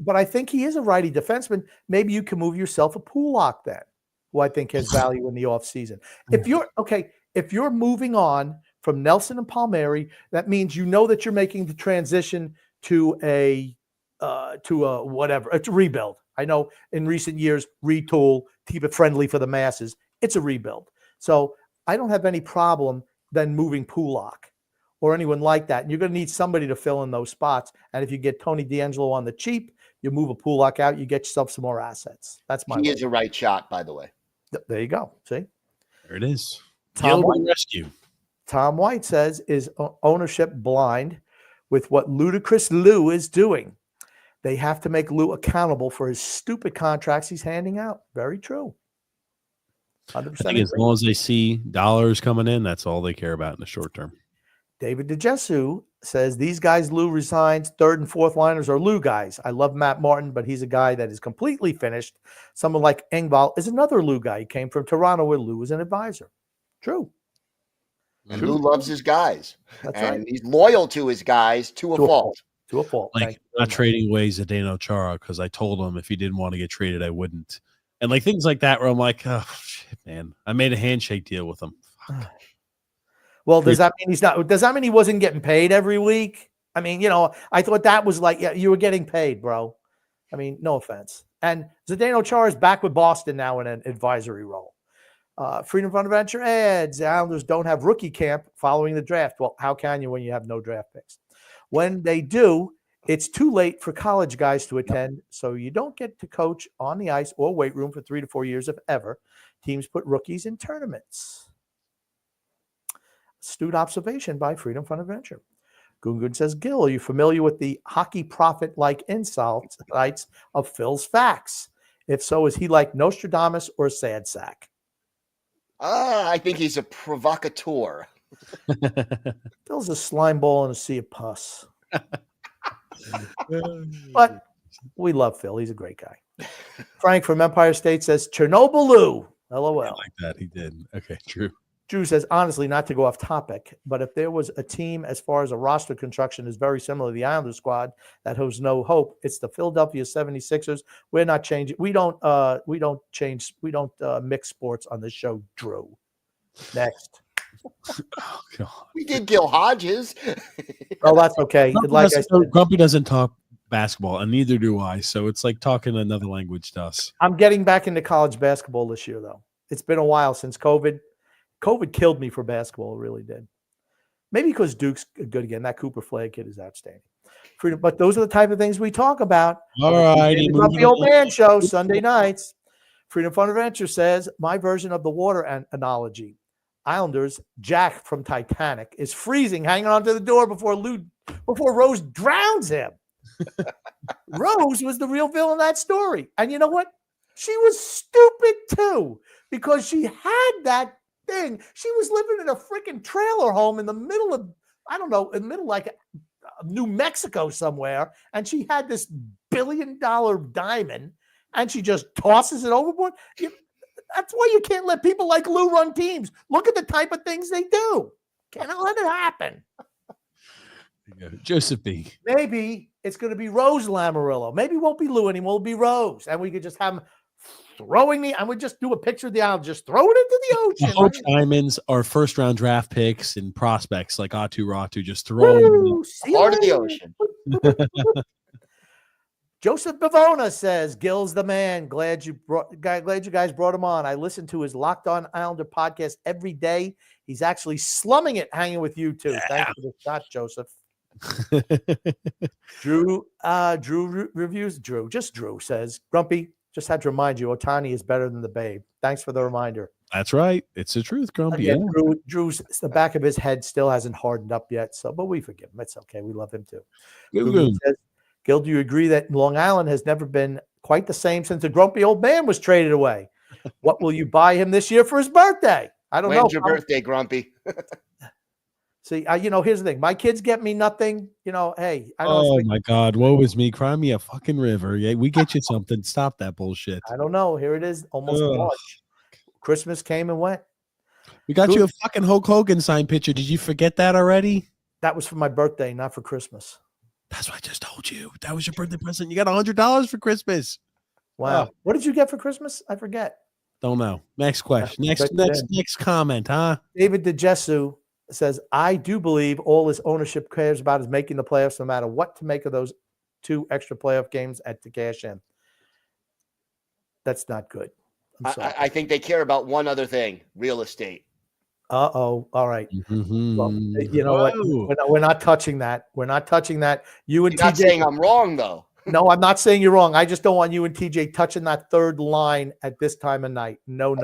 [SPEAKER 2] But I think he is a righty defenseman. Maybe you can move yourself a Pulock then, who I think has value in the offseason. If you're moving on from Nelson and Palmieri, that means that you're making the transition to a rebuild. I know in recent years, retool, keep it friendly for the masses. It's a rebuild. So I don't have any problem then moving Pulock or anyone like that. And you're going to need somebody to fill in those spots. And if you get Tony DeAngelo on the cheap, you move a Pulock out, you get yourself some more assets. That's my
[SPEAKER 3] He is a right shot, by the way.
[SPEAKER 2] There you go. See?
[SPEAKER 1] There it is.
[SPEAKER 2] Tom White,
[SPEAKER 1] rescue.
[SPEAKER 2] Tom White says, is ownership blind with what ludicrous Lou is doing? They have to make Lou accountable for his stupid contracts he's handing out. Very true. 100%
[SPEAKER 1] I think as long as they see dollars coming in, that's all they care about in the short term.
[SPEAKER 2] David DeJesu says, these guys Lou resigns, third and fourth liners are Lou guys. I love Matt Martin, but he's a guy that is completely finished. Someone like Engvall is another Lou guy. He came from Toronto where Lou was an advisor. True.
[SPEAKER 3] And Lou loves his guys.
[SPEAKER 2] That's
[SPEAKER 3] and
[SPEAKER 2] right.
[SPEAKER 3] He's loyal to his guys to a fault.
[SPEAKER 2] To a fault.
[SPEAKER 1] Not trading away Zdeno Chara because I told him if he didn't want to get traded, I wouldn't. And things like that where I'm like, oh, shit, man. I made a handshake deal with him. Fuck.
[SPEAKER 2] Well, does that mean he wasn't getting paid every week? I mean, I thought that was you were getting paid, bro. I mean, no offense. And Zdeno Chara is back with Boston now in an advisory role. Freedom Fund Adventure adds, the Islanders don't have rookie camp following the draft. Well, how can you when you have no draft picks? When they do, it's too late for college guys to attend, so you don't get to coach on the ice or weight room for 3 to 4 years, if ever. Teams put rookies in tournaments. Astute observation by Freedom Fund Adventure. Gungun says, Gil, are you familiar with the hockey prophet-like insights of Phil's facts? If so, is he like Nostradamus or Sad Sack?
[SPEAKER 3] I think he's a provocateur.
[SPEAKER 2] Phil's a slime ball in a sea of pus. But we love Phil. He's a great guy. Frank from Empire State says, Chernobyl Lou. LOL.
[SPEAKER 1] I like that. He did. Okay, true.
[SPEAKER 2] Drew says, honestly, not to go off topic, but if there was a team as far as a roster construction is very similar to the Islanders squad that has no hope, it's the Philadelphia 76ers. We're not changing. We don't mix sports on this show, Drew. Next.
[SPEAKER 1] Oh, God.
[SPEAKER 3] We did Gil Hodges.
[SPEAKER 2] Oh, that's okay.
[SPEAKER 1] Grumpy doesn't talk basketball, and neither do I. So it's like talking another language to us.
[SPEAKER 2] I'm getting back into college basketball this year, though. It's been a while since COVID. COVID killed me for basketball. It really did. Maybe because Duke's good again. That Cooper Flagg kid is outstanding. Freedom, but those are the type of things we talk about.
[SPEAKER 1] All right.
[SPEAKER 2] The Old Man Show, Sunday nights. Freedom Fund Adventure says, my version of the water analogy. Islanders, Jack from Titanic, is freezing, hanging onto the door before Rose drowns him. Rose was the real villain in that story. And you know what? She was stupid too, because she had that thing. She was living in a freaking trailer home in the middle of, New Mexico somewhere. And she had this $1 billion diamond and she just tosses it overboard. That's why you can't let people like Lou run teams. Look at the type of things they do. Cannot let it happen.
[SPEAKER 1] Joseph B.
[SPEAKER 2] Maybe it's going to be Rose Lamarillo. Maybe it won't be Lou anymore. It'll be Rose. And we could just have them throwing I would just do a picture of the island, just throw it into the
[SPEAKER 1] The
[SPEAKER 2] ocean.
[SPEAKER 1] Hope Diamonds are first round draft picks and prospects like Atu Ratu, just throwing them.
[SPEAKER 2] Woo, see you
[SPEAKER 3] Heart of the
[SPEAKER 2] later.
[SPEAKER 3] ocean.
[SPEAKER 2] Joseph Bavona says, Gil's the man. Glad you guys brought him on. I listen to his Locked On Islander podcast every day. He's actually slumming it hanging with you two. Thanks for the shot, Joseph. Drew reviews. Drew says, Grumpy, just had to remind you, Ohtani is better than the Babe. Thanks for the reminder.
[SPEAKER 1] That's right. It's the truth, Grumpy.
[SPEAKER 2] Again, Drew's the back of his head still hasn't hardened up yet. But we forgive him. It's okay. We love him too. Says, Gil, do you agree that Long Island has never been quite the same since the grumpy old man was traded away? What will you buy him this year for his birthday? I don't know.
[SPEAKER 3] When's your birthday, Grumpy?
[SPEAKER 2] See, here's the thing. My kids get me nothing. Hey.
[SPEAKER 1] Oh, my God. Woe is me. Cry me a fucking river. Yeah, we get you something. Stop that bullshit.
[SPEAKER 2] I don't know. Here it is. Almost March. Christmas came and went.
[SPEAKER 1] We got you a fucking Hulk Hogan signed picture. Did you forget that already?
[SPEAKER 2] That was for my birthday, not for Christmas.
[SPEAKER 1] That's what I just told you. That was your birthday present. You got $100 for Christmas.
[SPEAKER 2] Wow.
[SPEAKER 1] Oh.
[SPEAKER 2] What did you get for Christmas? I forget.
[SPEAKER 1] Don't know. Next question. Next comment, huh?
[SPEAKER 2] David DeJesu says, I do believe all his ownership cares about is making the playoffs no matter what to make of those 2 extra playoff games to cash in. That's not good.
[SPEAKER 3] I think they care about one other thing, real estate.
[SPEAKER 2] Uh-oh. All right.
[SPEAKER 1] Mm-hmm.
[SPEAKER 2] Well, you know what? We're not touching that. We're not touching that. You and
[SPEAKER 3] You're not
[SPEAKER 2] TJ
[SPEAKER 3] saying I'm wrong, though.
[SPEAKER 2] No, I'm not saying you're wrong. I just don't want you and TJ touching that third line at this time of night. No.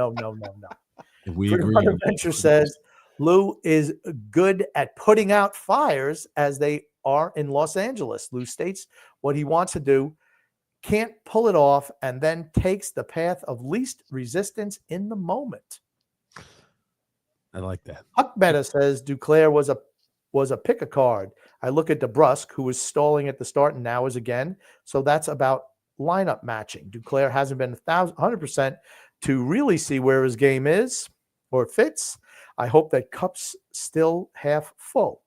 [SPEAKER 2] Freedom Adventure says Lou is good at putting out fires as they are in Los Angeles. Lou states what he wants to do, can't pull it off, and then takes the path of least resistance in the moment.
[SPEAKER 1] I like that.
[SPEAKER 2] Huck Meta says Duclair was a pick a card. I look at DeBrusque, who was stalling at the start and now is again. So that's about lineup matching. Duclair hasn't been 100% to really see where his game is or fits. I hope that cup's still half full.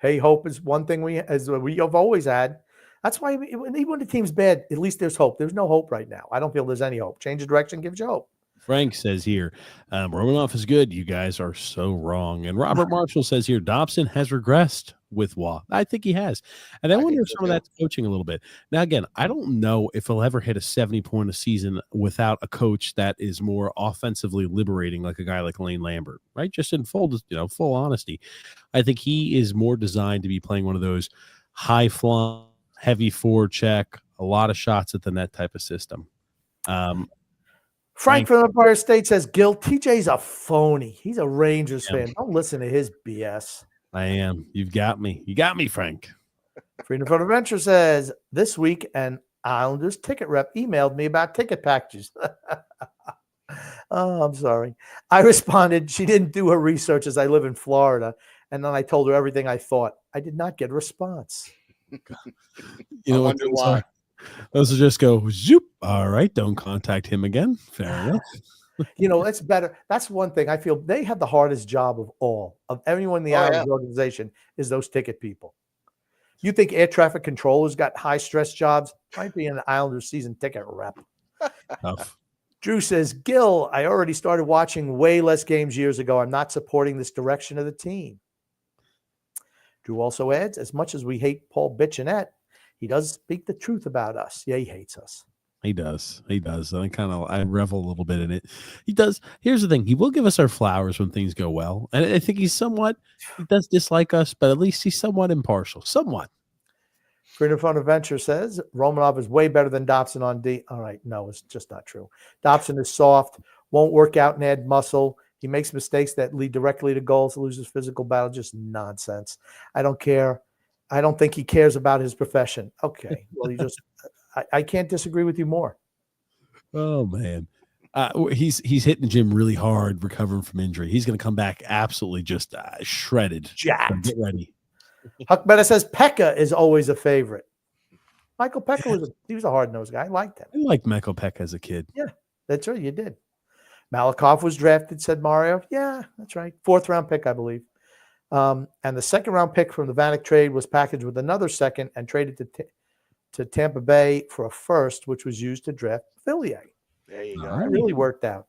[SPEAKER 2] Hey, hope is one thing we have always had. That's why even when the team's bad, at least there's hope. There's no hope right now. I don't feel there's any hope. Change of direction gives you hope.
[SPEAKER 1] Frank says here, Romanoff is good. You guys are so wrong. And Robert Marshall says here, Dobson has regressed with Waugh. I think he has. And I wonder if some of that's coaching a little bit. Now, again, I don't know if he'll ever hit a 70-point a season without a coach that is more offensively liberating, like a guy like Lane Lambert, right? Just in full honesty. I think he is more designed to be playing one of those high-flying, heavy forecheck, a lot of shots at the net type of system.
[SPEAKER 2] Frank from Empire State says, Gil, TJ's a phony. He's a Rangers fan. Don't listen to his BS.
[SPEAKER 1] I am. You've got me. You got me, Frank.
[SPEAKER 2] Freedom from Adventure says, this week an Islanders ticket rep emailed me about ticket packages. Oh, I'm sorry. I responded, she didn't do her research as I live in Florida. And then I told her everything I thought. I did not get a response.
[SPEAKER 1] You know what?
[SPEAKER 3] Why.
[SPEAKER 1] Those will just go zoop. All right, don't contact him again. Fair enough.
[SPEAKER 2] It's better. That's one thing I feel they have the hardest job of everyone in the Islanders organization is those ticket people. You think air traffic controllers got high stress jobs? Might be an Islanders season ticket rep.
[SPEAKER 1] Tough.
[SPEAKER 2] Drew says, Gil, I already started watching way less games years ago. I'm not supporting this direction of the team. Drew also adds, as much as we hate Paul Bichonette, he does speak the truth about us. Yeah, he hates us.
[SPEAKER 1] He does. I revel a little bit in it. He does. Here's the thing. He will give us our flowers when things go well. And I think he does dislike us, but at least he's somewhat impartial. Somewhat.
[SPEAKER 2] Freedom Fun Adventure says Romanov is way better than Dobson on D. All right. No, it's just not true. Dobson is soft, won't work out and add muscle. He makes mistakes that lead directly to goals, loses physical battle. Just nonsense. I don't care. I don't think he cares about his profession. Okay. Well, I can't disagree with you more.
[SPEAKER 1] Oh, man. He's hitting the gym really hard, recovering from injury. He's going to come back absolutely just shredded.
[SPEAKER 2] Jacked.
[SPEAKER 1] So get ready.
[SPEAKER 2] Huck Meta says Pekka is always a favorite. Michael Pekka was a hard-nosed guy. I liked him.
[SPEAKER 1] I liked Michael Pekka as a kid.
[SPEAKER 2] Yeah, that's right. You did. Malakoff was drafted, said Mario. Yeah, that's right. 4th-round pick, I believe. And the 2nd-round pick from the Vanek trade was packaged with another second and traded to Tampa Bay for a first, which was used to draft Villiers.
[SPEAKER 3] There you go.
[SPEAKER 1] All
[SPEAKER 2] That
[SPEAKER 1] right.
[SPEAKER 2] really worked out.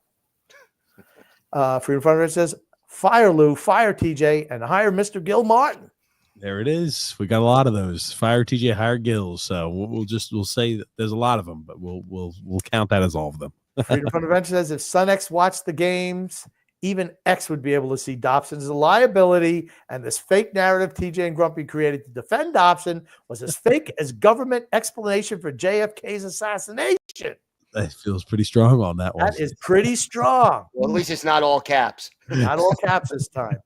[SPEAKER 2] Freedom Fighter says, fire Lou, fire TJ, and hire Mr. Gil Martin.
[SPEAKER 1] There it is. We got a lot of those. Fire TJ, hire Gills. So we'll say that there's a lot of them, but we'll count that as all of them.
[SPEAKER 2] Freedom from Adventure says, if Son X watched the games, even X would be able to see Dobson as a liability, and this fake narrative TJ and Grumpy created to defend Dobson was as fake as government explanation for JFK's assassination.
[SPEAKER 1] That feels pretty strong on that one.
[SPEAKER 2] That is pretty strong.
[SPEAKER 3] Well, at least it's not all caps.
[SPEAKER 2] Not all caps this time.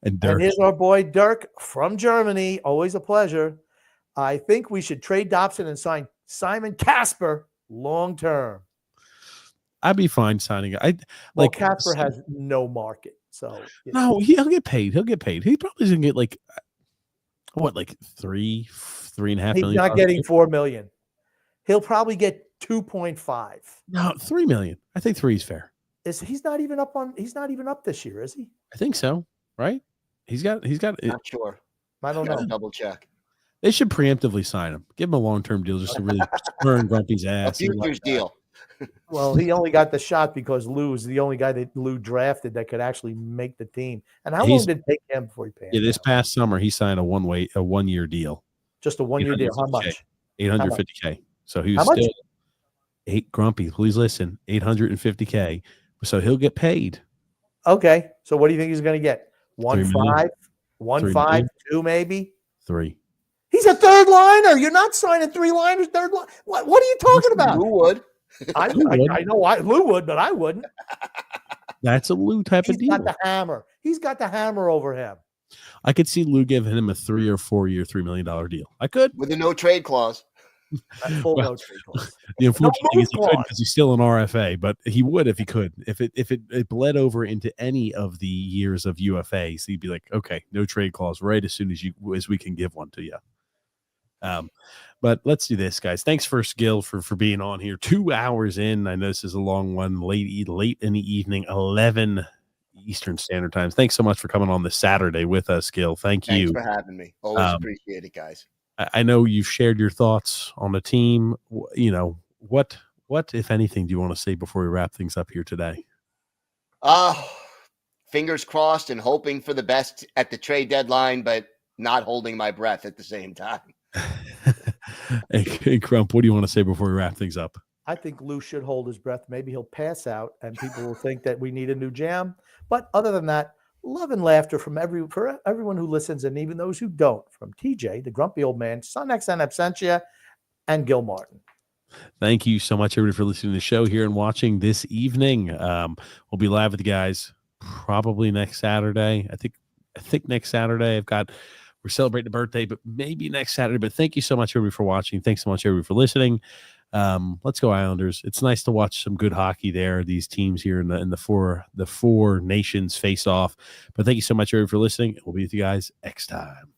[SPEAKER 1] And Dirk.
[SPEAKER 2] And here's our boy Dirk from Germany. Always a pleasure. I think we should trade Dobson and sign Simon Casper long term.
[SPEAKER 1] I'd be fine signing it.
[SPEAKER 2] Well,
[SPEAKER 1] Like
[SPEAKER 2] Casper has no market, so
[SPEAKER 1] no, he'll get paid. He'll get paid. He probably doesn't get like what, like three and a half
[SPEAKER 2] he's
[SPEAKER 1] million.
[SPEAKER 2] not getting $4 million. He'll probably get 2.5.
[SPEAKER 1] No, 3 million. I think 3 is fair.
[SPEAKER 2] He's not even up this year, is he?
[SPEAKER 1] I think so. Right? He's got.
[SPEAKER 3] Not sure.
[SPEAKER 2] I don't
[SPEAKER 3] Gotta
[SPEAKER 2] know.
[SPEAKER 3] double check.
[SPEAKER 1] They should preemptively sign him. Give him a long-term deal just to really burn Grumpy's
[SPEAKER 3] A
[SPEAKER 1] ass.
[SPEAKER 3] futures deal.
[SPEAKER 2] Well, he only got the shot because Lou is the only guy that Lou drafted that could actually make the team. And how long did it take him before he paid?
[SPEAKER 1] Yeah, this past summer he signed a 1-year deal.
[SPEAKER 2] Just a 1-year deal. How much?
[SPEAKER 1] 850K. So he was
[SPEAKER 2] How much?
[SPEAKER 1] still Grumpy. Please listen, 850K. So he'll get paid.
[SPEAKER 2] Okay. So what do you think he's going to get?
[SPEAKER 1] 3
[SPEAKER 2] 1.5,
[SPEAKER 1] million.
[SPEAKER 2] 1.5, 2 maybe.
[SPEAKER 1] 3.
[SPEAKER 2] He's a third liner. You're not signing 3 liners, third line. What are you talking about?
[SPEAKER 3] Who would?
[SPEAKER 2] I know Lou would, but I wouldn't.
[SPEAKER 1] That's a Lou type
[SPEAKER 2] He's
[SPEAKER 1] of deal.
[SPEAKER 2] got the hammer. He's got the hammer over him.
[SPEAKER 1] I could see Lou giving him a 3 or 4 year, $3 million deal. I could.
[SPEAKER 3] With a no trade clause.
[SPEAKER 2] Full
[SPEAKER 1] Well,
[SPEAKER 2] no trade clause.
[SPEAKER 1] The unfortunate thing is he
[SPEAKER 2] move
[SPEAKER 1] couldn't
[SPEAKER 2] clause.
[SPEAKER 1] because he's still an RFA, but he would if he could. If it bled over into any of the years of UFAs, he'd be like, okay, no trade clause right as soon as we can give one to you. But let's do this, guys. Thanks first, Gil, for being on here. 2 hours in. I know this is a long one, late in the evening, 11 Eastern Standard Times. Thanks so much for coming on this Saturday with us, Gil. Thanks you
[SPEAKER 3] for having me. Always appreciate it, guys.
[SPEAKER 1] I know you've shared your thoughts on the team. You know, what if anything do you want to say before we wrap things up here today?
[SPEAKER 3] Fingers crossed and hoping for the best at the trade deadline, but not holding my breath at the same time.
[SPEAKER 1] Hey, Crump, what do you want to say before we wrap things up?
[SPEAKER 2] I think Lou should hold his breath. Maybe he'll pass out and people will think that we need a new jam. But other than that, love and laughter for everyone who listens and even those who don't. From TJ, the grumpy old man, Son X and Absentia, and Gil Martin.
[SPEAKER 1] Thank you so much, everybody, for listening to the show here and watching this evening. We'll be live with the guys probably next Saturday. I think next Saturday we're celebrating a birthday, but maybe next Saturday. But thank you so much, everybody, for watching. Thanks so much, everybody, for listening. Let's go Islanders. It's nice to watch some good hockey there. These teams here in the four nations face off. But thank you so much, everybody, for listening. We'll be with you guys next time.